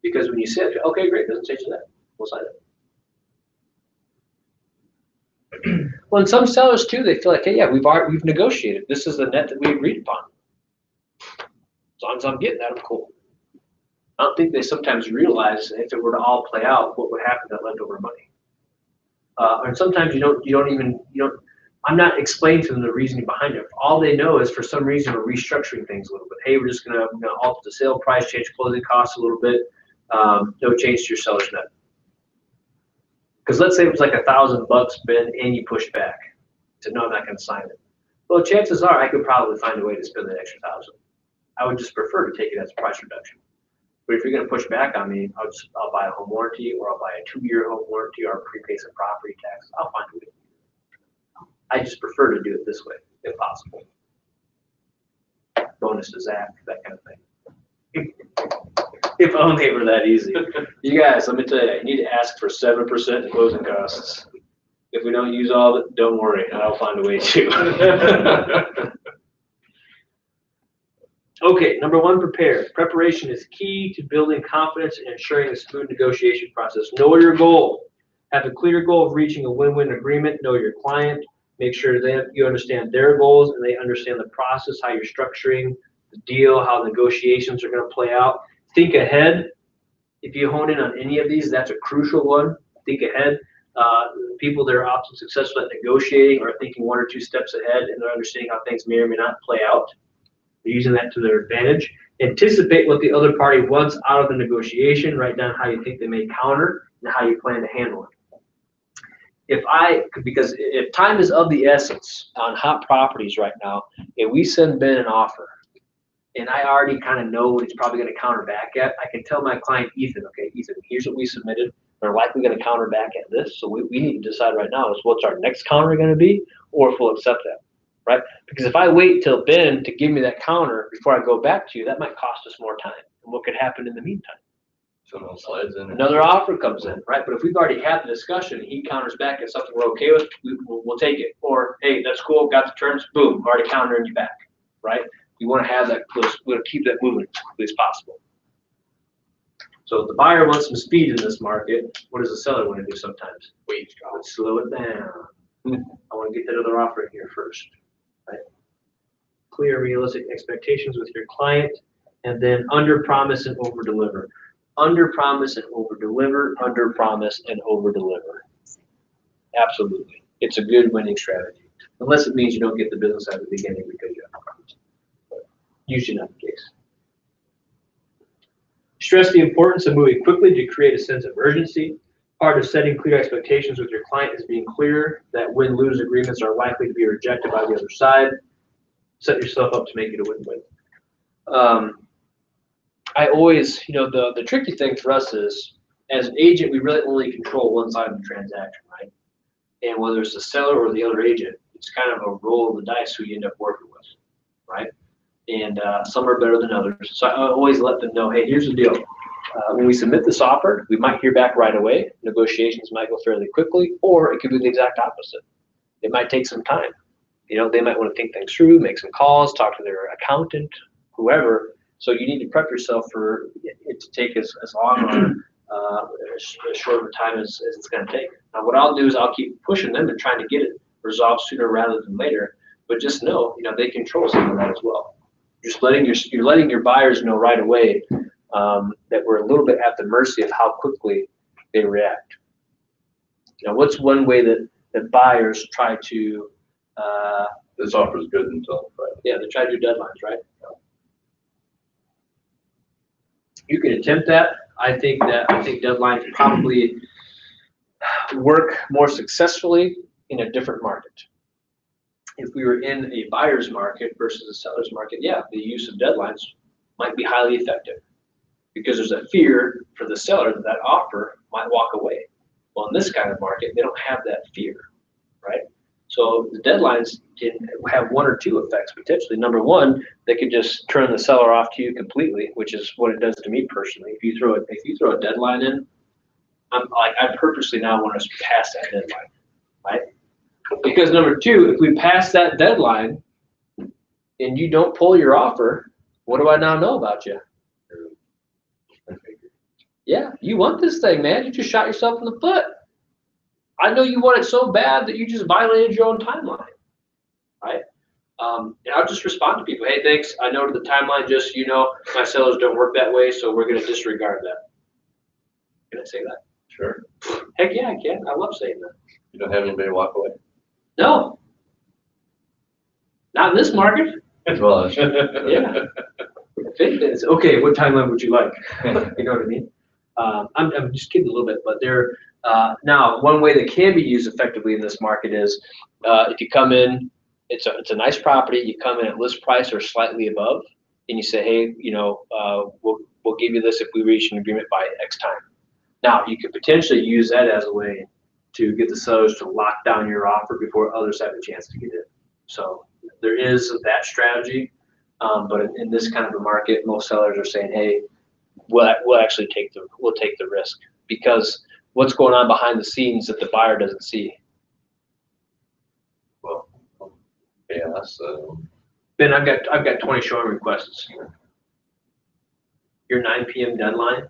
Because when you say it, okay, great, doesn't change the net, we'll sign it. Well, and some sellers too, they feel like, hey, yeah, we've negotiated. This is the net that we agreed upon. As long as I'm getting that, I'm cool. I don't think they sometimes realize if it were to all play out, what would happen to that leftover money. And sometimes you don't. I'm not explaining to them the reasoning behind it. All they know is for some reason we're restructuring things a little bit. Hey, we're just gonna alter the sale price, change closing costs a little bit. No change to your seller's net. Because let's say it was like $1,000, Ben, and you push back. Said, no, I'm not gonna sign it. Well, chances are I could probably find a way to spend that extra $1,000. I would just prefer to take it as a price reduction. But if you're gonna push back on me, I'll buy a home warranty, or I'll buy a 2-year home warranty, or prepay some property tax. I'll find a way. I just prefer to do it this way, if possible. Bonus to Zach, that kind of thing. If only it were that easy. You guys, let me tell you, you need to ask for 7% in closing costs. If we don't use all of it, don't worry, I'll find a way to. Okay, number 1, prepare. Preparation is key to building confidence and ensuring a smooth negotiation process. Know your goal. Have a clear goal of reaching a win-win agreement. Know your client. Make sure that you understand their goals and they understand the process, how you're structuring the deal, how negotiations are going to play out. Think ahead. if you hone in on any of these, that's a crucial one. Think ahead. People that are often successful at negotiating are thinking 1 or 2 steps ahead, and they're understanding how things may or may not play out. They're using that to their advantage. Anticipate what the other party wants out of the negotiation. Write down how you think they may counter and how you plan to handle it. Because if time is of the essence on hot properties right now, if we send Ben an offer, and I already kind of know what he's probably going to counter back at, I can tell my client, Ethan, okay, Ethan, here's what we submitted. They're likely going to counter back at this. So we need to decide right now is what's our next counter going to be, or if we'll accept that, right? Because if I wait till Ben to give me that counter before I go back to you, that might cost us more time. And what could happen in the meantime? Someone else slides in. Another offer comes in, right? But if we've already had the discussion and he counters back at something we're okay with, we'll take it. Or, hey, that's cool, got the terms, boom, already countering you back, right? You want to have that close, we want to keep that moving as quickly as possible. So if the buyer wants some speed in this market, what does the seller want to do sometimes? Wait, let's slow it down. I want to get that other offer in here first, right? Clear, realistic expectations with your client, and then under promise and over deliver. Under promise and over deliver, under promise and over deliver. Absolutely. It's a good winning strategy. Unless it means you don't get the business at the beginning because you have a promise. But usually not the case. Stress the importance of moving quickly to create a sense of urgency. Part of setting clear expectations with your client is being clear that win-lose agreements are likely to be rejected by the other side. Set yourself up to make it a win-win. I always, the tricky thing for us is, as an agent, we really only control one side of the transaction, right? And whether it's the seller or the other agent, it's kind of a roll of the dice who you end up working with, right? And some are better than others. So I always let them know, hey, here's the deal. When we submit this offer, we might hear back right away. Negotiations might go fairly quickly, or it could be the exact opposite. It might take some time. They might want to think things through, make some calls, talk to their accountant, whoever. So you need to prep yourself for it to take as long or as short of a time as it's going to take. Now, what I'll do is I'll keep pushing them and trying to get it resolved sooner rather than later. But just know, they control some of that as well. You're letting your buyers know right away that we're a little bit at the mercy of how quickly they react. What's one way that buyers try to this offer is good until Friday. Yeah, they try to do deadlines, right? You can attempt that. I think deadlines probably work more successfully in a different market. If we were in a buyer's market versus a seller's market, yeah, the use of deadlines might be highly effective because there's a fear for the seller that that offer might walk away. Well, in this kind of market, they don't have that fear, right? So the deadlines can have 1 or 2 effects potentially. Number one, they could just turn the seller off to you completely, which is what it does to me personally. If you throw a deadline in, I purposely now want us to pass that deadline, right? Because number 2, if we pass that deadline and you don't pull your offer, what do I now know about you? Yeah, you want this thing, man. You just shot yourself in the foot. I know you want it so bad that you just violated your own timeline, right? And I'll just respond to people. Hey, thanks. I know the timeline, just, my sellers don't work that way, so we're going to disregard that. Can I say that? Sure. Heck yeah, I can. I love saying that. You don't have anybody walk away? No. Not in this market. Well, Yeah. It's okay, what timeline would you like? You know what I mean? I'm just kidding a little bit, but now one way that can be used effectively in this market is if you come in, it's a nice property, you come in at list price or slightly above, and you say, hey, we'll give you this if we reach an agreement by X time. Now, you could potentially use that as a way to get the sellers to lock down your offer before others have a chance to get in. So there is that strategy, but in this kind of a market, most sellers are saying, hey, we'll actually take the risk, because what's going on behind the scenes that the buyer doesn't see. Well, yeah, so. Ben, I've got 20 showing requests. Your 9 p.m. deadline,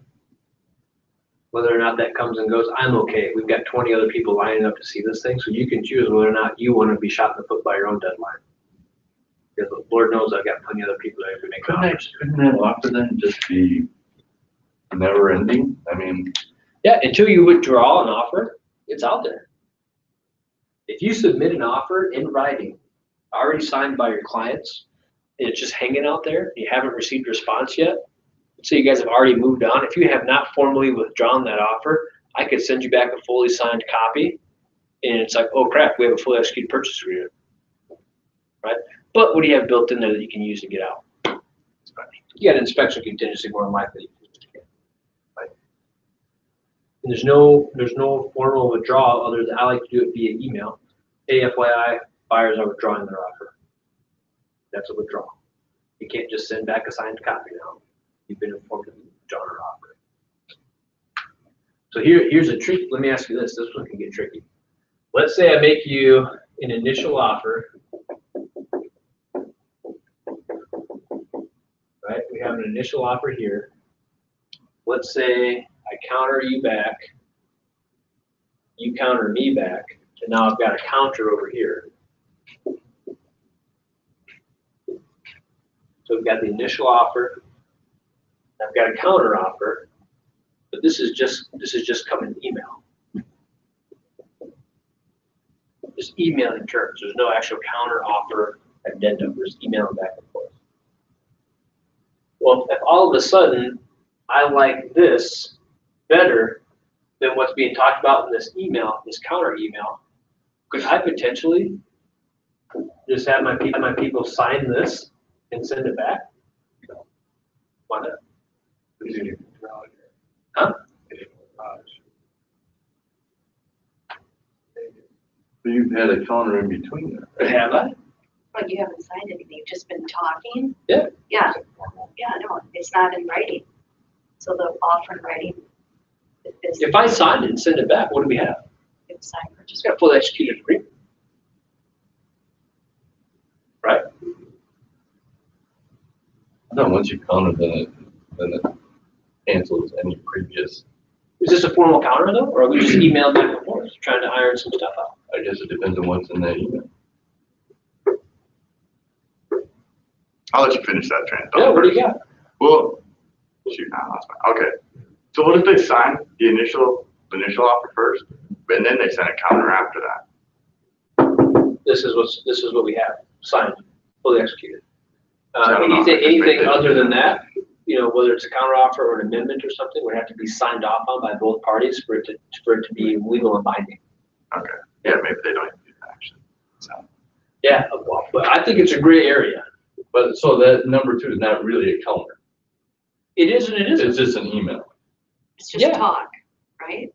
whether or not that comes and goes, I'm okay. We've got 20 other people lining up to see this thing, so you can choose whether or not you want to be shot in the foot by your own deadline. Because Lord knows I've got plenty of other people that are going to make offers. Couldn't that offer then just be never ending? I mean, Yeah, until you withdraw an offer, it's out there. If you submit an offer in writing, already signed by your clients, and it's just hanging out there, you haven't received a response yet, so you guys have already moved on. If you have not formally withdrawn that offer, I could send you back a fully signed copy, and it's like, oh crap, we have a fully executed purchase agreement, right? But what do you have built in there that you can use to get out? You got inspection contingency more than likely. And there's no formal withdrawal other than I like to do it via email. Hey, FYI, buyers are withdrawing their offer. That's a withdrawal. You can't just send back a signed copy now. You've been informed of the withdrawal offer. So here's a trick. Let me ask you this. This one can get tricky. Let's say I make you an initial offer. Right? We have an initial offer here. Let's say I counter you back, you counter me back, and now I've got a counter over here. So we've got the initial offer, I've got a counter offer, but this is just coming email. Just emailing terms. There's no actual counter offer addendum. There's emailing back and forth. Well, if all of a sudden I like this better than what's being talked about in this email, this counter email, could I potentially just have my people sign this and send it back? Why not? Huh? you've had a counter in between there. Right? Have I? But you haven't signed anything, you've just been talking? Yeah. Yeah, no, it's not in writing. So the offer in writing is. If I signed it and send it back, what do we have? It's signed purchase. Just got a fully executed agreement. Right? No, once you counter, then it cancels any previous. Is this a formal counter though, or are we just emailing back and forth, trying to iron some stuff out? I guess it depends on what's in that email. I'll let you finish that train. Yeah, what do you got? Well, shoot, I lost my, okay. So what if they sign the initial offer first, and then they send a counter after that? This is what we have, signed, fully executed. So I don't know if I can Anything make other that. than that, you know, whether it's a counter offer or an amendment or something, would have to be signed off on by both parties for it to be legal and binding. Okay, yeah, maybe they don't even do that actually, so. Yeah, well, but I think it's a gray area. But so that number 2 is not really a counter. It is and it isn't. It's just an email. It's just Yeah. talk, right?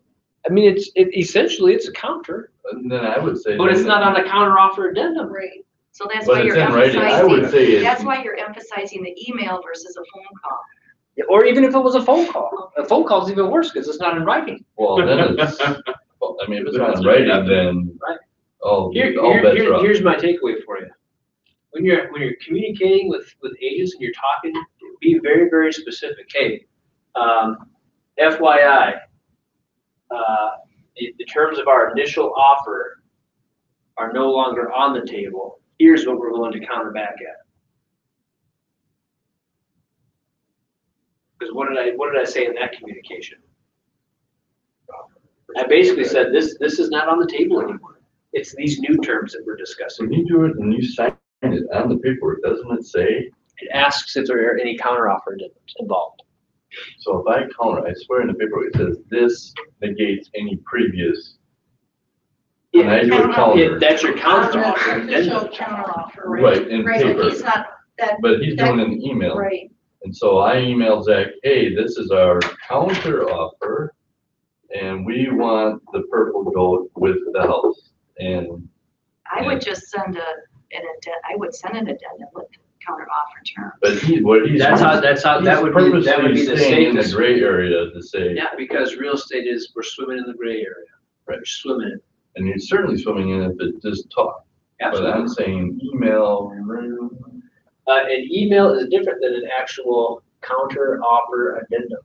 I mean, essentially it's a counter, And then I would say. but it's not on a counter offer addendum. Right. So that's But why it's you're in writing. I would emphasizing, say it's. that's why you're emphasizing the email versus a phone call. Or even if it was a phone call. A phone call is even worse because it's not in writing. Well, then it's, well, I mean, if it's not in writing, then. Right. Oh, all bets are off. Here's my takeaway for you. When you're communicating with agents and you're talking, be very, very specific. Hey, FYI, the terms of our initial offer are no longer on the table. Here's what we're willing to counter back at. Because what did I say in that communication? I basically said this is not on the table anymore. It's these new terms that we're discussing. When you do it and you sign it on the paperwork, doesn't it say? It asks if there are any counteroffer involved. So if I counter, I swear in the paperwork, it says this negates any previous. And I do a counter, That's your counteroffer. Official counteroffer, right? Right, in Right, but paper. he's not, that, but he's doing an email. right, And so I emailed Zach, hey, this is our counter offer, and we want the purple goat with the house. And I would just send I would send an addendum with counter offer terms. but what he's. That would be the purposely staying in the safest. gray area to say, Yeah, because real estate we're swimming in the gray area. Right. We're swimming in it. and you're certainly swimming in it, but just talk. But Absolutely. I'm saying email. An email is different than an actual counter offer addendum.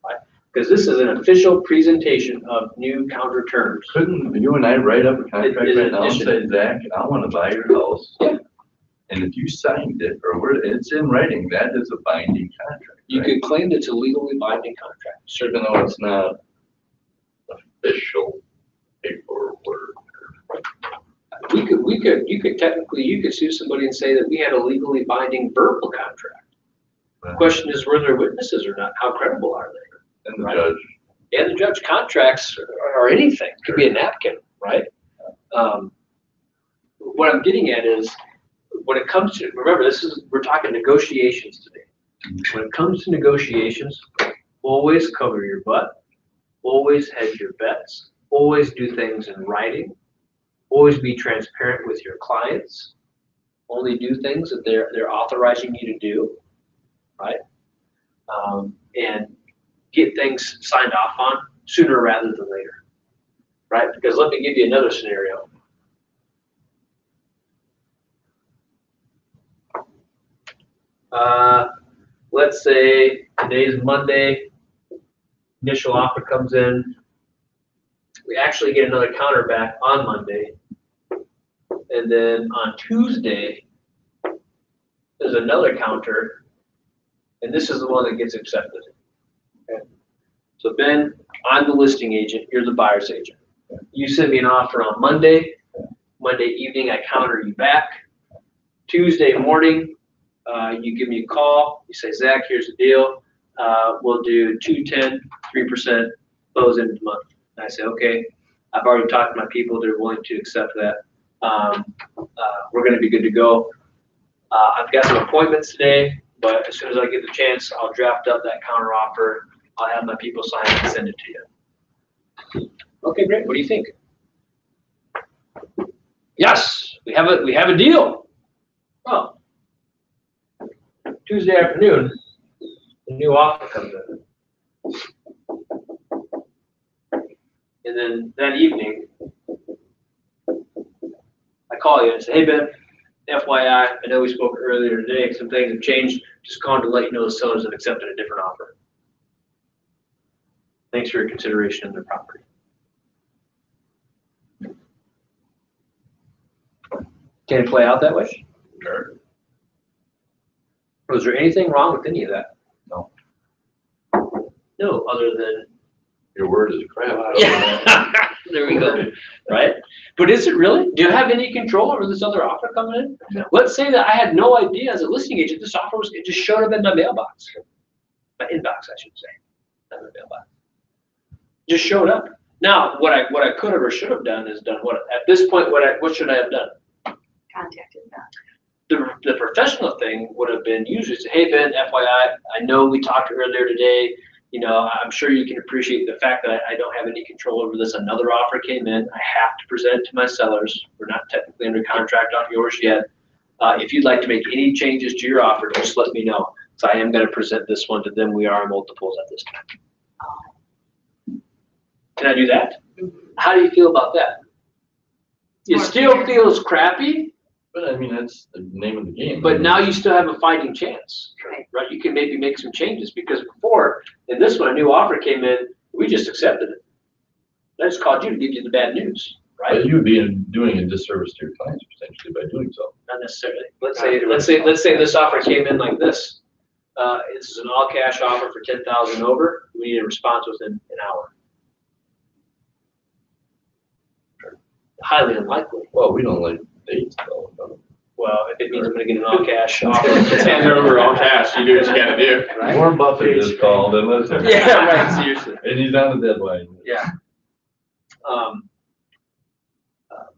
Right? Because this is an official presentation of new counter terms. Couldn't you and I write up a contract It is right now and addition. say, Zach, I want to buy your house. Yeah. And if you signed it, or it's in writing, that is a binding contract. You right? could claim it's a legally binding contract. Even though it's not official paperwork. You could technically, you could sue somebody and say that we had a legally binding verbal contract. The question is, were there witnesses or not? How credible are they? And the Right. judge, And the judge contracts or anything, could be a napkin, right? What I'm getting at is, when it comes to, remember, we're talking negotiations today. When it comes to negotiations, always cover your butt, always hedge your bets, always do things in writing, always be transparent with your clients, only do things that they're authorizing you to do, right? And get things signed off on sooner rather than later, right? Because let me give you another scenario. Let's say today's Monday, initial offer comes in. We actually get another counter back on Monday. And then on Tuesday, there's another counter, and this is the one that gets accepted. Okay. So Ben, I'm the listing agent, you're the buyer's agent. You send me an offer on Monday. Monday evening, I counter you back. Tuesday morning, you give me a call. You say, Zach, here's the deal. We'll do 210, 3% close into the month. And I say, okay. I've already talked to my people. They're willing to accept that. We're going to be good to go. I've got some appointments today, but as soon as I get the chance, I'll draft up that counter offer. I'll have my people sign it and send it to you. Okay, great. What do you think? Yes, we have a deal. Well, Tuesday afternoon, a new offer comes in. And then that evening, I call you and say, hey, Ben, FYI, I know we spoke earlier today, some things have changed. Just calling to let you know the sellers have accepted a different offer. Thanks for your consideration of their property. Can it play out that way? sure. Was there anything wrong with any of that? No. No, other than Your word is crap. yeah, there we go. Right? But is it really? Do you have any control over this other offer coming in? No. Let's say that I had no idea as a listing agent, this offer it just showed up in my mailbox. My inbox, I should say. Not my mailbox. Just showed up. Now, what I could have or should have done is done what? At this point, what should I have done? Contacted them. The professional thing would have been usually say, hey, Ben, FYI, I know we talked earlier today. You know, I'm sure you can appreciate the fact that I don't have any control over this. Another offer came in. I have to present it to my sellers. We're not technically under contract on yours yet. If you'd like to make any changes to your offer, just let me know. So I am going to present this one to them. We are multiples at this time. Can I do that? How do you feel about that? It More still fair. feels crappy, But I mean, that's the name of the game. but now you still have a fighting chance. Right. Right, you can maybe make some changes, because before, in this one, a new offer came in, we just accepted it. I just called you to give you the bad news, right? But you'd be doing a disservice to your clients potentially by doing so. Not necessarily. Let's say this offer came in like this. This is an all-cash offer for 10,000 over. We need a response within an hour. Highly unlikely. Well, we don't like dates though. No. Well, if it means I'm gonna get an all-cash offer. Hand over all cash, you do what you gotta do. Right? Warren Buffett just called and listen. Yeah, right, seriously. And he's on the deadline. Yeah.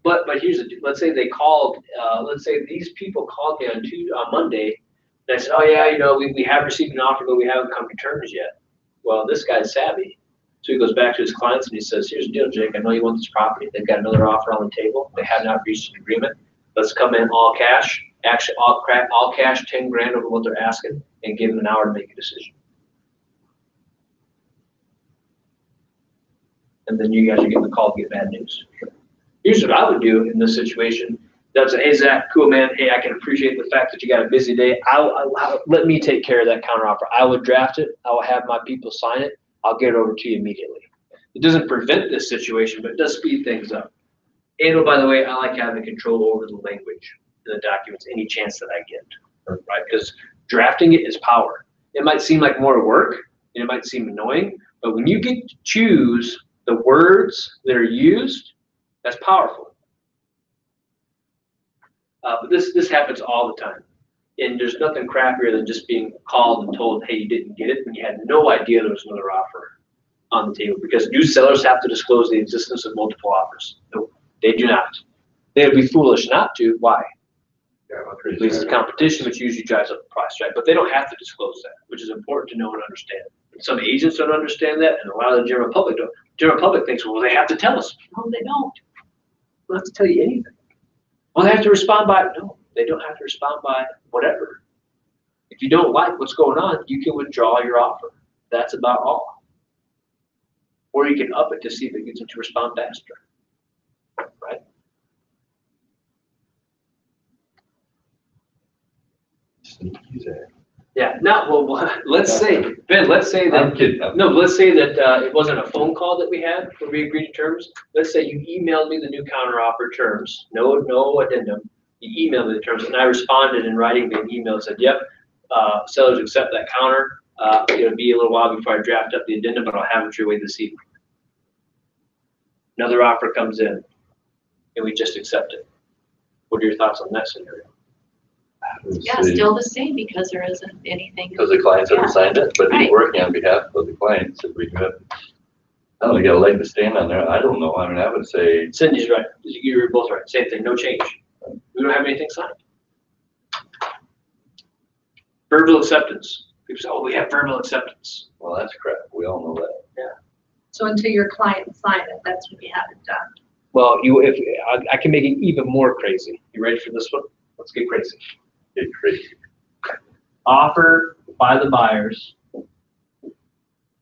But here's the, let's say they called, let's say these people called me on Monday, and I said, oh yeah, you know, we have received an offer, but we haven't come to terms yet. Well, this guy's savvy. So he goes back to his clients and he says, here's the deal, Jake, I know you want this property. They've got another offer on the table. They have not reached an agreement. Let's come in all cash, actually all cash, 10 grand over what they're asking, and give them an hour to make a decision. And then you guys are getting the call to get bad news. Here's what I would do in this situation. I'd say, hey, Zach, cool, man. Hey, I can appreciate the fact that you got a busy day. Let me take care of that counteroffer. I would draft it. I will have my people sign it. I'll get it over to you immediately. It doesn't prevent this situation, but it does speed things up. And, oh, by the way, I like having control over the language. in the documents any chance that I get, right? Because drafting it is power. It might seem like more work, and it might seem annoying, but when you get to choose the words that are used, that's powerful. But this happens all the time. And there's nothing crappier than just being called and told, hey, you didn't get it, when you had no idea there was another offer on the table. Because new sellers have to disclose the existence of multiple offers. No, they do not. They would be foolish not to. Why? It leads to competition, which usually drives up the price, right? But they don't have to disclose that, which is important to know and understand. Some agents don't understand that, and a lot of the general public don't. General public thinks, well, they have to tell us. No, they don't. They don't have to tell you anything. Well, they have to respond by, no, they don't have to respond by whatever. If you don't like what's going on, you can withdraw your offer. That's about all. Or you can up it to see if it gets them to respond faster, right? Sneaky there. Yeah, now, well, let's say, Ben, let's say that, I'm kidding. no, let's say that it wasn't a phone call that we had where we agreed to terms. Let's say you emailed me the new counteroffer terms, no addendum. You emailed me the terms, and I responded in writing via email and said, yep, sellers accept that counter. It'll be a little while before I draft up the addendum, but I'll have it your way this evening. Another offer comes in, and we just accept it. What are your thoughts on that scenario? Yeah, still the same because there isn't anything. Because the clients haven't signed it, but he's Right. working on behalf of the clients, if we have, I don't know, got a leg to stand on there, I don't know, I mean, I would say, Cindy's right. You're both right. Same thing, no change. We don't have anything signed. Verbal acceptance. People say, oh, we have verbal acceptance. well, that's crap, we all know that. So until your client sign it, that's when you have it done. Well, if I can make it even more crazy. You ready for this one? Let's get crazy. Get crazy. Offer by the buyers.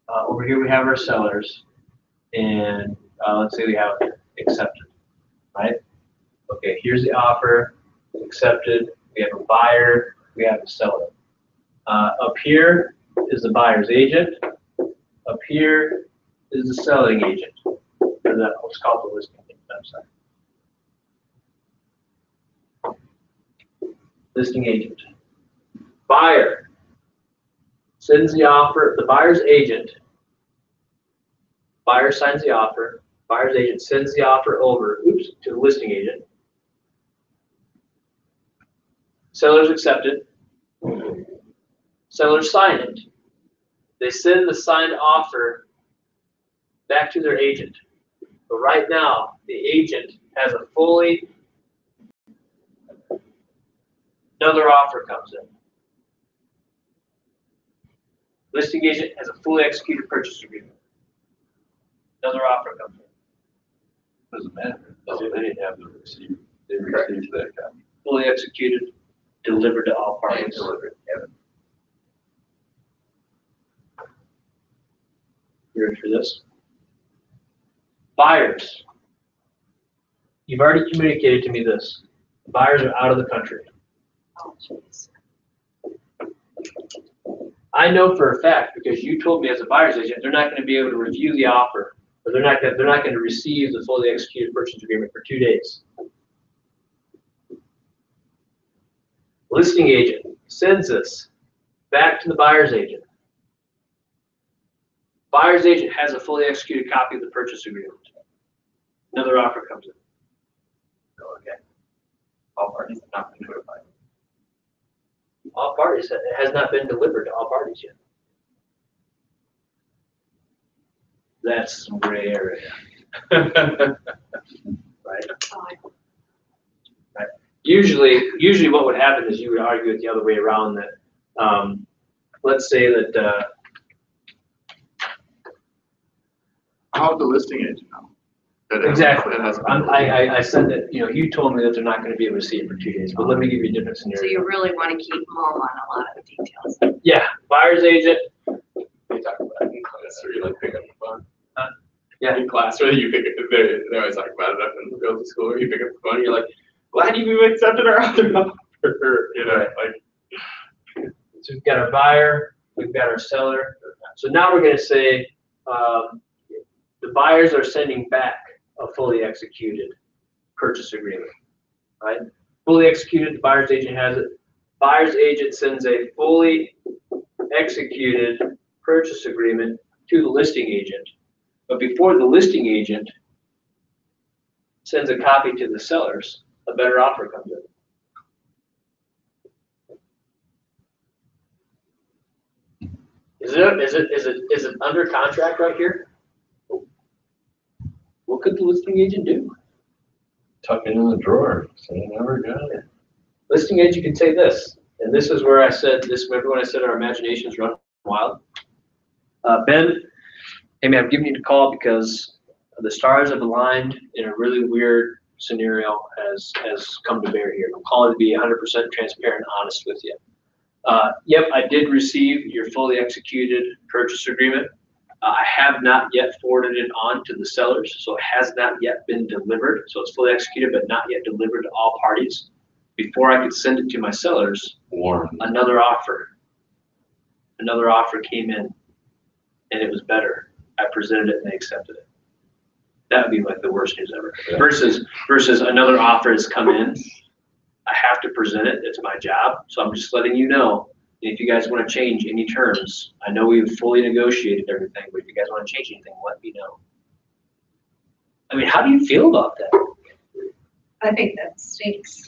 Over here we have our sellers, and let's say we have accepted, right? Okay, here's the offer, accepted. We have a buyer, we have a seller. Up here is the buyer's agent. Up here is the selling agent. Or let's call it the listing agent. I'm sorry. Listing agent. Buyer sends the offer, the buyer's agent, buyer signs the offer, buyer's agent sends the offer over, to the listing agent. Sellers accept it. Sellers sign it. They send the signed offer back to their agent. But right now, the agent has a fully, another offer comes in. Listing agent has a fully executed purchase agreement. Another offer comes in. Doesn't matter, they didn't have the receipt, they received that copy. Fully executed, delivered to all And parties. delivered, yeah. You ready for this? Buyers. You've already communicated to me this. Buyers are out of the country. Oh, jeez. I know for a fact, because you told me as a buyer's agent, they're not going to be able to review the offer, or they're not going to receive the fully executed purchase agreement for 2 days. Listing agent sends this back to the buyer's agent. Buyer's agent has a fully executed copy of the purchase agreement. Another offer comes in. Okay. All parties have not been notified. All parties, it has not been delivered to all parties yet. That's some gray area. Right? Oh, Right. Usually what would happen is you would argue it the other way around that, let's say that, How would the listing agent know? That it- exactly. it hasn't been- I said that, you told me that they're not going to be able to see it for 2 days, but let me give you a different So scenario. you really want to keep mum on a lot of the details. Yeah, buyer's agent, They talk about it in class, or you like pick up the phone. yeah. In class, whether you pick up, they always talk about it up in the girls' school, where you pick up the phone, and you're like, glad you accepted our other offer, like. So we've got our buyer, we've got our seller. So now we're going to say the buyers are sending back a fully executed purchase agreement, right? fully executed, the buyer's agent has it. Buyer's agent sends a fully executed purchase agreement to the listing agent. But before the listing agent sends a copy to the sellers, a better offer comes in. Is it under contract right here? What could the listing agent do? Tuck it in the drawer, so you never got it. Listing agent can say this, and this is where I said this. Remember when I said our imaginations run wild? Ben, hey man, I'm giving you a call because the stars have aligned in a really weird scenario has come to bear here. I'm calling to be 100% transparent and honest with you. Yep, I did receive your fully executed purchase agreement. I have not yet forwarded it on to the sellers, so it has not yet been delivered. So it's fully executed, but not yet delivered to all parties. Before I could send it to my sellers, another offer came in, and it was better. I presented it and they accepted it. That would be like the worst news ever. Yeah. Versus another offer has come in. I have to present it. It's my job. So I'm just letting you know. If you guys want to change any terms, I know we've fully negotiated everything, but if you guys want to change anything, let me know. I mean, how do you feel about that? I think that stinks.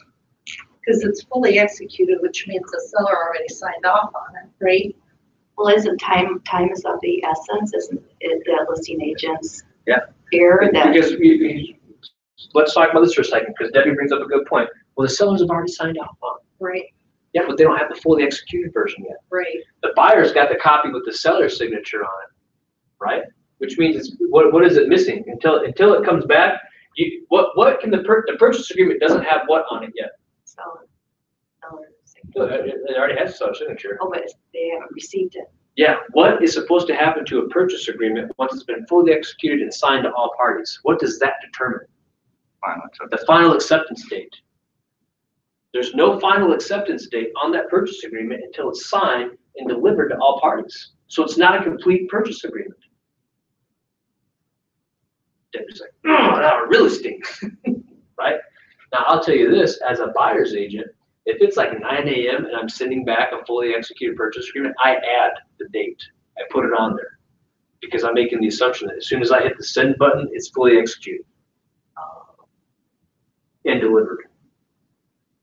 Because it's fully executed, which means the seller already signed off on it, right? Well, isn't time is of the essence, isn't it, the listing agents? Yeah. Fear that, Because let's talk about this for a second, because Debbie brings up a good point. Well, the sellers have already signed off on it. Right, Yeah, but they don't have the fully executed version yet. right. The buyer's got the copy with the seller's signature on it, right? Which means it's, what is it missing? Until it comes back, what can the purchase agreement doesn't have what on it yet? seller. It already has a seller signature. Oh, but they haven't received it. Yeah, what is supposed to happen to a purchase agreement once it's been fully executed and signed to all parties? What does that determine? The final acceptance date. There's no final acceptance date on that purchase agreement until it's signed and delivered to all parties. So it's not a complete purchase agreement. Debbie's like, oh, that really stinks, right? Now, I'll tell you this, as a buyer's agent, if it's like 9 a.m. and I'm sending back a fully executed purchase agreement, I add the date. I put it on there because I'm making the assumption that as soon as I hit the send button, it's fully executed and delivered.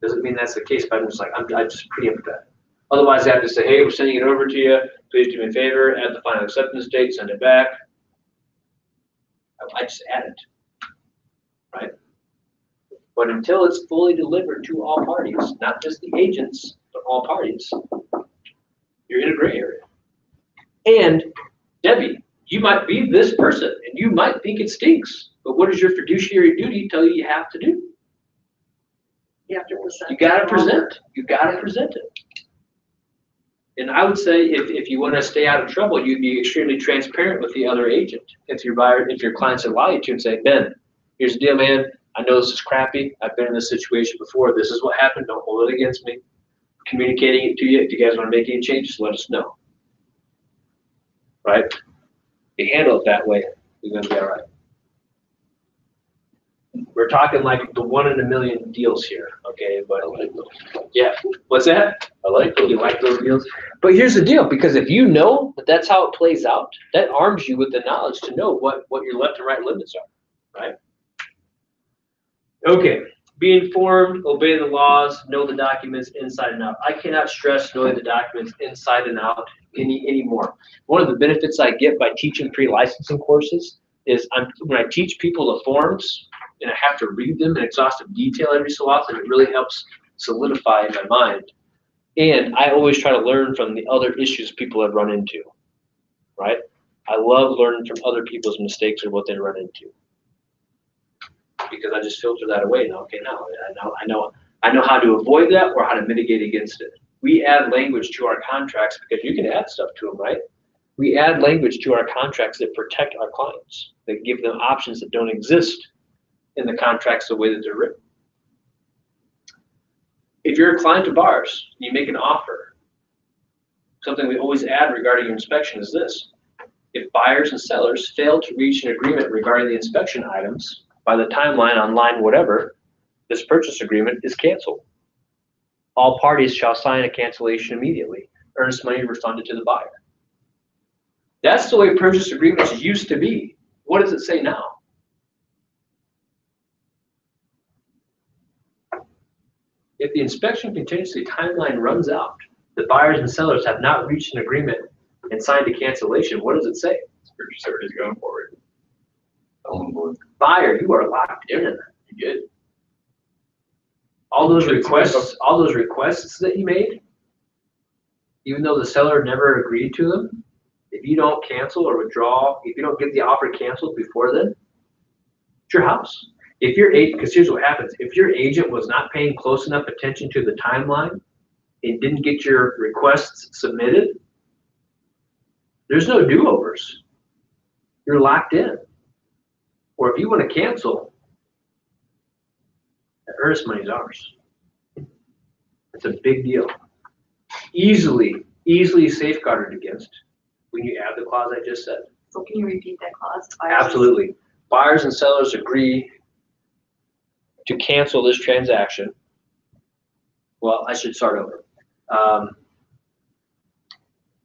Doesn't mean that's the case, but I'm just like, I just preempt that. Otherwise, I have to say, hey, we're sending it over to you. Please do me a favor, add the final acceptance date, send it back. I just add it, right? But until it's fully delivered to all parties, not just the agents, but all parties, you're in a gray area. And Debbie, you might be this person and you might think it stinks, but what does your fiduciary duty tell you have to do? You have to present. You gotta present. You gotta present it. And I would say if you want to stay out of trouble, you'd be extremely transparent with the other agent. If your clients allow you to, and say, Ben, here's the deal, man. I know this is crappy. I've been in this situation before. This is what happened. Don't hold it against me. Communicating it to you. If you guys want to make any changes, let us know. Right? If you handle it that way, you're gonna be all right. We're talking like the 1 in a million deals here, okay? But yeah, what's that? I like those. You like those deals? But here's the deal, because if you know that that's how it plays out, that arms you with the knowledge to know what your left and right limits are, right? Okay, be informed, obey the laws, know the documents inside and out. I cannot stress knowing the documents inside and out anymore. One of the benefits I get by teaching pre-licensing courses is when I teach people the forms, and I have to read them in exhaustive detail every so often, it really helps solidify in my mind. And I always try to learn from the other issues people have run into, right? I love learning from other people's mistakes or what they run into, because I just filter that away. Now, okay, now I know how to avoid that or how to mitigate against it. We add language to our contracts because you can add stuff to them, right? We add language to our contracts that protect our clients, that give them options that don't exist in the contracts the way that they're written. If you're a client of ours, you make an offer, something we always add regarding your inspection is this: if buyers and sellers fail to reach an agreement regarding the inspection items by the timeline on line whatever, this purchase agreement is canceled. All parties shall sign a cancellation immediately. Earnest money refunded to the buyer. That's the way purchase agreements used to be. What does it say now? If the inspection contingency timeline runs out, the buyers and sellers have not reached an agreement and signed a cancellation, what does it say? Purchase order is going forward. On board. Buyer, you are locked in. You good? All those requests that you made, even though the seller never agreed to them, if you don't cancel or withdraw, if you don't get the offer canceled before then, it's your house. If your agent, because here's what happens, if your agent was not paying close enough attention to the timeline and didn't get your requests submitted, there's no do-overs. You're locked in. Or if you want to cancel, the earnest money is ours. It's a big deal. Easily safeguarded against when you add the clause I just said. So can you repeat that clause? Absolutely. Buyers and sellers agree to cancel this transaction. Well, I should start over.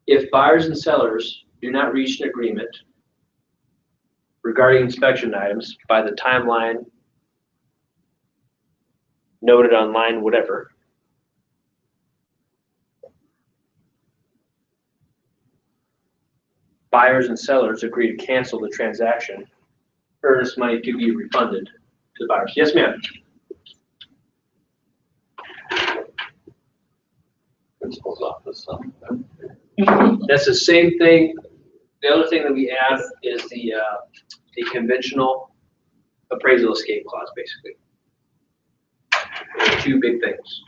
If buyers and sellers do not reach an agreement regarding inspection items by the timeline noted on line whatever, buyers and sellers agree to cancel the transaction, earnest money to be refunded to the buyers. Yes, ma'am. Principal's office. That's the same thing. The other thing that we add is the conventional appraisal escape clause, basically. There's two big things.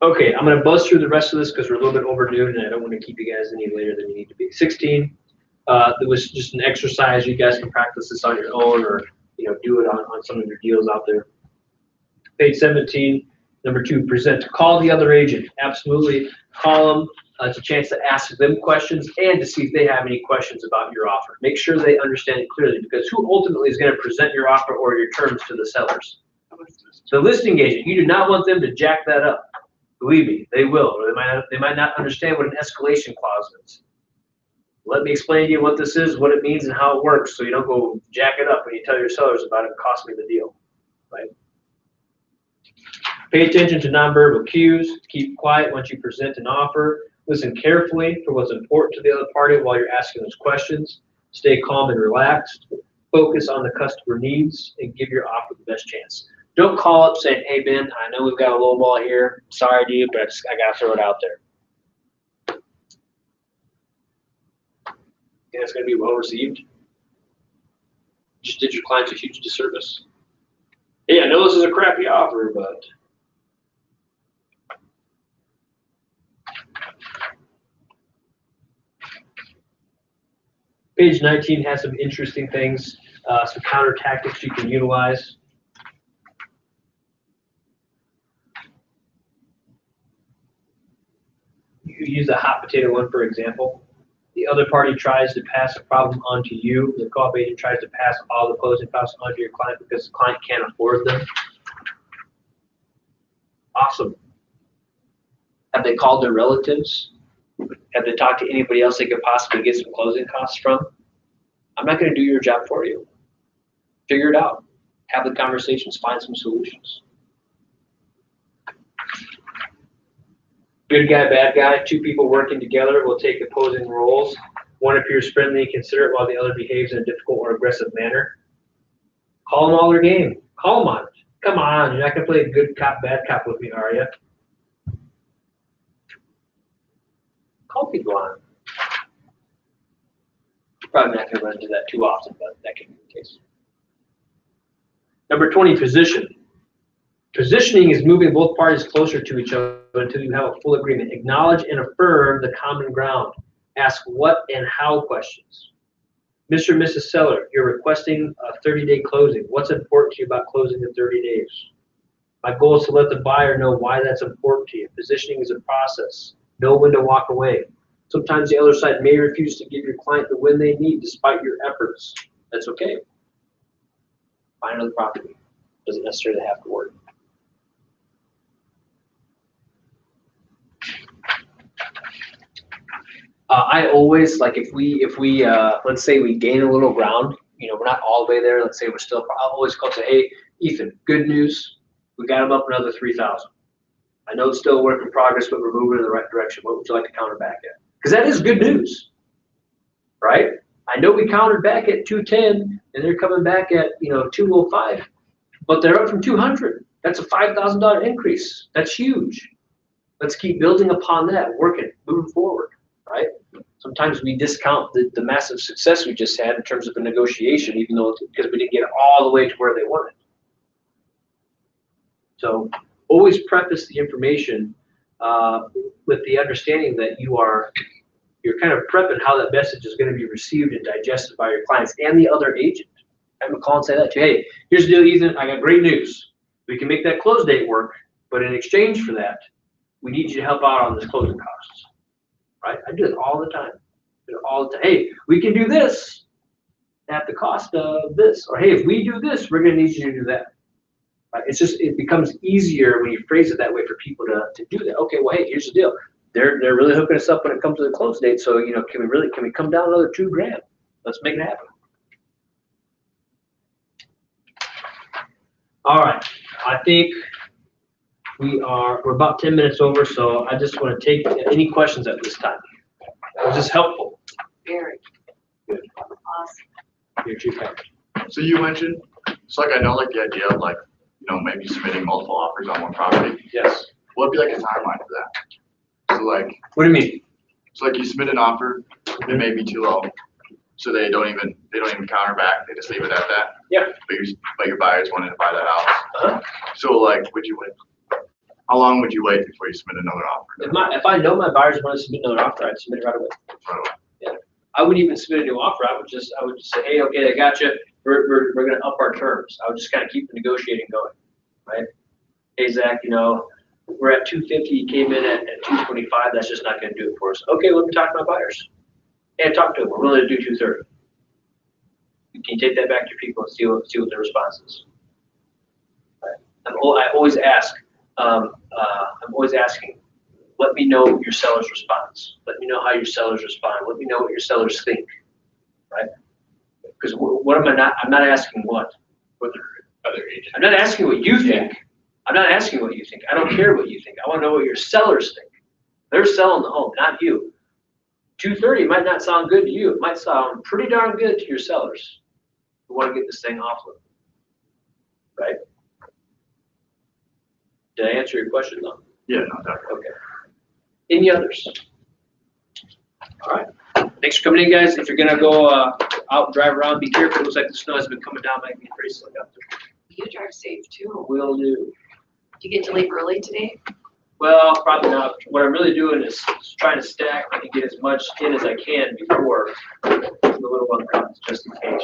Okay, I'm going to buzz through the rest of this because we're a little bit overdue and I don't want to keep you guys any later than you need to be. 16, there was just an exercise. You guys can practice this on your own or do it on some of your deals out there. Page 17, number 2, present. Call the other agent. Absolutely call them. It's a chance to ask them questions and to see if they have any questions about your offer. Make sure they understand it clearly because who ultimately is going to present your offer or your terms to the sellers? The listing agent. You do not want them to jack that up. Believe me, they will, or they might not understand what an escalation clause is. Let me explain to you what this is, what it means, and how it works, so you don't go jack it up when you tell your sellers about it and cost me the deal, right? Pay attention to nonverbal cues. Keep quiet once you present an offer. Listen carefully for what's important to the other party while you're asking those questions. Stay calm and relaxed. Focus on the customer needs and give your offer the best chance. Don't call up saying, hey, Ben, I know we've got a low ball here. Sorry, dude, but I got to throw it out there. And it's going to be well received. Just did your clients a huge disservice. Hey, I know this is a crappy offer, but page 19 has some interesting things, some counter tactics you can utilize. You use the hot potato one, for example. The other party tries to pass a problem onto you. The co-op agent tries to pass all the closing costs onto your client because the client can't afford them. Awesome. Have they called their relatives? Have they talked to anybody else they could possibly get some closing costs from? I'm not going to do your job for you. Figure it out. Have the conversations. Find some solutions. Good guy, bad guy, two people working together will take opposing roles. One appears friendly and considerate while the other behaves in a difficult or aggressive manner. Call them all their game. Call them on it. Come on, you're not going to play good cop, bad cop with me, are you? Call people on it. Probably not going to run into that too often, but that can be the case. Number 20, position. Positioning is moving both parties closer to each other until you have a full agreement. Acknowledge and affirm the common ground. Ask what and how questions. Mr. and Mrs. Seller, you're requesting a 30-day closing. What's important to you about closing in 30 days? My goal is to let the buyer know why that's important to you. Positioning is a process. Know when to walk away. Sometimes the other side may refuse to give your client the win they need despite your efforts. That's okay. find another property. Doesn't necessarily have to work. I always, like, if we let's say we gain a little ground, we're not all the way there. Let's say we're still, I'll always call and say, hey, Ethan, good news. We got them up another 3,000. I know it's still a work in progress, but we're moving in the right direction. What would you like to counter back at? Because that is good news, right? I know we countered back at 210 and they're coming back at, 205, but they're up from 200. That's a $5,000 increase. That's huge. Let's keep building upon that, working, moving forward, right? Sometimes we discount the massive success we just had in terms of the negotiation, even though because we didn't get all the way to where they wanted. So always preface the information with the understanding that you're kind of prepping how that message is going to be received and digested by your clients and the other agent. Have them call and say that to you. Hey, here's the deal, Ethan. I got great news. We can make that close date work, but in exchange for that, we need you to help out on this closing costs. Right? I do it all the time. Hey, we can do this at the cost of this. Or hey, if we do this, we're going to need you to do that. Right? It becomes easier when you phrase it that way for people to do that. Okay, well, hey, here's the deal. They're really hooking us up when it comes to the close date. So, can we come down another $2,000? Let's make it happen. All right. I think we're about 10 minutes over, so I just want to take any questions at this time. Was this helpful? Very. Good. Awesome. You're too kind. So you mentioned, I know the idea of maybe submitting multiple offers on one property. Yes. What would be like a timeline for that? So What do you mean? you submit an offer, it may be too low. So they don't even counter back, they just leave it at that? Yeah. But your buyers wanted to buy that house. Uh-huh. So would you wait? How long would you wait before you submit another offer? If I know my buyers want to submit another offer, I'd submit it right away. Right away. Yeah. I wouldn't even submit a new offer. I would just say, hey, okay, I got you. We're going to up our terms. I would just kind of keep the negotiating going, right? Hey, Zach, we're at 250. You came in at 225. That's just not going to do it for us. Okay, let me talk to my buyers. Hey, talk to them. We're willing to do 230. You can take that back to your people and see what their response is. Right. I always ask. I'm always asking. Let me know your seller's response. Let me know how your sellers respond. Let me know what your sellers think. Right? Because what am I not? I'm not asking what Other agents. I'm not asking what you think. I'm not asking what you think. I don't care what you think. I want to know what your sellers think. They're selling the home, not you. 230 might not sound good to you. It might sound pretty darn good to your sellers who want to get this thing off of them. Right? Did I answer your question though? Yeah, no, definitely. Okay. Any others? All right. Thanks for coming in, guys. If you're gonna go out and drive around, be careful. It looks like the snow has been coming down. Might be pretty slick out there. You drive safe too. Will do. Do you get to leave early today? Well, probably not. What I'm really doing is trying to stack and get as much in as I can before the little one comes, just in case.